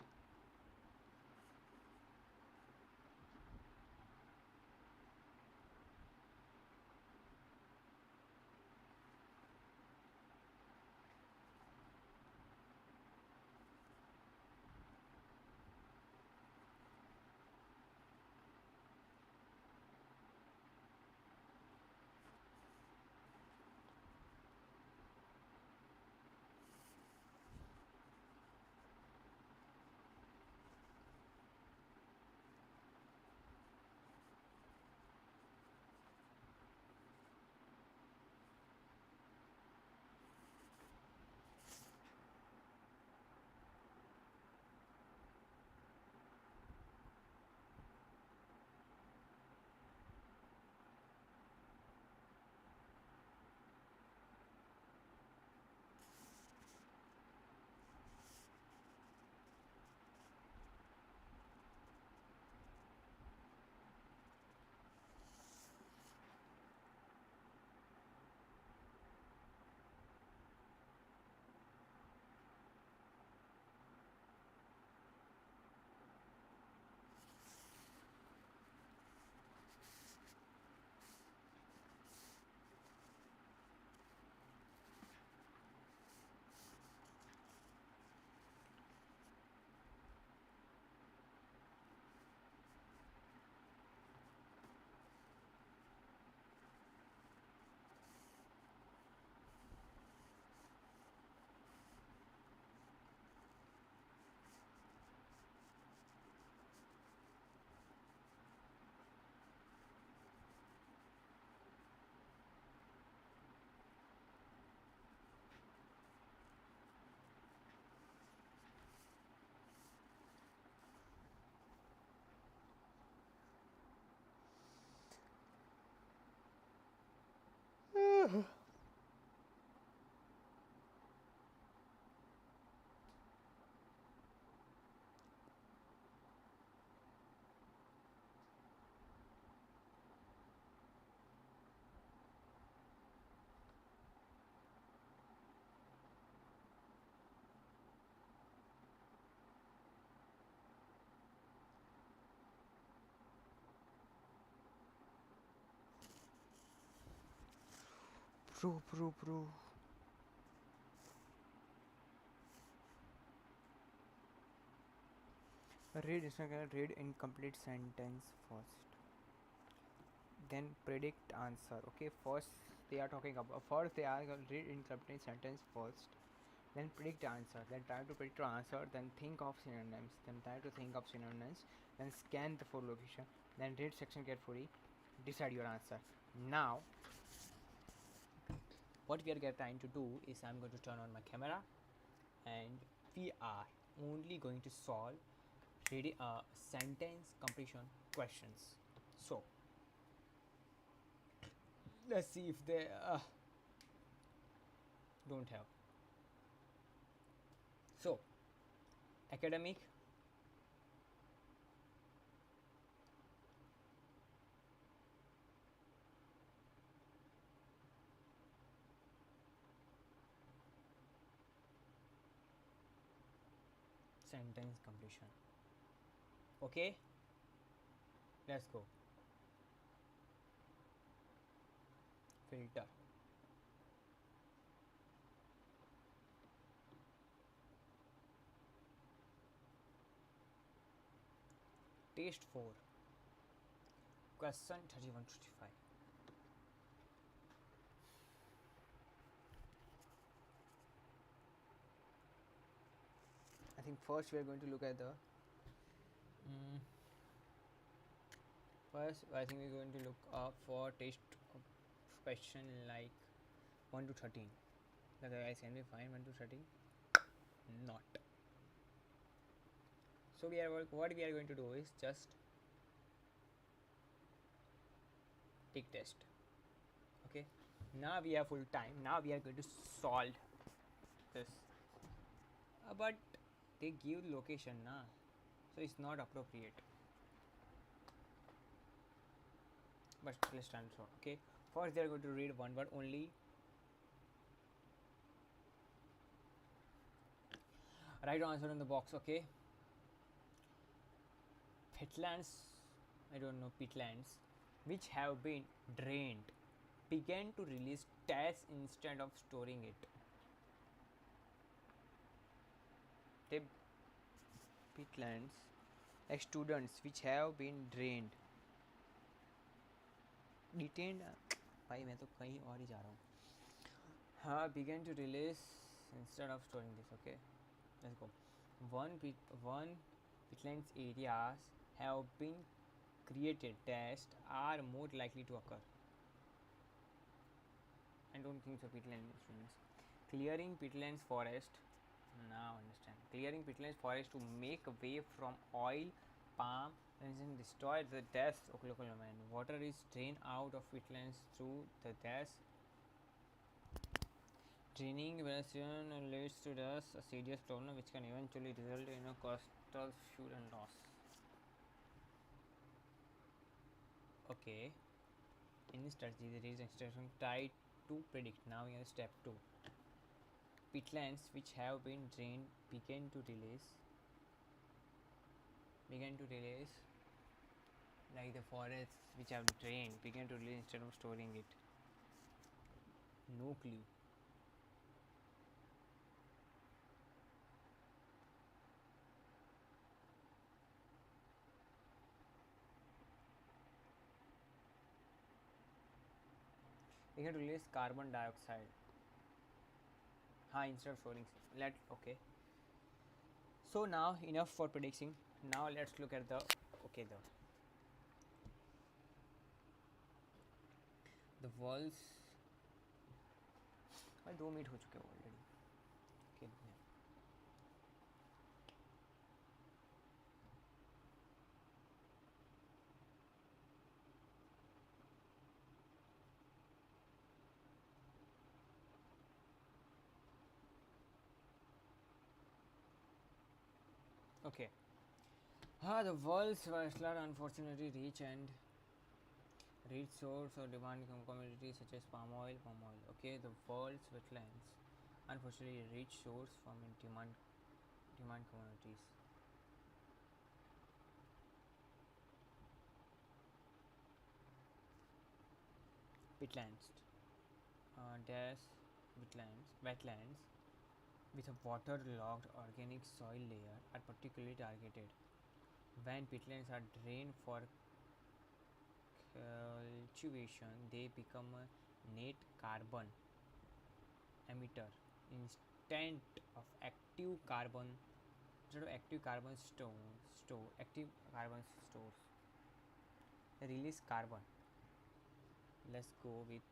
Bro. Read incomplete sentence first. Then predict answer. Okay, first they are talking about. First they are gonna read incomplete sentence first. Then predict answer. Then try to predict answer. Then think of synonyms. Then try to think of synonyms. Then scan the full location. Then read section carefully. Decide your answer. Now, what we are trying to do is I'm going to turn on my camera, and we are only going to solve sentence completion questions. So let's see if they don't have. So academic, sentence completion. Okay, let's go. Filter. Taste 4. Question 31-35. I think first we are going to look at the first. I think we're going to look up for taste question like 1 to 13. Like I can we find 1 to 13? Not. So what we are going to do is just take test. Okay. Now we have full time. Now we are going to solve this. But they give location na, so it's not appropriate. But let's transfer. Okay. First they are going to read one word only. Write answer in the box. Okay. Peatlands, I don't know, peatlands, which have been drained, began to release trash instead of storing it. They peatlands, like students which have been drained, detained. भाई मैं तो कहीं और ही जा रहा हूँ. हाँ, began to release instead of storing this. Okay, let's go. One peatlands areas have been created that are more likely to occur. I don't think so. Peatland instruments. Clearing peatlands forest. Now understand. Clearing peatlands forest to make way from oil, palm, and destroy the dust. Okay, man. Water is drained out of peatlands through the dust. Draining evasion leads to dust, a serious problem which can eventually result in a coastal fuel and loss. Okay. In this strategy, there is instruction tied to predict. Now we are step 2. Peatlands which have been drained began to release like the forests which have drained began to release instead of storing it. No clue. Began to release carbon dioxide. Instead of storing. Okay. So now enough for predicting. Now let's look at the the world's. 2 minute हो चुके already. Okay. Okay. The world's wildlife unfortunately reach and rich source or demand commodities such as palm oil. Okay, the world's wetlands unfortunately rich source from demand commodities. Wetlands, there's wetlands with a waterlogged organic soil layer are particularly targeted. When peatlands are drained for cultivation, they become a net carbon emitter instead of active carbon stores. They release carbon. Let's go with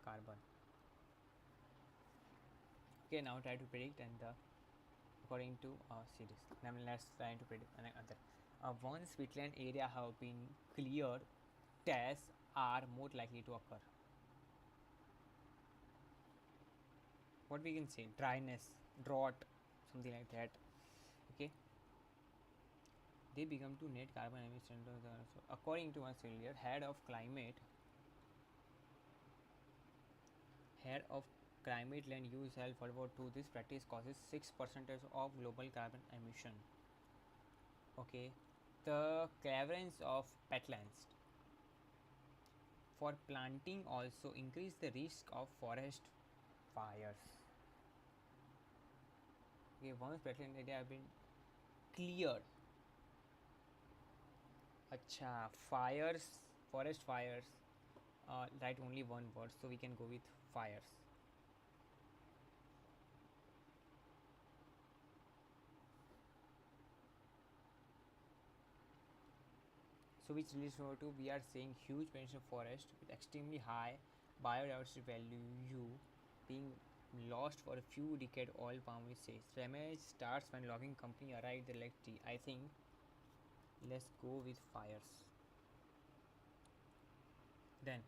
carbon. Okay, now try to predict and according to series. Now let's try to predict another. Once wetland area have been cleared, tests are more likely to occur. What we can say? Dryness, drought, something like that. Okay, they become to net carbon emission. So according to us earlier, head of climate land use help forward to this practice causes 6% of global carbon emission. Okay, the clearance of peatlands for planting also increase the risk of forest fires. Okay, once peatland area have been cleared, acha fires, forest fires. Write only one word, so we can go with fires. So which leads to we are seeing huge potential forest with extremely high biodiversity value being lost for a few decades. Oil palm says damage starts when logging company arrive the like tea. I think let's go with fires. Then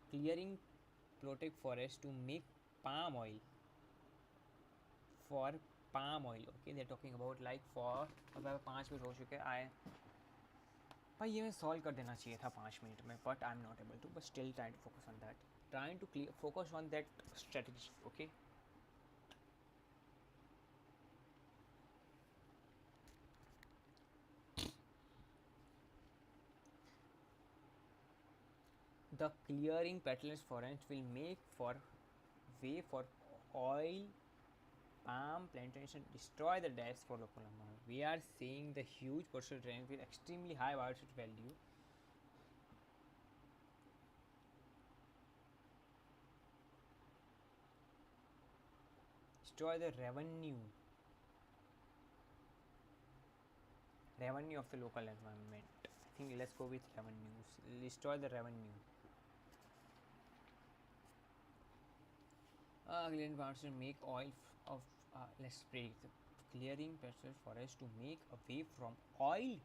clearing protect forest to make palm oil for palm oil. Okay, they're talking about like for अब 5 minute हो चुके आए भाई ये मैं solve कर देना चाहिए था 5 मिनट में but I am not able to but still try to focus on that trying to focus on that strategy. Okay, the clearing petalist forest will make for way for oil palm plantation destroy the debts for local amount. We are seeing the huge coastal range with extremely high biodiversity value destroy the revenue of the local environment. I think let's go with revenues. Destroy the revenue. Clearing plants to make oil of let's break the clearing pasture forest to make away from oil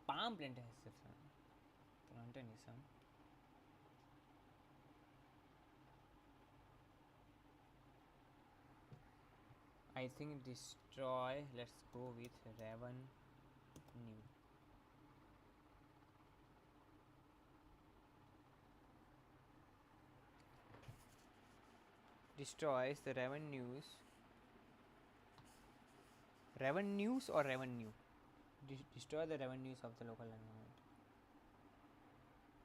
palm plantation. I think destroy. Let's go with revenue. Destroys the revenues or revenue. Destroy the revenues of the local environment.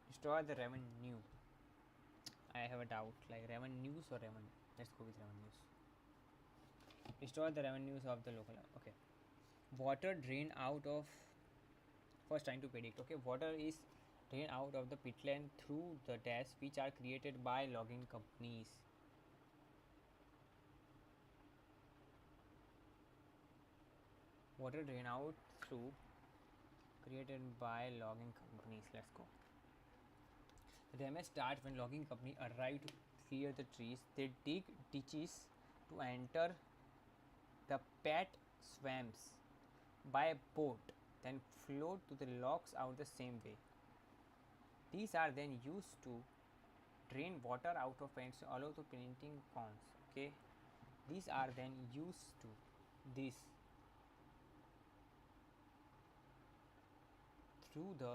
Destroy the revenue. I have a doubt like revenues or revenue. Let's go with revenues. Destroy the revenues of the local. Okay, water drain out of first trying to predict. Okay, water is drained out of the peatland through the dams which are created by logging companies. Water drain out through created by logging companies. Let's go. The damage starts when logging company arrive to clear the trees. They dig ditches to enter the pet swamps by boat, then float to the logs out the same way. These are then used to drain water out of plants allow the planting cons. Okay, these are then used to this through the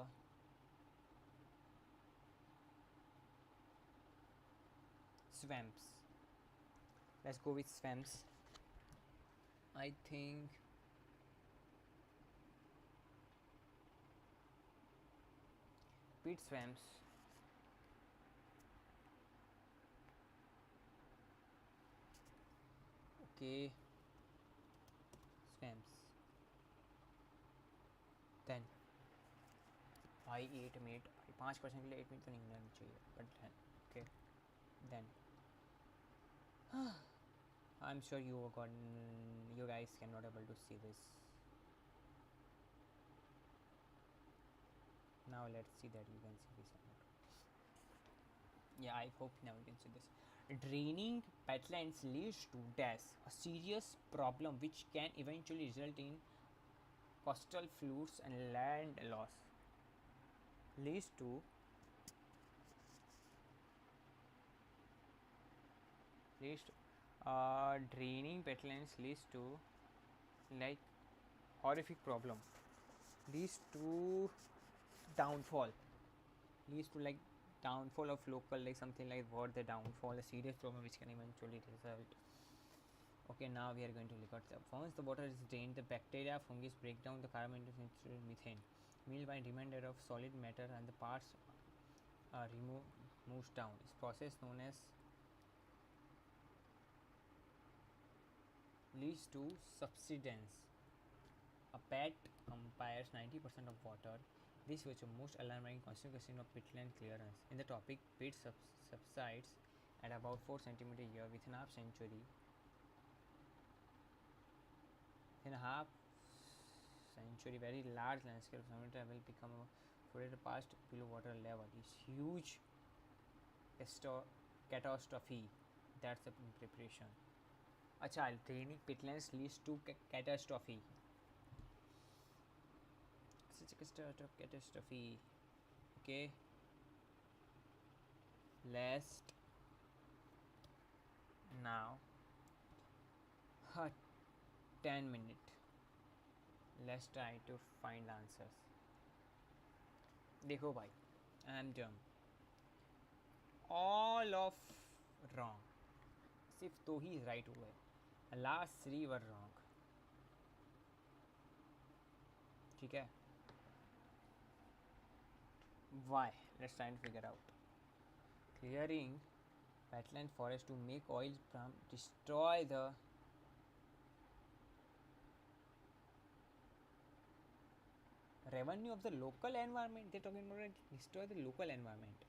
swamps. Let's go with swamps. I think peat swamps. Okay, swamps. Then भाई 8 minute, 5% के लिए 8 minute तो नहीं होना चाहिए, but okay. Then I'm sure you guys cannot able to see this. Now let's see that you can see this or not. Yeah, I hope now you can see this. Draining wetlands leads to death, a serious problem which can eventually result in coastal floods and land loss. Leads to leads to, draining wetlands leads to like horrific problem. Leads to downfall. Leads to like downfall of local, like something like what the downfall, a serious problem which can eventually result. Okay, now we are going to look at the once the water is drained, the bacteria fungi break down the carbon into methane. Meanwhile, remainder of solid matter and the parts are moves down. This process known as leads to subsidence. A pet umpires 90% of water. This was the most alarming consequence of peatland clearance. In the topic, peat subsides at about 4 centimeter a year within half century. In a half century, very large landscape of will become flooded past below water level. It's huge catastrophe. That's the preparation. अच्छा, draining peatlands leads to catastrophe. Such a catastrophe. Okay. Last now 10 minutes. Let's try to find answers. देखो भाई, I am dumb. All of wrong. सिर्फ दो ही right हुए. Last 3 were wrong. ठीक है. Why? Let's try and figure out. Clearing wetland forest to make oil palm destroy the revenue of the local environment. They're talking about it, destroy the local environment.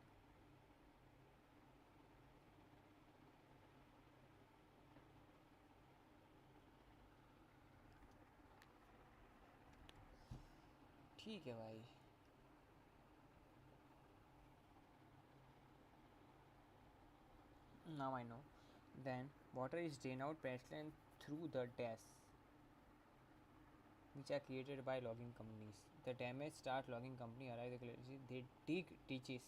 ठीक है भाई. Now I know. Then water is drained out wetland through the dams, which are created by logging companies. The damage start logging company arrive the they dig ditches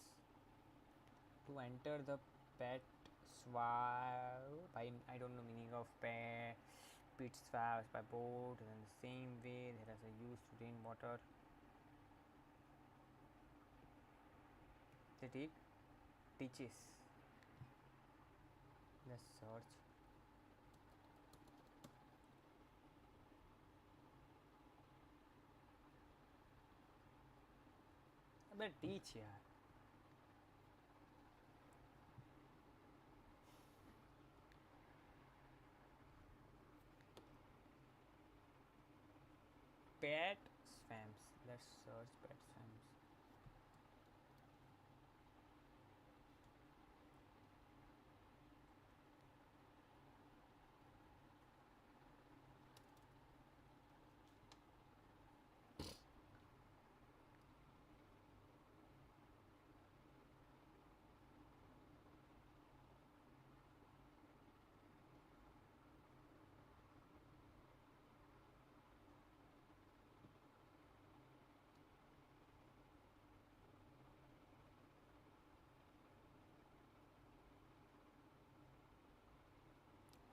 to enter the pet swamp by I don't know meaning of pit swamps by boat, and the same way there is a use to drain water. They dig ditches. Let's search. अबे ditch यार. Pet swamps. Let's search pet swamps.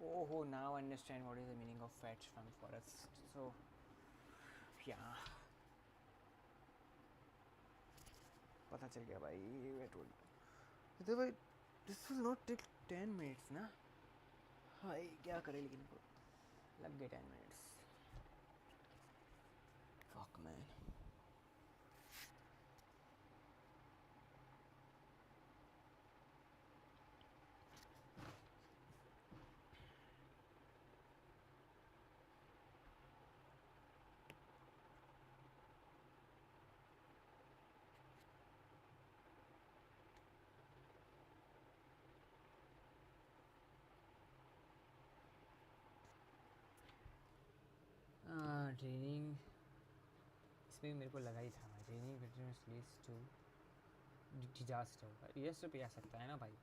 Oh, now I understand what is the meaning of fetch from forest. So, yeah. पता चल गया भाई. Wait wait. तो भाई this will not take 10 minutes ना. भाई क्या करें लेकिन लग गए 10 मिनट्स. Fuck man. ट्रेनिंग इसमें मेरे को लगा ही था भाई. Training fitness leads to disaster. ये सब आ सकता है ना भाई.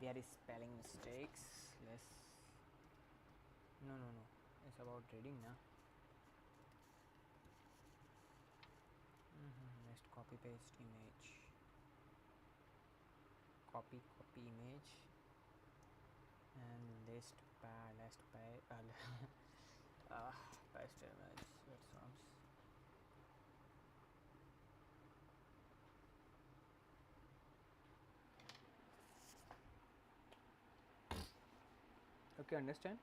There is spelling mistakes. Let's. No. It's about reading now. Next copy paste image. Copy image. And last paste image. That sounds. Okay, understand?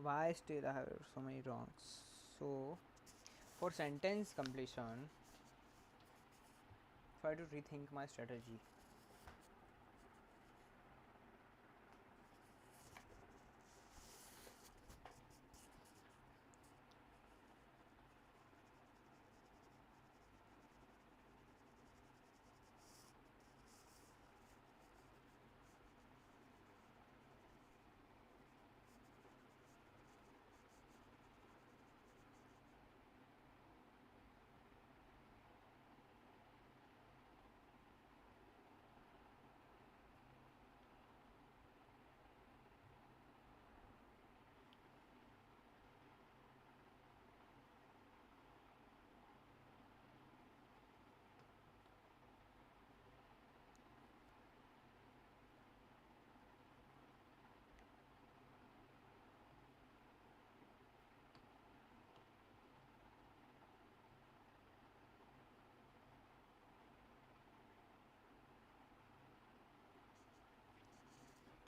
Why still I have so many wrongs? So, for sentence completion, try to rethink my strategy.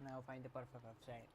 Now find the perfect website.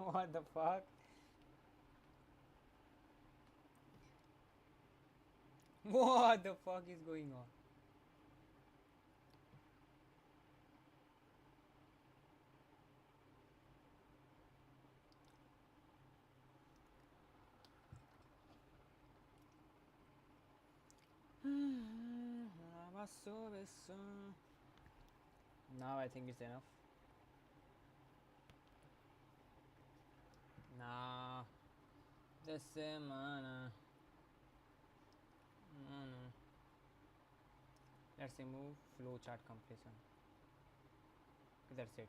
What the fuck? What the fuck is going on? Now I think it's enough. Nah, the semana. Mm. Let's remove flowchart completion. That's it.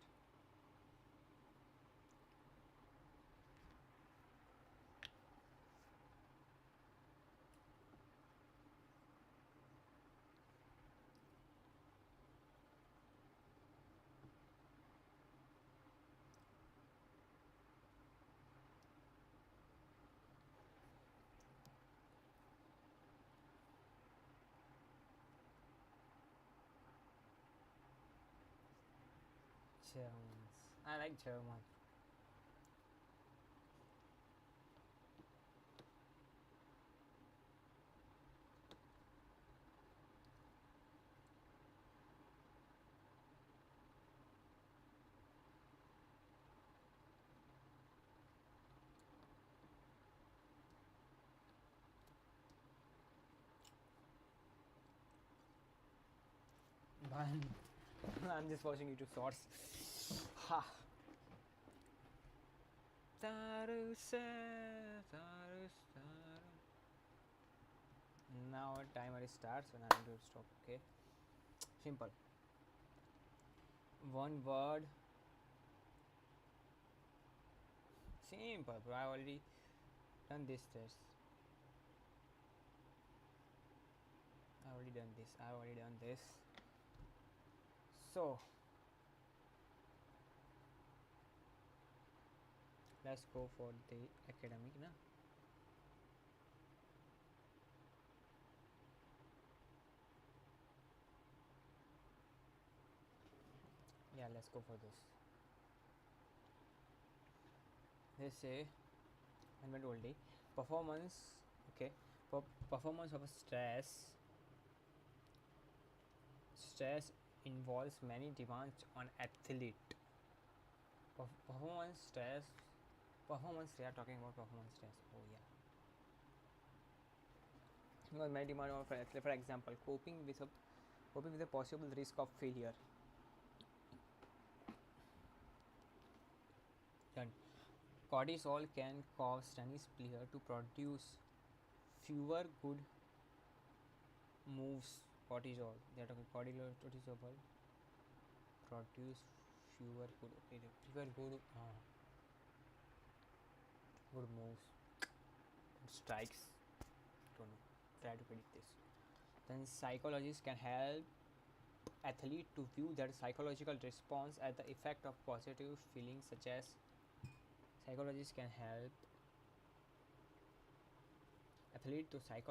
Germans. I like German. I'm just watching YouTube shorts. Ha. Now timer starts when I'm going to stop. Okay. Simple. One word. Simple, bro. I already done this test. I already done this. I already done this. So let's go for the academic, na? Yeah, let's go for this. They say unmet oldie performance. Okay, performance of a stress involves many demands on athlete. Performance stress. Performance. They are talking about performance stress. Oh yeah. Because many demand on for athlete. For example, coping with a possible risk of failure. Done. Cortisol can cause tennis player to produce fewer good moves. Cortisol. They are talking cortisol produce fewer good moves. Good strikes. Don't know. Try to predict this. Then psychologists can help athlete to view their psychological response as the effect of positive feelings such as psychologists can help athlete to help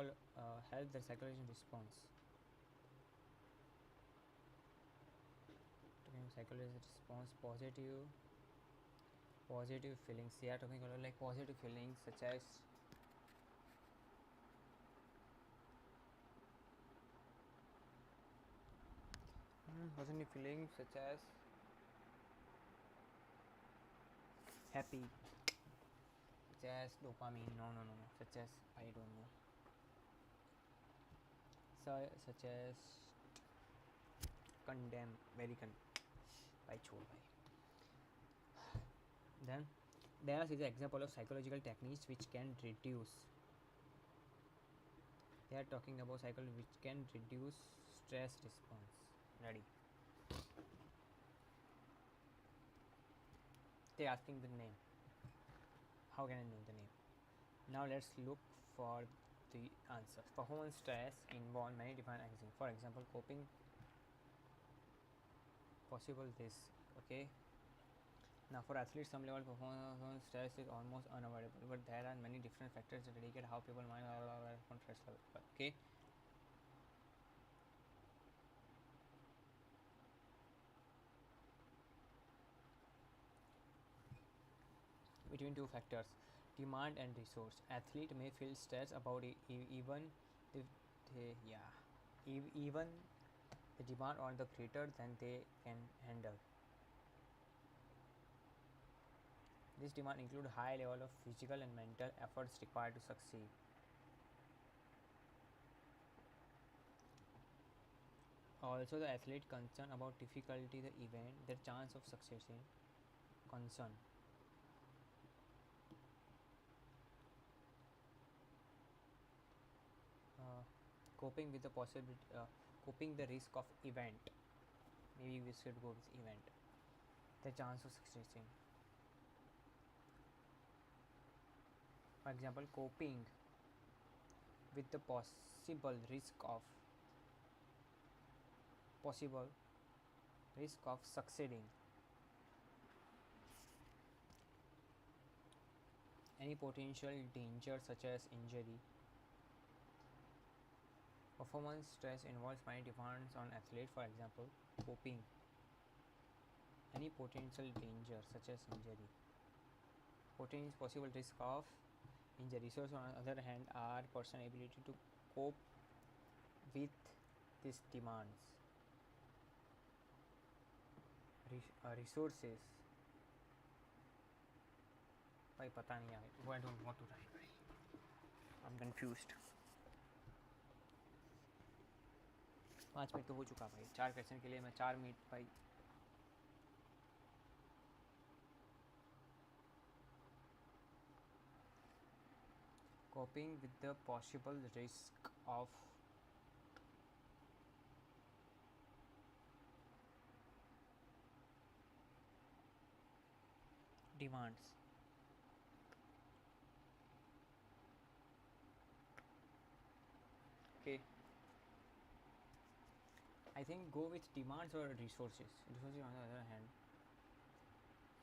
their psychological response. Talking psychological response positive feelings. They are talking about like positive feelings such as positive feelings such as happy, such as dopamine. No. Such as I don't know. So such as condemn, very by chhod bhai. Then there is an example of psychological techniques which can reduce. They are talking about psychology which can reduce stress response. Ready? They asking the name. How can I know the name? Now let's look for the answers. Performance stress involve many different actions. For example, coping possible this. Okay. Now for athletes, some level performance stress is almost unavoidable, but there are many different factors that indicate how people mind on stress level. Okay. between two factors, demand and resource. Athlete may feel stress about even if they, yeah, even the demand on the greater than they can handle. This demand include high level of physical and mental efforts required to succeed. Also, the athlete concern about difficulty the event, their chance of succeeding concern. Uh, coping with the possibility, coping the risk of event. Maybe we should go with event. The chance of succeeding. For example, coping with the possible risk of succeeding. Any potential danger such as injury. Performance stress involves many demands on athlete. For example, coping. Any potential danger such as injury. Possible risk of injury. So, on the other hand, our person ability to cope with these demands. Resources. भाई पता नहीं है. I don't want to write. I'm confused. 5 minute तो हो चुका भाई. 4 question के लिए मैं 4 मिनट भाई. Coping with the possible risk of demands. Okay. I think go with demands or resources. Resources on the other hand.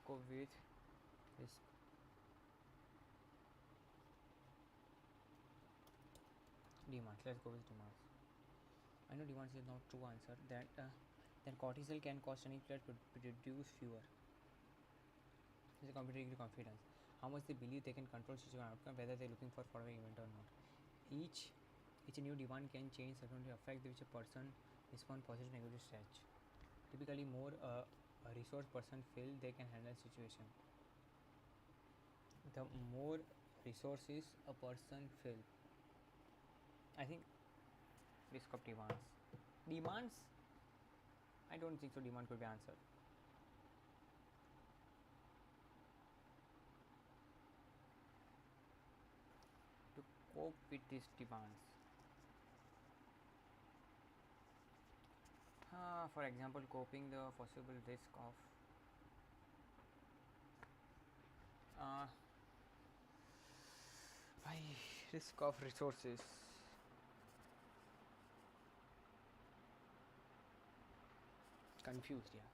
Go with risk. Demands. Let's go with demands. I know demands is not true answer. That then cortisol can cause any player to produce fewer. This is a competitive confidence. How much they believe they can control situation outcome, whether they're looking for following event or not. Each new demand can change certainly affect which a person respond positive negative stage. Typically, more a resource person feel they can handle situation. The more resources a person feel, I think risk of demands. Demands? I don't think so. Demand could be answered. To cope with these demands. For example, coping the possible risk of risk of resources. Confused, yeah.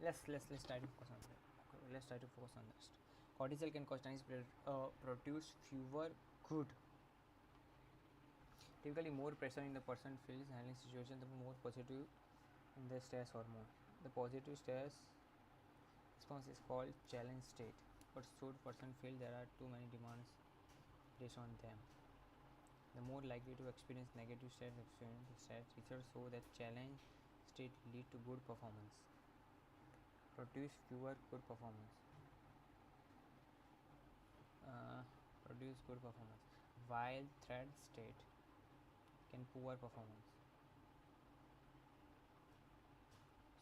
Let's try to focus on that. Let's try to focus on this. Cortisol can cause produce fewer good. Typically, more pressure in the person feels handling situation, the more positive in the stress hormone. The positive stress response is called challenge state. But should person feel there are too many demands placed on them, the more likely to experience negative stress. Research show that challenge state lead to good performance. Produce fewer good performance. Produce good performance. While threat state can poor performance.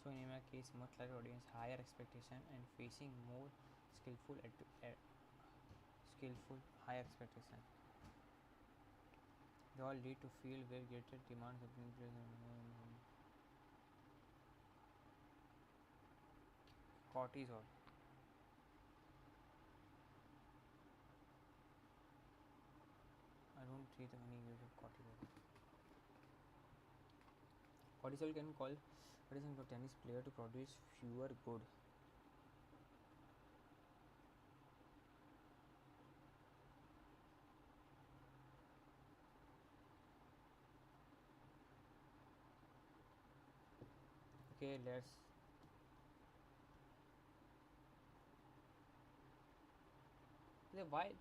So in my case, much larger audience, higher expectation and facing more skillful high expectation. They all lead to feel where greater demands of cortisol. I don't see the many use of cortisol. Cortisol can call for tennis player to produce fewer good. Okay, let's why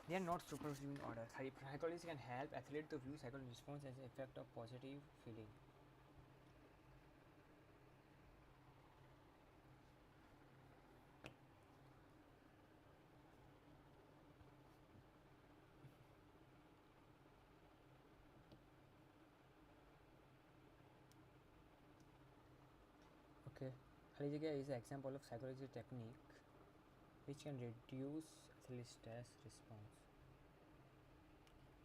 they are not superhuman order. Psychology can help athletes to view psychological response as an effect of positive feeling. Okay, Halijiga is an example of psychology technique which can reduce athlete stress response.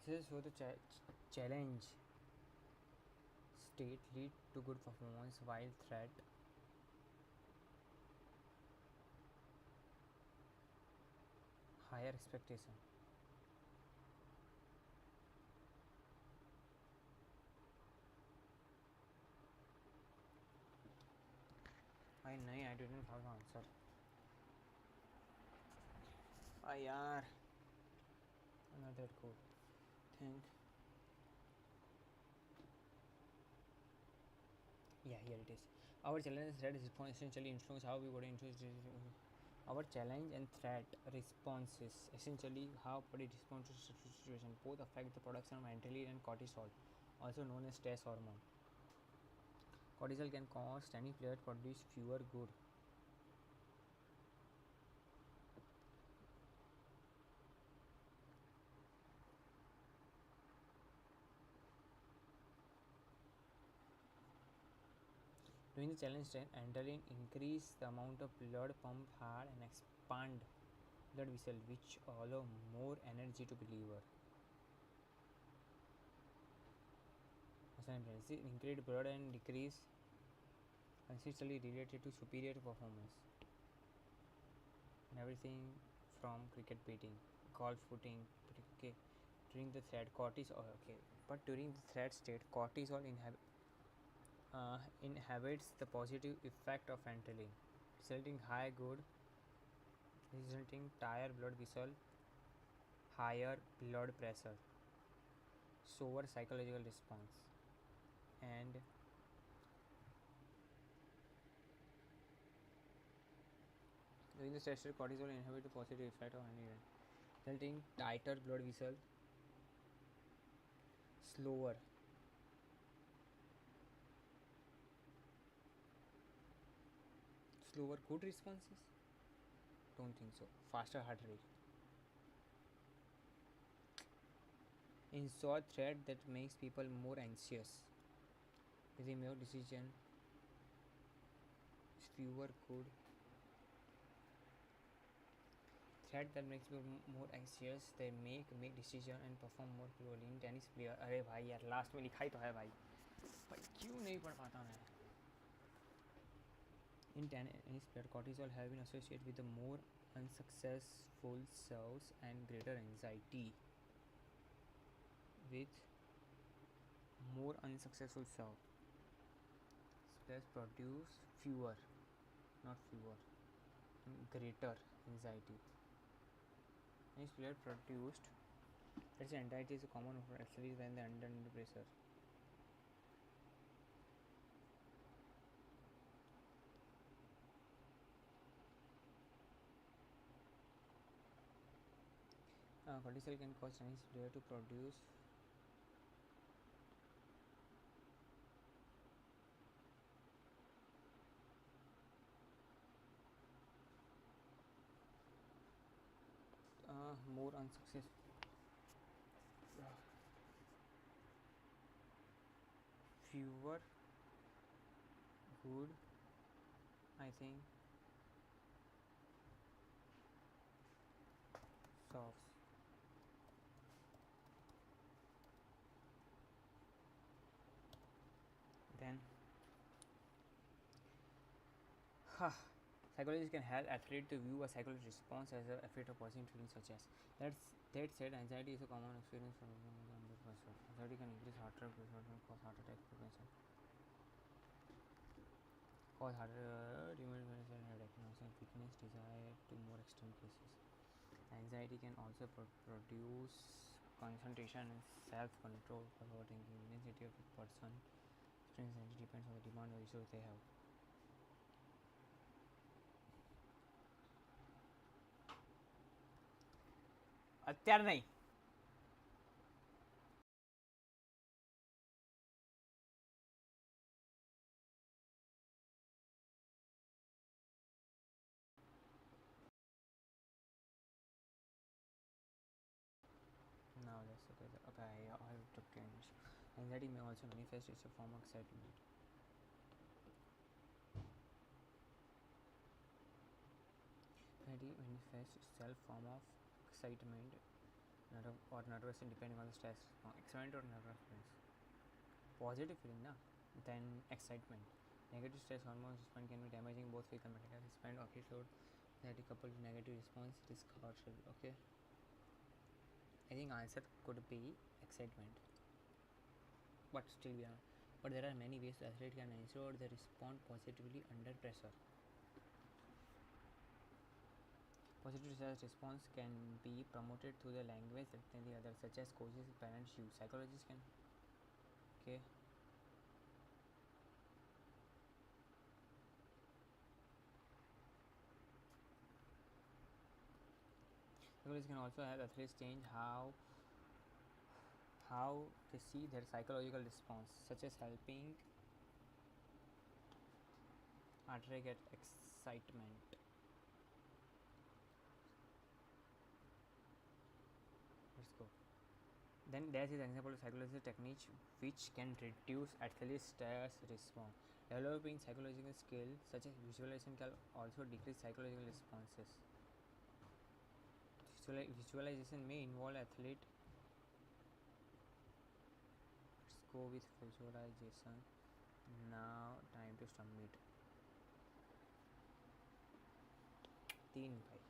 This is for the challenge state lead to good performance while threat higher expectation. I didn't have the answer. यार another code. Think. Yeah, here it is. Our challenge and threat response essentially influence how we body influence. Our challenge and threat responses essentially how body responds to situation. Both affect the production of adrenaline and cortisol, also known as stress hormone. Cortisol can cause tennis players produce fewer good. During the challenge stage, adrenaline increase the amount of blood pump hard and expand blood vessel, which allow more energy to be delivered. Increased blood and decrease consistently related to superior performance. And everything from cricket beating, golf footing, okay. During the threat, cortisol, okay. But during the threat state, cortisol inhabits the positive effect of adrenaline, resulting high good, resulting higher blood vessel, higher blood pressure, slower psychological response, and during the stress state, cortisol inhibits the positive effect of adrenaline, resulting tighter blood vessel, slower, good responses. Don't think so. Faster heart rate. In short, threat that makes people more anxious. They make decision fewer good. Threat that makes people more anxious. They make decision and perform more poorly. In tennis player, अरे भाई यार last में लिखा ही तो है भाई. भाई क्यों नहीं पढ़ पाता मैं? In tennis player, cortisol have been associated with the more unsuccessful serves and greater anxiety. With more unsuccessful serve, players produce fewer, not fewer, greater anxiety. Tennis player produced. Let's say anxiety is a common for athletes when they are under pressure. Cortisol can cause tennis player to produce more unsuccessful. Fewer good, I think, serves. Then psychologists can help athletes to view a psychological response as an effect of positive feelings such as that said, anxiety is a common experience for under pressure. Anxiety can increase heart rate, pressure, and cause heart attack prevention. Cause heart rheumatoid and headache, nausea, weakness, desire to more extreme cases. Anxiety can also produce concentration and self-control, overthinking. Intensity of a person strength and depends on the demand or issues they have. અત્યારે નહીં. Now let's look at the, okay, I have to change. Anxiety may also manifest as a form of excitement. Anxiety manifests itself form of excitement or nervousness depending on the stress. Excitement or nervousness. Positive feeling, na? Then excitement. Negative stress hormones response can be damaging both physical and mental. Excitement or heat load that coupled with negative response risk heart failure. Okay. I think answer could be excitement. But still we are. But there are many ways the athlete can ensure they respond positively under pressure. Positive stress response can be promoted through the language that the others, such as coaches, parents use. Psychologists can. Okay. Psychologists can also help athletes change how they see their psychological response, such as helping athlete get excitement. Let's go. Then there is an example of psychological technique which can reduce athlete's stress response. Developing psychological skills such as visualization can also decrease psychological responses. Visualization may involve athlete. Let's go with visualization. Now time to submit. 3 भाई.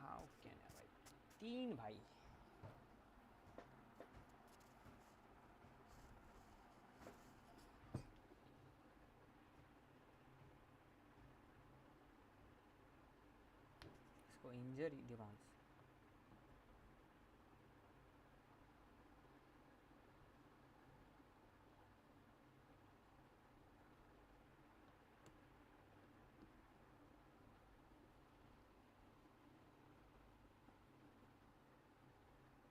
How can I write 3 भाई? इसको injury demands.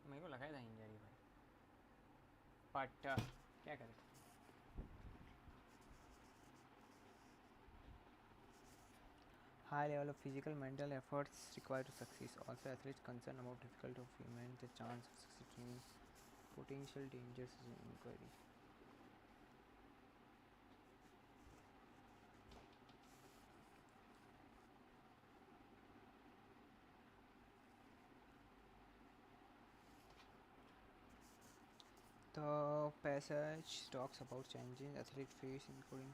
मेरे को लगा था injury भाई, but क्या करें. High level of physical mental efforts required to succeed. Also, athletes concerned about difficult of implement the chance of succeeding potential dangers is an inquiry. The passage talks about challenges athletes face, including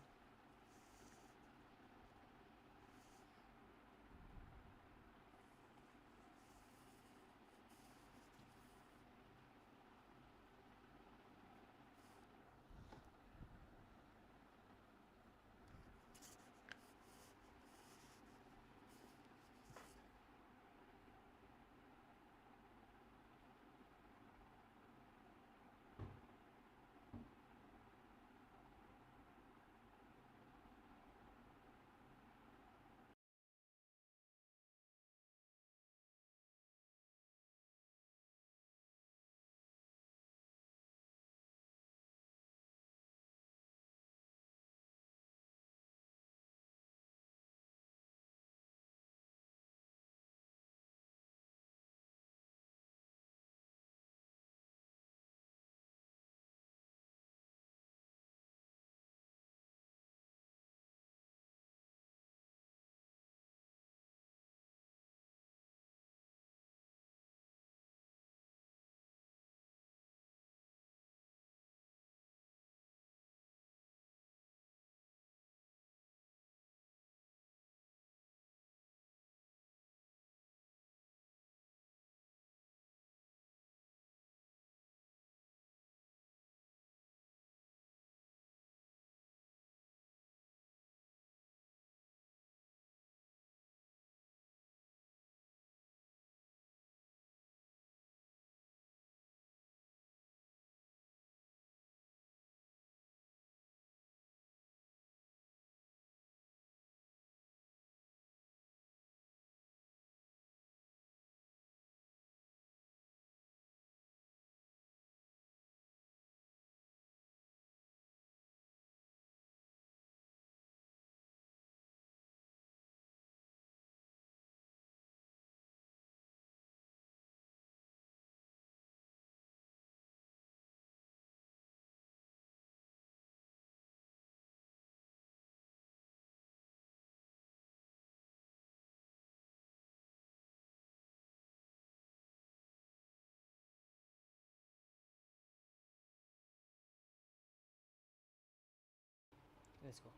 Let's go.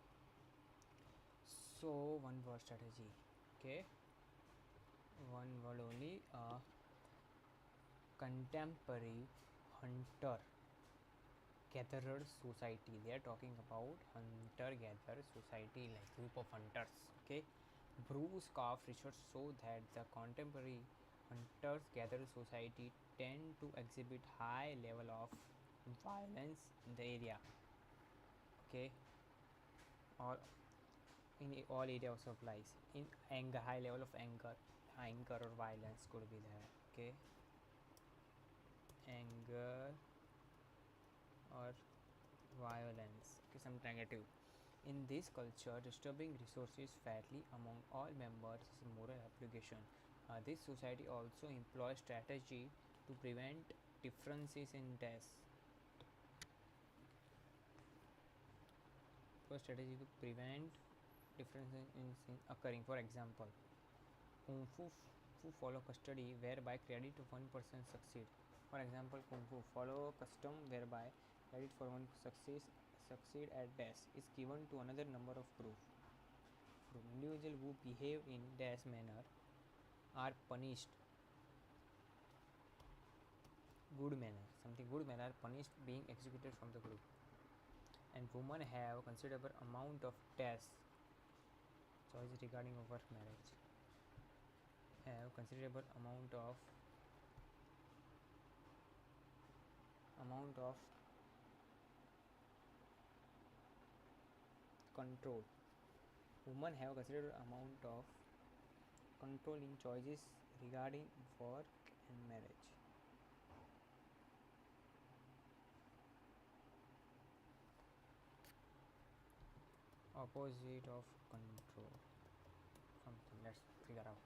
So one word strategy. Okay, one word only. Contemporary hunter gatherer society. They are talking about hunter gatherer society, like group of hunters. Okay, Bruce Scarf research show that the contemporary hunters gatherer society tend to exhibit high level of violence in the area. Okay, or in all areas of life, in anger, high level of anger or violence could be there. Okay, anger or violence. Okay, some negative. In this culture, disturbing resources fairly among all members is a moral obligation. This society also employs strategy to prevent differences in deaths. For strategy to prevent differences in occurring. For example, Kung Fu follow custody whereby credit of one person succeed. For example, Kung Fu follow custom whereby credit for one succeed at death is given to another number of proof. Individuals who behave in this manner are punished good manner. Something good manner punished being executed from the group. And women have considerable amount of tests choice regarding over marriage. Have considerable amount of control. Women have considerable amount of control in choices regarding work and marriage. Opposite of control. Something. Let's figure out.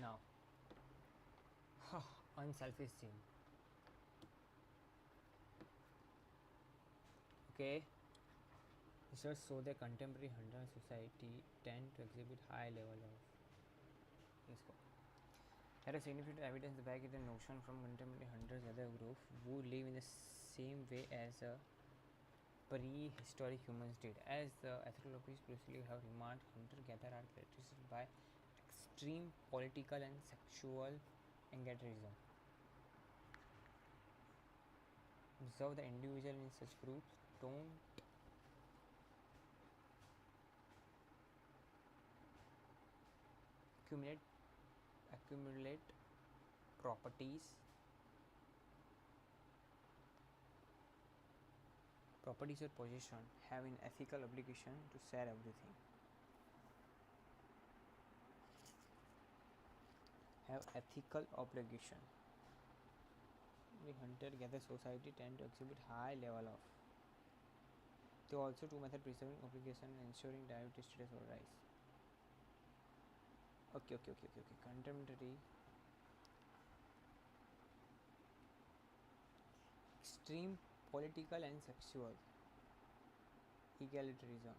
Now, unselfish sin. Okay. Research show that contemporary hunter society tend to exhibit high level of. Let's go. There is significant evidence to back the notion from contemporary hunters other group who live in the same way as prehistoric humans did. As the anthropologists previously have remarked, hunter-gatherer are characterized by extreme political and sexual engagement. Observe the individual in such groups don't accumulate properties or possession, have an ethical obligation to share everything. Have ethical obligation. The hunter-gatherer society tend to exhibit high level of. There are also two methods preserving obligation and ensuring diabetes status or rise. Okay. Contemporary extreme political and sexual egalitarianism.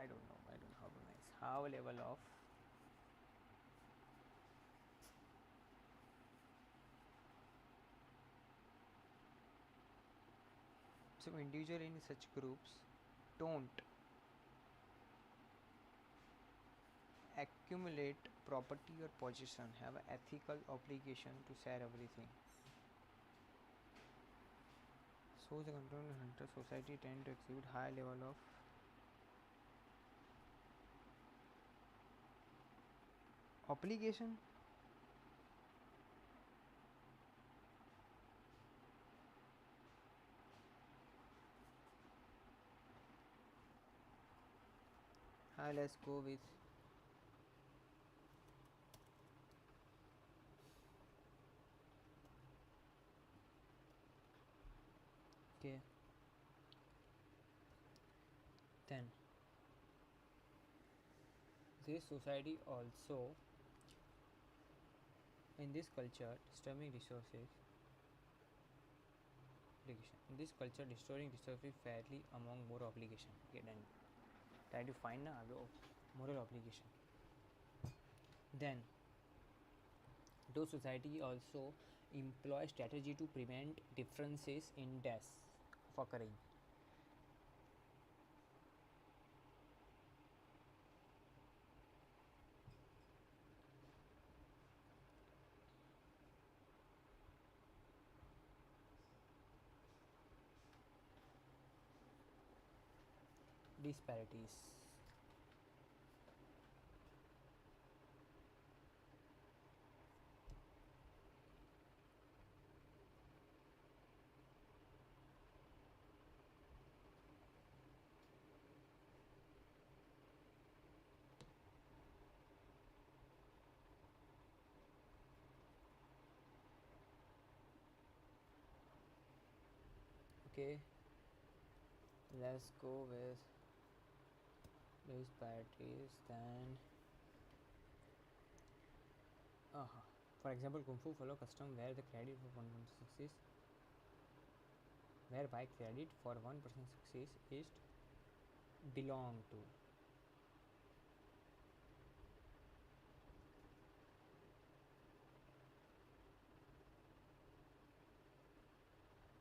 I don't know how to pronounce. How level of so individual in such groups don't accumulate property or possession, have an ethical obligation to share everything. So the contemporary hunter society tend to exhibit high level of obligation. Let's go with okay. Then this society also in this culture disturbing resources obligation. In this culture destroying resources fairly among more obligation. Okay, then try to find a moral obligation. Then those society also employ strategy to prevent differences in deaths. occurring. Disparities. Okay, let's go with disparities then. For example, Kung Fu follow custom where the credit for one person success, whereby credit for one person success is belong to.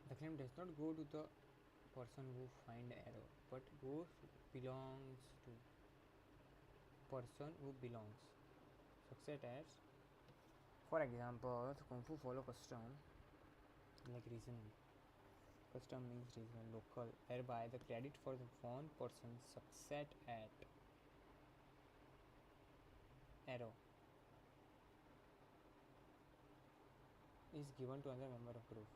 The claim does not go to the person who find arrow, but goes belongs to person who belongs. Success as, for example, Kung Fu follow custom like regional. Custom means regional, local, whereby the credit for the one person's success at arrow is given to another member of group.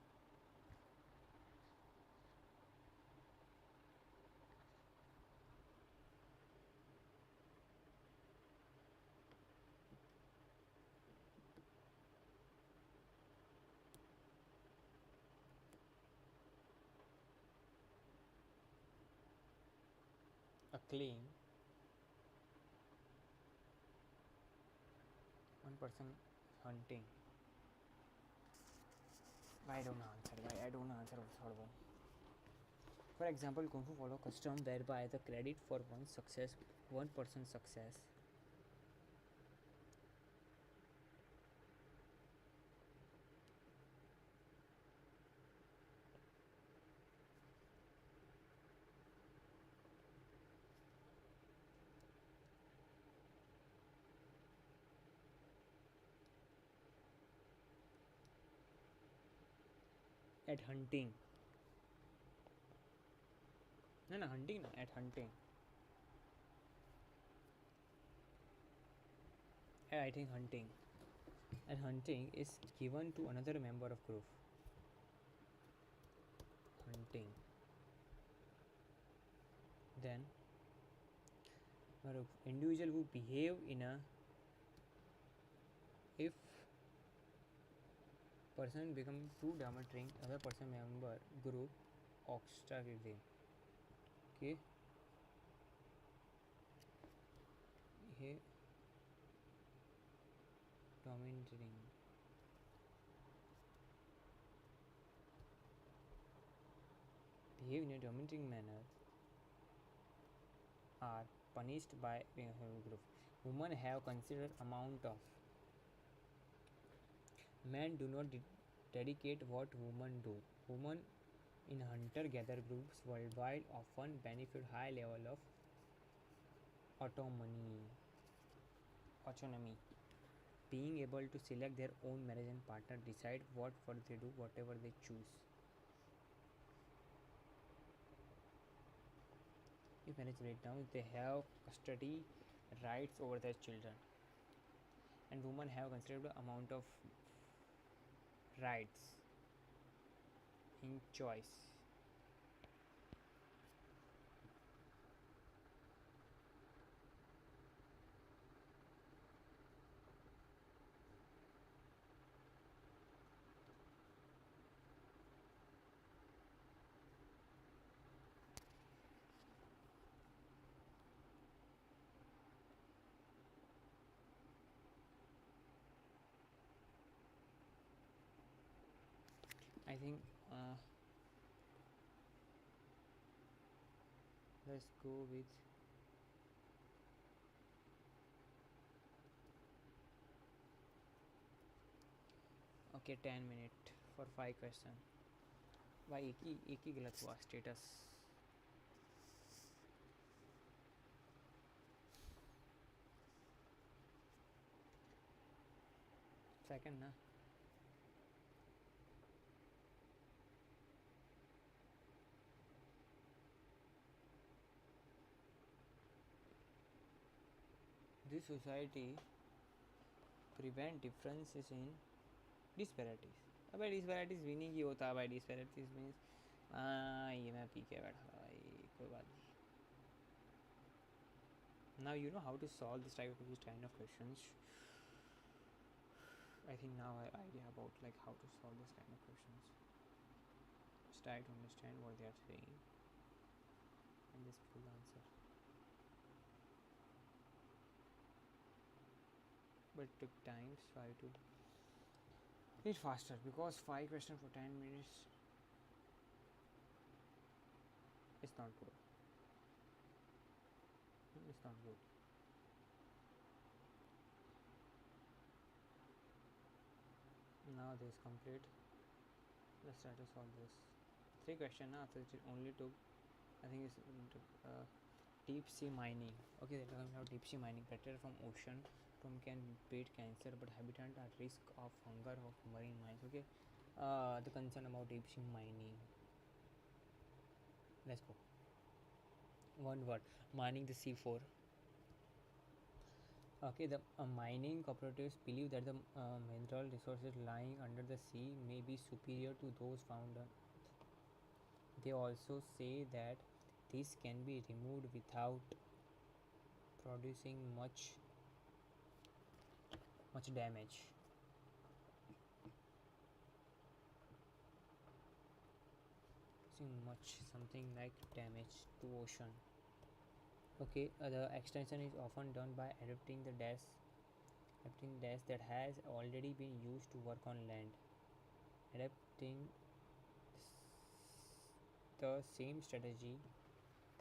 A claim, one person hunting. Why I don't answer? Why I don't answer the third one? For example, Kung Fu follow custom whereby the credit for one person's success at hunting. No, hunting, no, at hunting. Yeah, I think hunting. And hunting is given to another member of group. Hunting. Then, individual who behave in a, if person become too dominating, other person member group ostracism. Okay. He dominating. Behave in a dominating manner are punished by being a group. Women have considered amount of. Men do not dedicate what women do. Women in hunter-gatherer groups worldwide often benefit high level of autonomy. Autonomy. Being able to select their own marriage and partner, decide what work they do, whatever they choose. If marriage breakdown, they have custody rights over their children. And women have considerable amount of rights in choice. I think let's go with okay 10 minutes for 5 questions. भाई एक ही गलत हुआ status. Second ना. This society prevent differences in disparities. अबे disparities winning ही होता है भाई. disparities means ये मैं पी के बैठा था भाई, कोई बात नहीं. Now you know how to solve this type of these kind of questions. I think now I have idea about like how to solve this kind of questions. Just try to understand what they are saying and just full answer. But it took time, so I have to read faster because 5 questions for 10 minutes is not good. It's not good. Now this complete. Let's try to solve this. 3 questions now, so it only took, I think it's deep sea mining. Okay, they're talking about deep sea mining. Better from ocean from can beat cancer, but habitat at risk of hunger of marine mines. Okay, the concern about deep sea mining. Let's go. One word: mining the C4. Okay, the mining cooperatives believe that the mineral resources lying under the sea may be superior to those found on. They also say that this can be removed without producing much damage. Much something like damage to ocean. Okay, the extension is often done by adapting dash that has already been used to work on land. Adapting the same strategy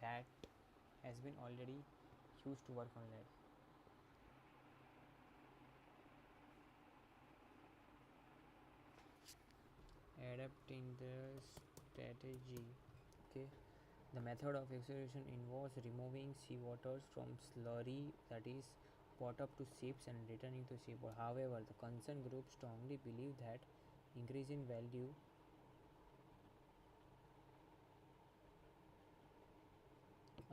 that has been already used to work on land. Adapting the strategy. Okay, the method of excavation involves removing seawaters from slurry that is brought up to ships and returning to seaport. However, the concerned group strongly believe that increase in value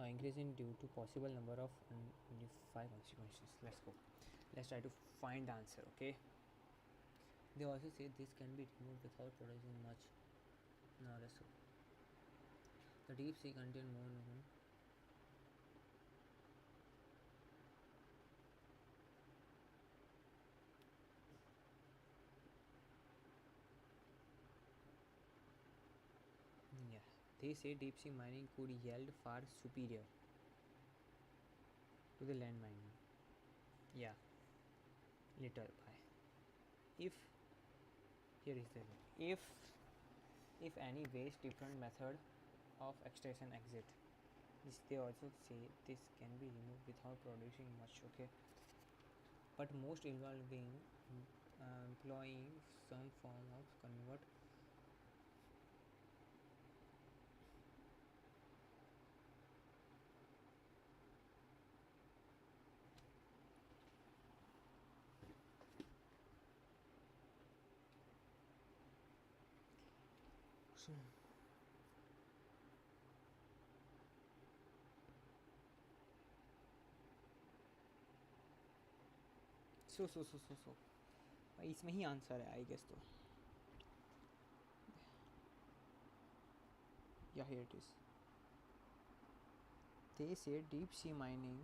increasing due to possible number of unidentified consequences. Let's go. Let's try to find the answer. Okay. They also say this can be removed without producing much. Now let's go. The deep sea contains more. Yeah. They say deep sea mining could yield far superior to the land mining. Yeah. Little by. If here is the thing. If any waste different method of extraction exit. This they also say this can be removed without producing much. Okay, but most involving employing some form of convert. So इसमें ही answer है I guess तो. Yeah, here it is. They say deep sea mining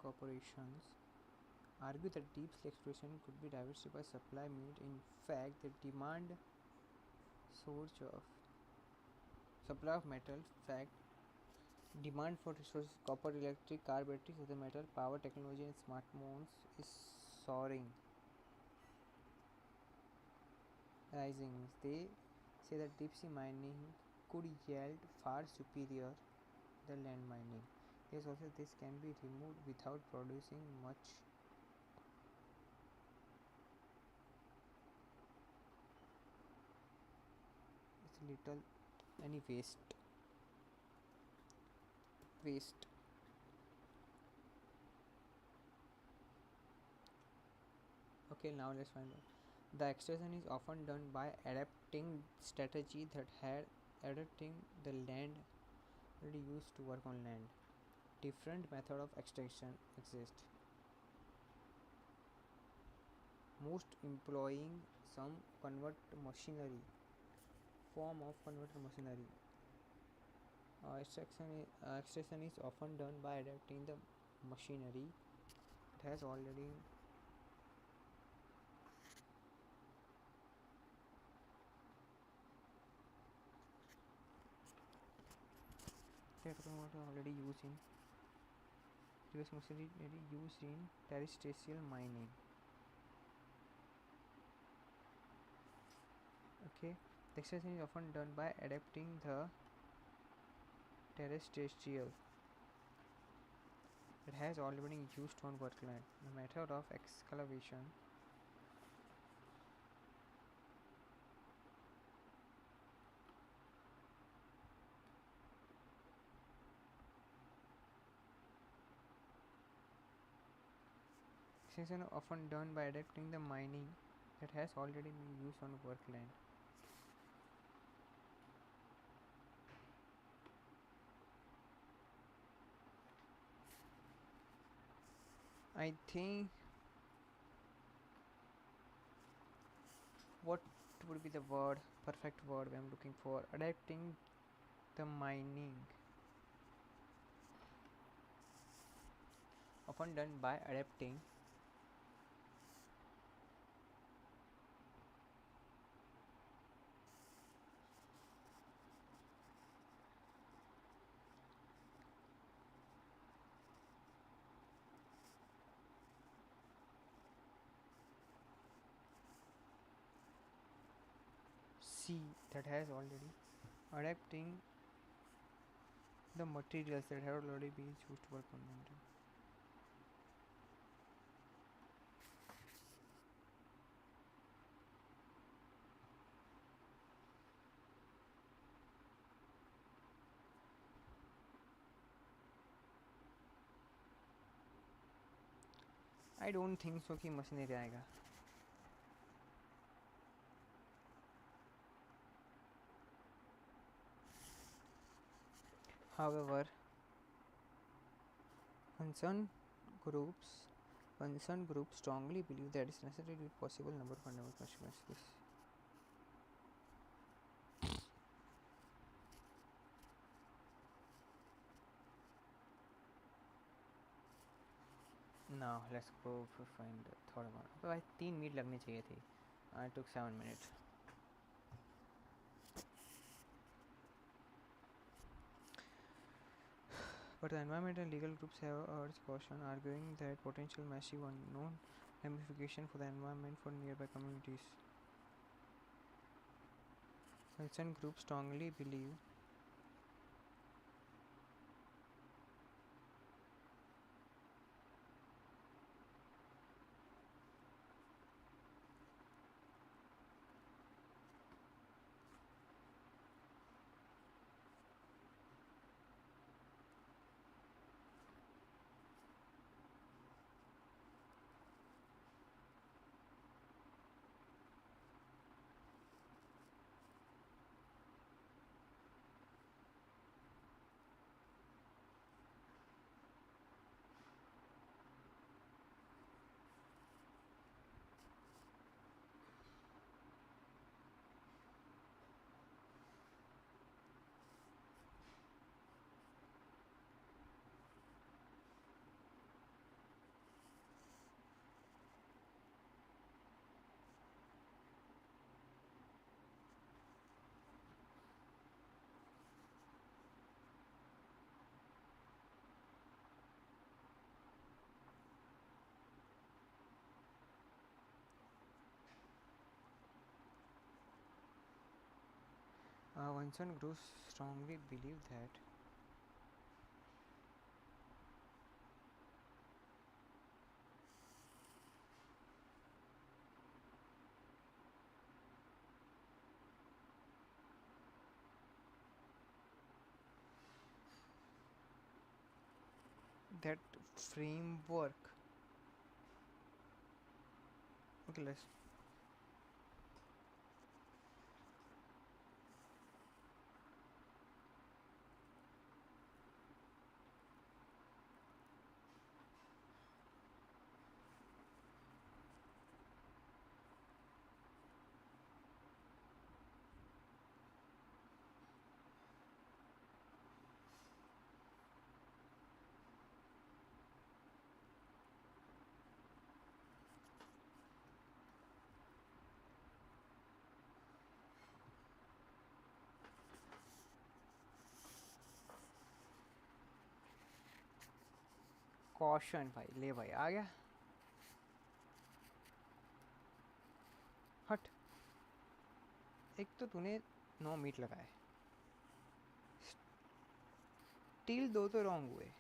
corporations argue that deep sea exploration could be diversified supply meet. In fact, the demand source of supply of metal fact demand for resources copper electric car batteries other metal power technology and smartphones is soaring rising. They say that deep sea mining could yield far superior than land mining. Yes, also this can be removed without producing much it's little any waste. Okay, now let's find out. The extraction is often done by adapting strategy that had adapting the land already used to work on land. Different method of extraction exist, most employing some convert machinery form of converter machinery. Extraction is often done by adapting the machinery. It has already already used in previous machinery used in terrestrial mining. Okay, the extraction is often done by adapting the terrestrial. It has already been used on workland. The method of excavation extraction often done by adapting the mining that has already been used on workland. I think what would be the word perfect word I'm looking for adapting the mining often done by adapting C that has already adapting the materials that have already been used to work on them. I don't think so कि machinery आएगा. However, concerned groups concerned groups strongly believe that it's necessary to possible number of fundamental consequences. Now let's go to find the third one. तो भाई 3 minute लगने चाहिए थे. I took 7 minutes. But the environmental and legal groups have urged caution, arguing that potential massive unknown ramification for the environment for nearby communities. Concerned groups strongly believe concerned groups strongly believe that that framework. Okay, let's. Caution भाई ले भाई आ गया हट एक तो तूने 9 meet लगाए steel दो तो रॉन्ग हुए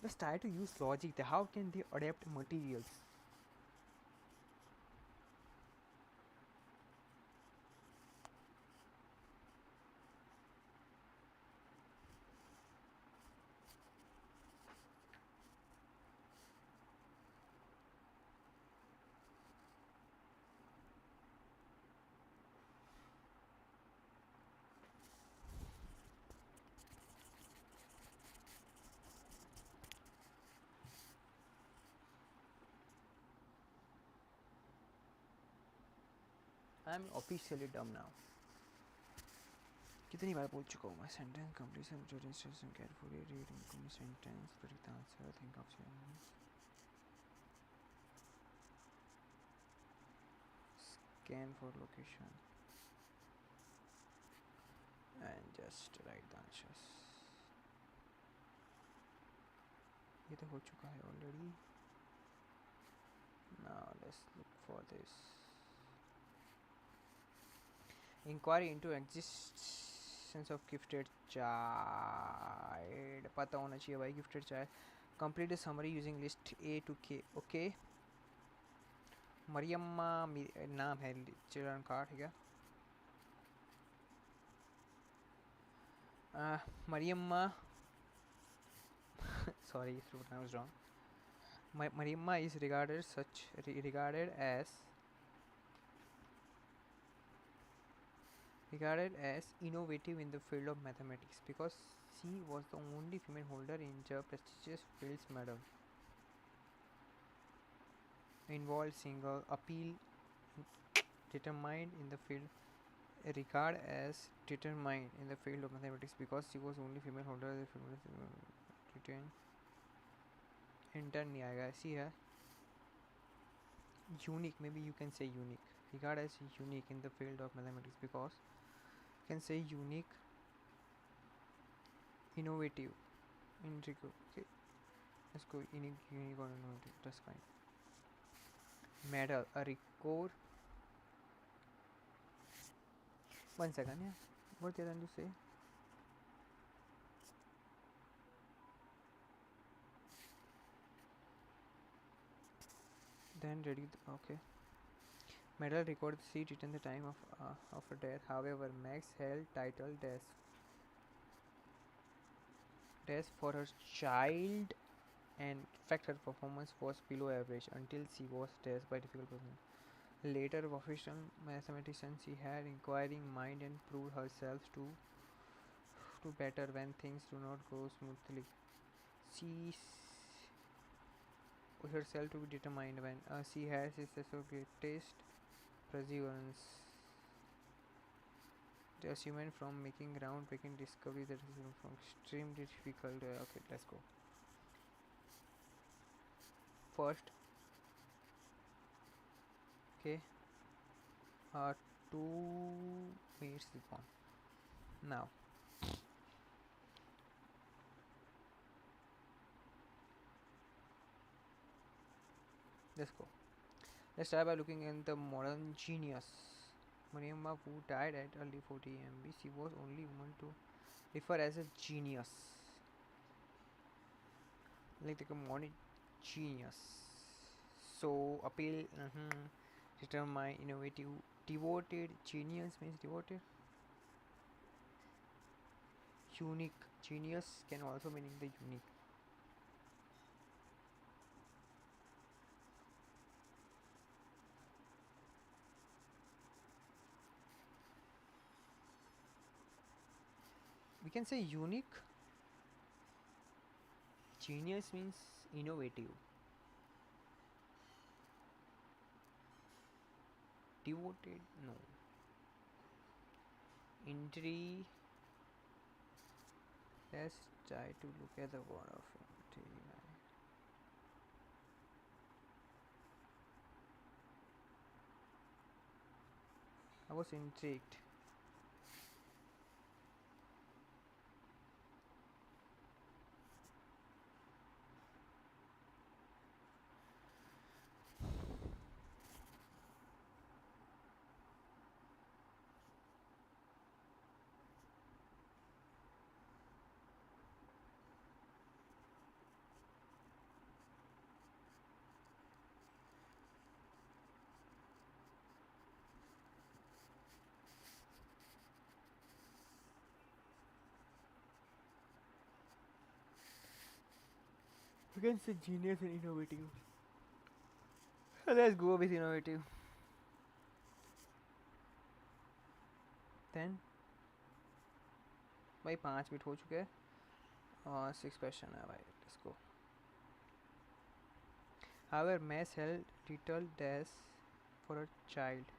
just try to use logic how can they adapt materials I'm officially dumb now कितनी बार बोल चुका हूँ मैं sentence completion instruction carefully read incoming sentence predict answer think of scan for location and just write the answers ये तो हो चुका है already now let's look for this inquiry into existence of gifted child पता होना चाहिए भाई gifted child complete a summary using list A to K okay Mariyamma नाम है चिल्ड्रन का ठीक है Mariyamma sorry if I was wrong Mariamma is regarded as innovative in the field of mathematics because she was the only female holder in the prestigious Fields Medal. Involved single appeal determined in the field regard as determined in the field of mathematics because she was only female holder of the field intern नहीं आएगा ऐसी है unique maybe you can say unique regard as unique in the field of mathematics because you can say unique innovative okay let's go unique or innovative that's fine medal a record 1 second yeah what did I trying to say then ready okay medal record seat written the time of her death however Max held title dash for her child and in fact her performance was below average until she was dashed by difficult problem. Later professional mathematician she had inquiring mind and proved herself to better when things do not go smoothly. She herself to be determined when she has its greatest perseverance. The achievement from making groundbreaking discovery that is from extremely difficult. Okay, let's go. first. Okay, 2 minutes is gone. Now let's go. Let's start by looking at the modern genius. Mariamma, who died at early 40 MB, she was only woman to refer as a genius. Like the modern genius. So appeal, determine, innovative, devoted. Genius means devoted. Unique. Genius can also mean the unique. We can say unique. Genius means innovative. Devoted, no. Entry. Let's try to look at the word of entry. I was intrigued. We can say genius and innovative. Let's go with innovative. Then भाई 5 minute हो चुके हैं और 6 question है भाई let's go however mass held little dash for a child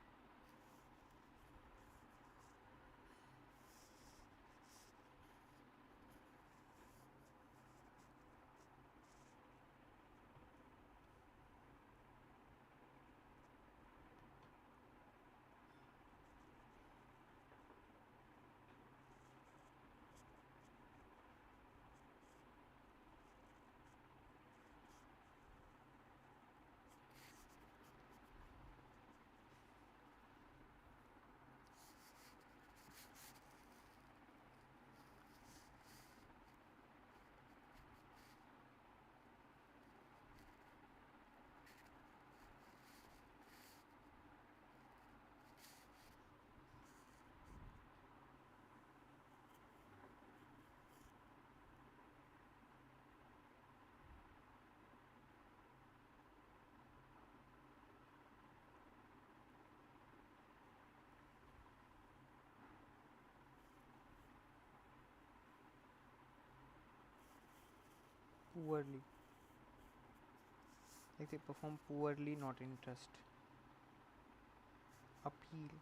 poorly like they perform poorly not interest appeal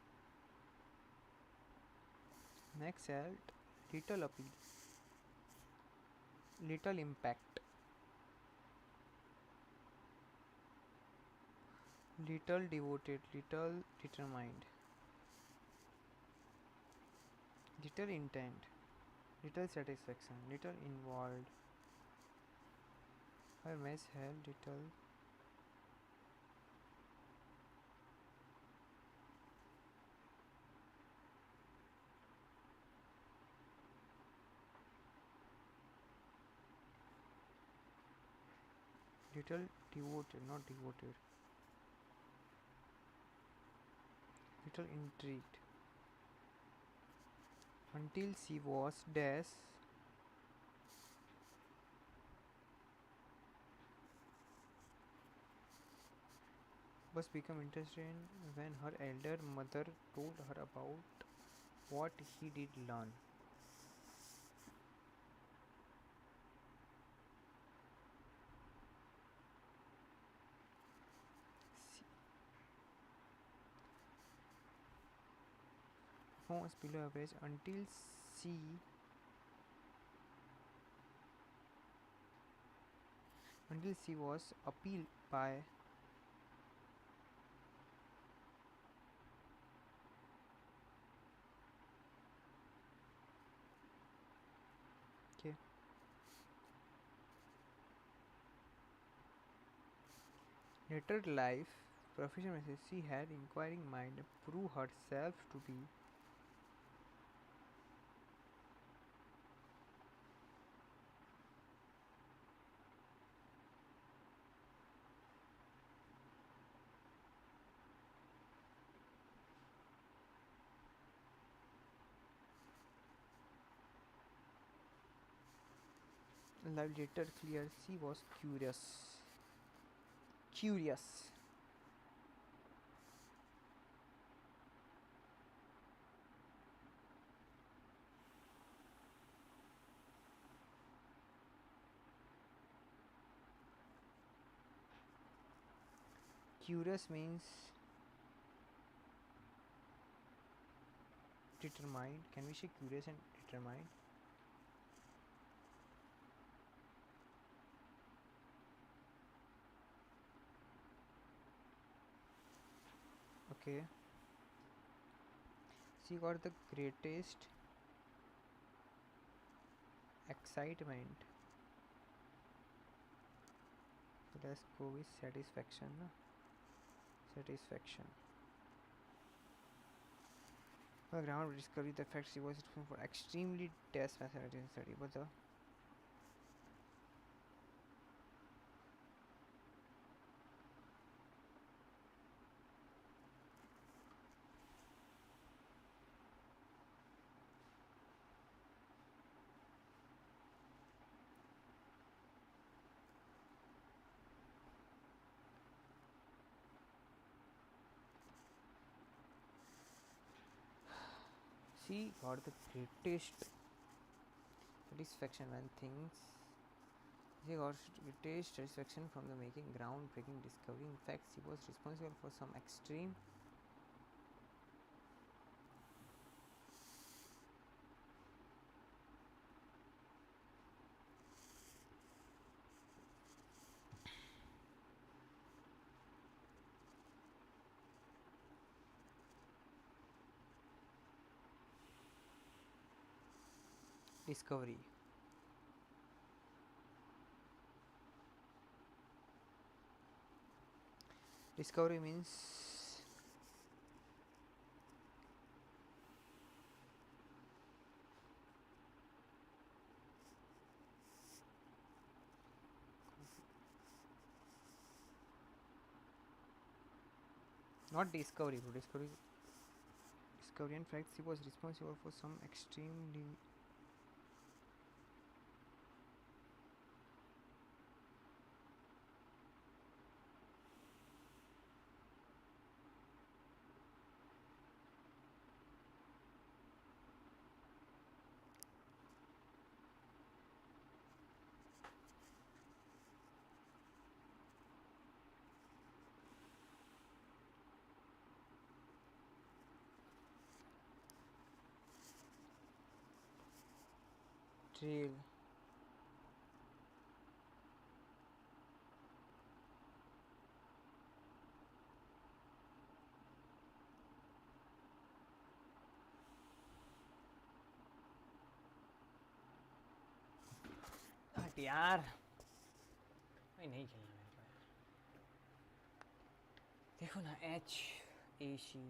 next held little appeal little impact little devoted little determined little intent little satisfaction little involved her mess held little little devoted not devoted little intrigued until she was dash was become interested in when her elder mother told her about what he did learn. Performance below average she until she was appealed pie. Okay. Later life, Professor Mrs. She had inquiring mind and proved herself to be life later clear she was curious. Curious. Curious means determined. Can we say curious and determined? Okay. She got the greatest excitement. So let's go with satisfaction. No? Satisfaction. The ground discovery the fact she was looking for extremely test fascinating study, but the she got the greatest satisfaction when things she got greatest satisfaction from the making groundbreaking discovery. In fact, she was responsible for some extreme discovery. Discovery means not discovery, bro. Discovery. In fact, she was responsible for some extremely trail. हट यार भाई नहीं खेलना मेरे को यार देखो ना H A C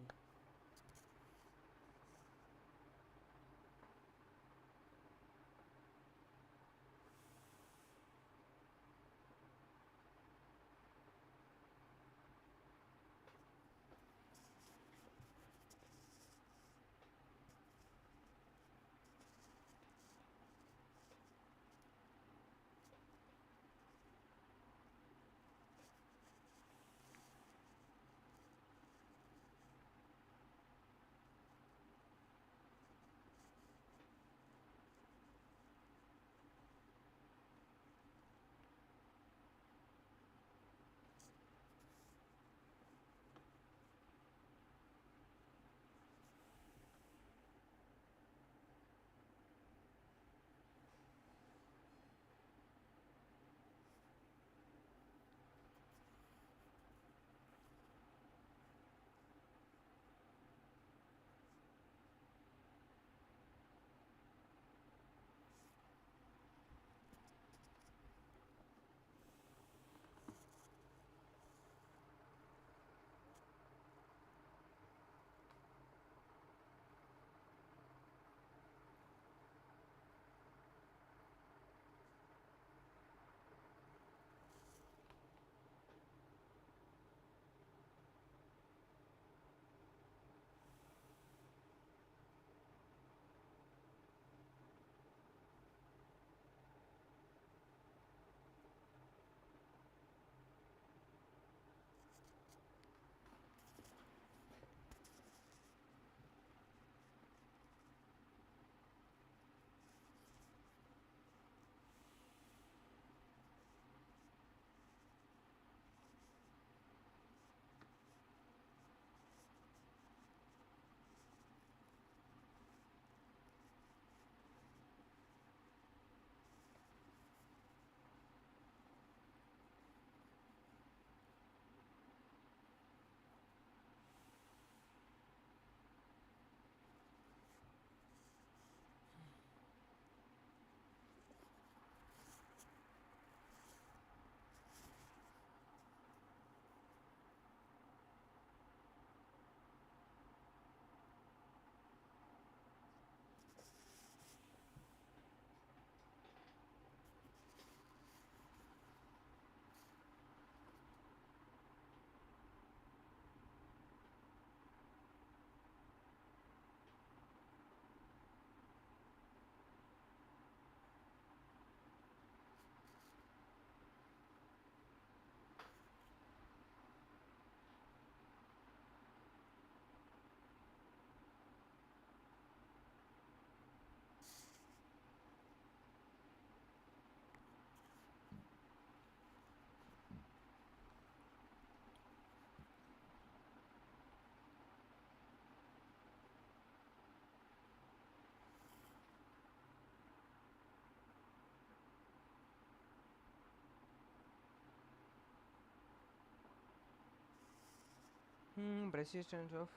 Persistence of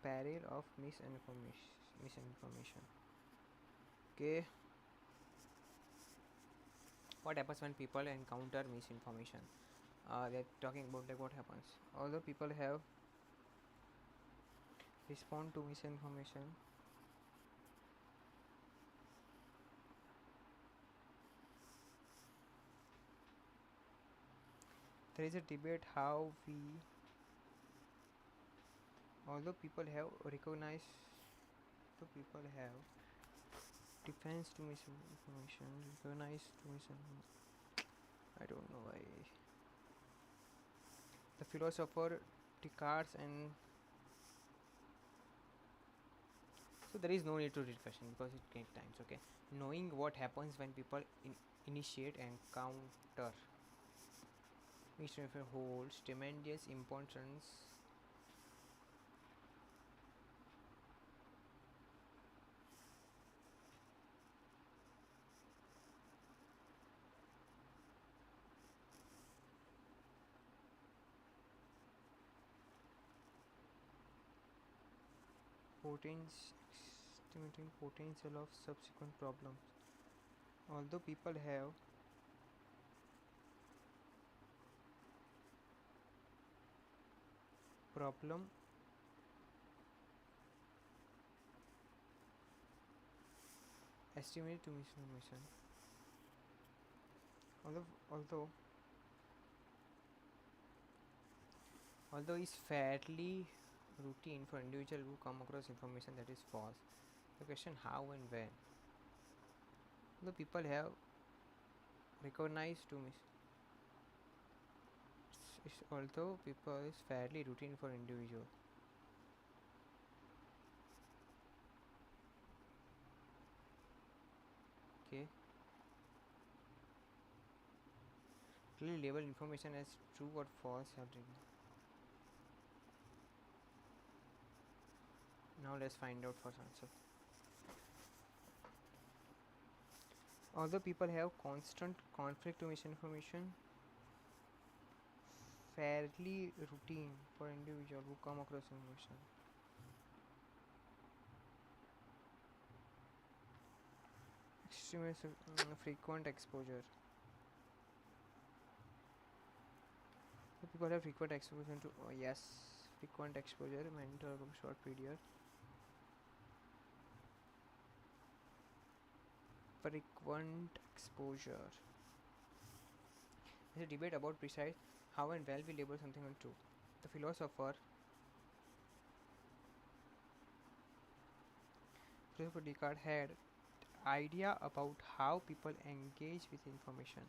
peril of misinformation. Okay, what happens when people encounter misinformation? They're talking about like what happens. Although people have respond to misinformation, there is a debate how we. Although people have recognized, the people have defense to misinformation, recognized to misinformation. I don't know why. The philosopher Descartes and so there is no need to read question because it takes times. Okay, knowing what happens when people initiate and counter misinformation holds tremendous importance. Estimating potential of subsequent problems. Although people have problem estimate to misinformation, although although although is fairly routine for individual who come across information that is false. The question how and when. The people have recognized to although people is fairly routine for individual. Okay. Clearly label information as true or false. Now let's find out first answer. Although people have constant conflict to misinformation, fairly routine for individual who come across information. Extreme frequent exposure. So people have frequent exposure to yes, frequent exposure, mental short period. Frequent exposure. There's a debate about precise how and well we label something untrue. The philosopher Descartes had idea about how people engage with information.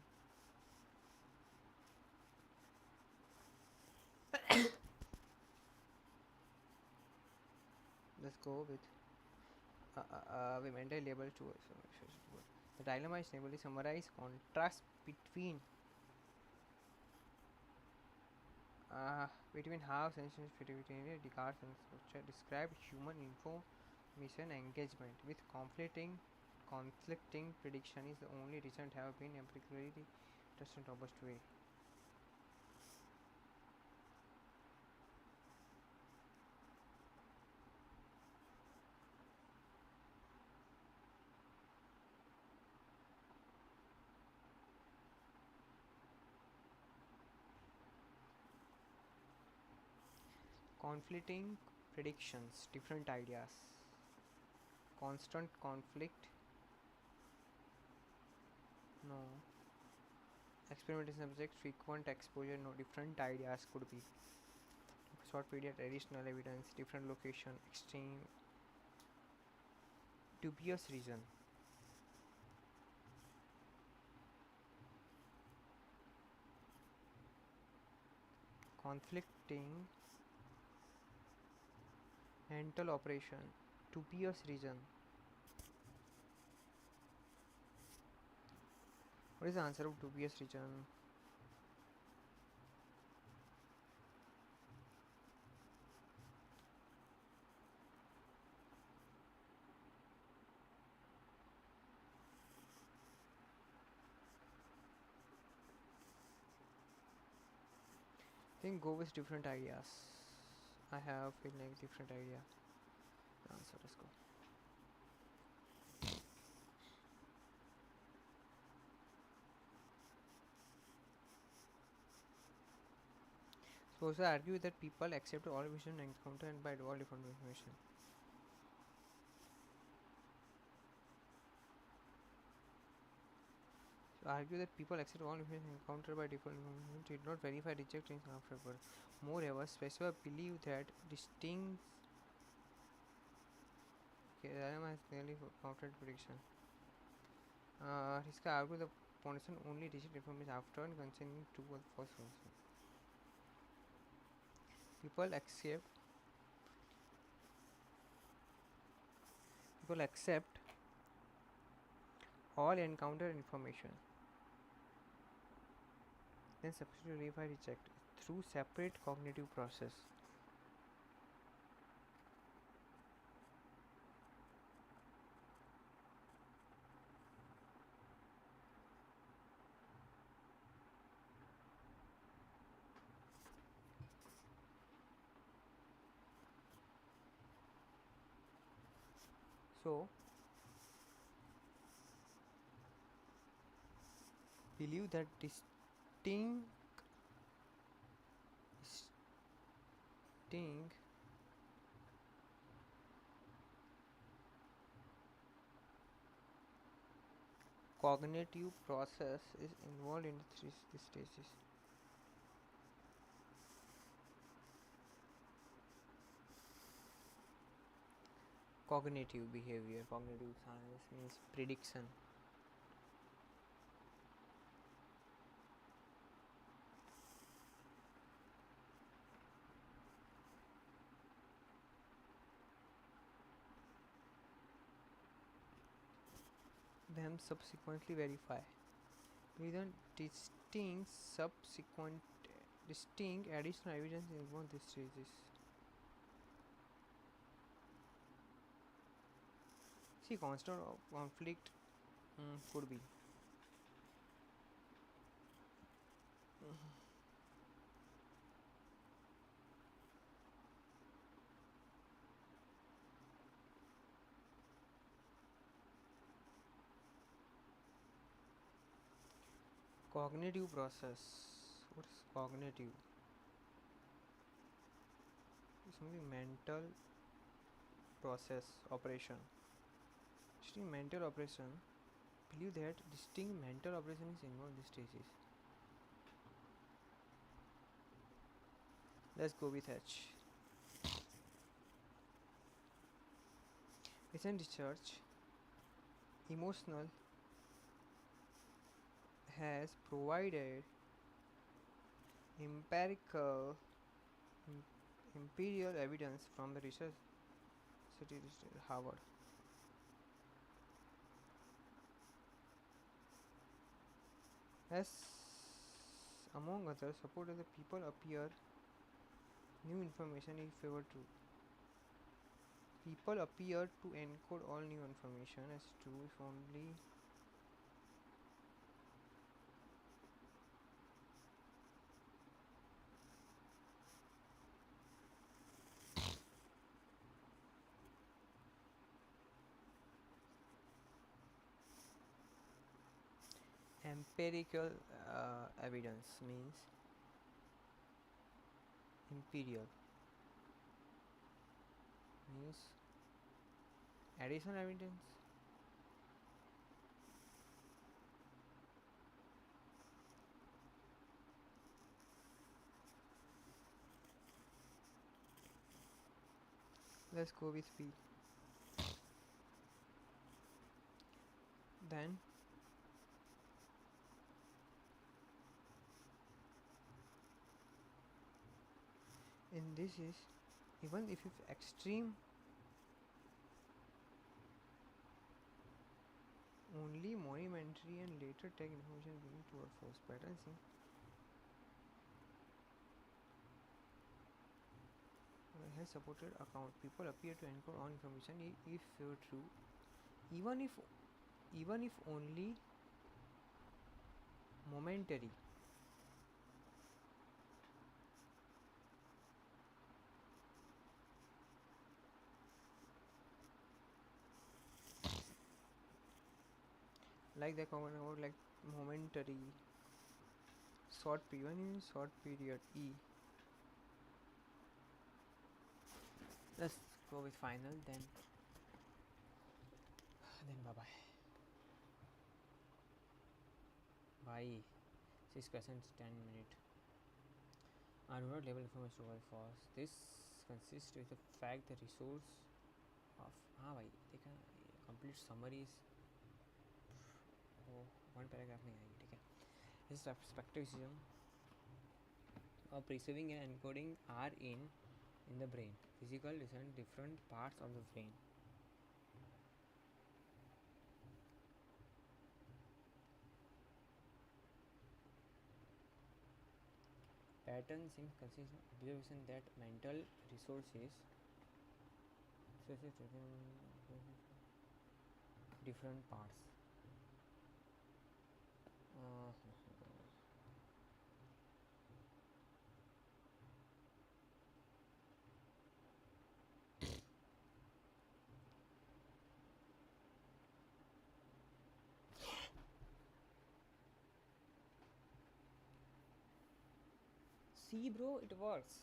Let's go with we mental label to the dilemma is able to summarize contrast between how sensitivity Descartes and structure described human information engagement with conflicting prediction is the only recent have been empirically tested robust way. Conflicting predictions, different ideas, constant conflict, no, experimental subject, frequent exposure, no, different ideas could be short period, additional evidence, different location, extreme, dubious reason. Conflicting mental operation, dubious reason. What is the answer of dubious reason? I think go with different ideas. I have feel like different idea. So let's go. Suppose I argue that people accept all vision encounter and by all different information. So argue that people accept all information encountered by default information did not verify reject things afterward. Moreover, specify believe that distinct theorem has clearly countered prediction. इसका argue the foundation only reject information after and concerning true or false information. People accept all encountered information, then substitute verify reject through separate cognitive process. So believe that distinct cognitive process is involved in these stages. Cognitive behavior, cognitive science means prediction. Then subsequently verify. With distinct additional evidence involved these stages. See, constant conflict could be. Cognitive process. What is cognitive? It's something mental process operation. Distinct mental operation. Believe that distinct mental operation is involved in these stages. Let's go with H. Recent research, emotional, has provided empirical imperial evidence from the research city Harvard. As among others, supported the people appear new information if ever true. People appear to encode all new information as true if only empirical evidence means imperial means additional evidence. Let's go with P. Then in this is even if extreme only monumentary and later take information being true or false patterns in has supported account. People appear to encode all information if true, even if only momentary. Like the comment about like momentary, short period. When in short period, E. Let's go with final then. Then bye bye. Bye. 6 questions, 10 minutes. Do not label information true or false. This consists with the fact the resource of भाई ठीक है complete summaries. Oh, one paragraph नहीं आएगी ठीक है. This perspectivism of preserving and encoding are in the brain. Physical and different parts of the brain. Pattern seems consistent observation that mental resources different parts. Uh, See, bro, it works.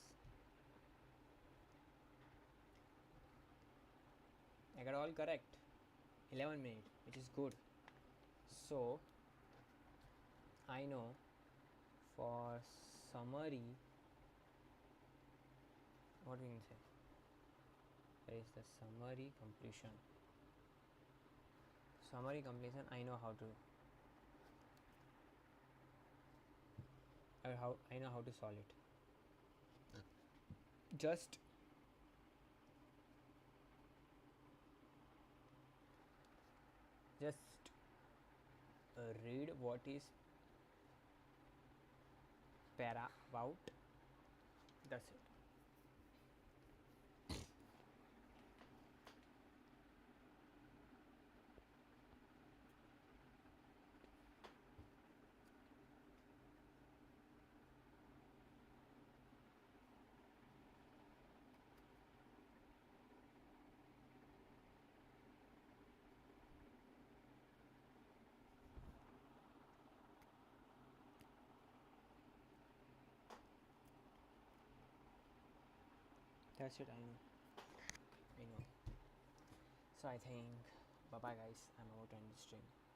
I got all correct. 11 minutes, which is good. So, I know for summary, what we can say? There is the summary completion. Summary completion, I know how to. I know how to solve it. Just just read what is para about. That's it. That's it. I know. I know. So I think bye bye guys. I'm about to end the stream.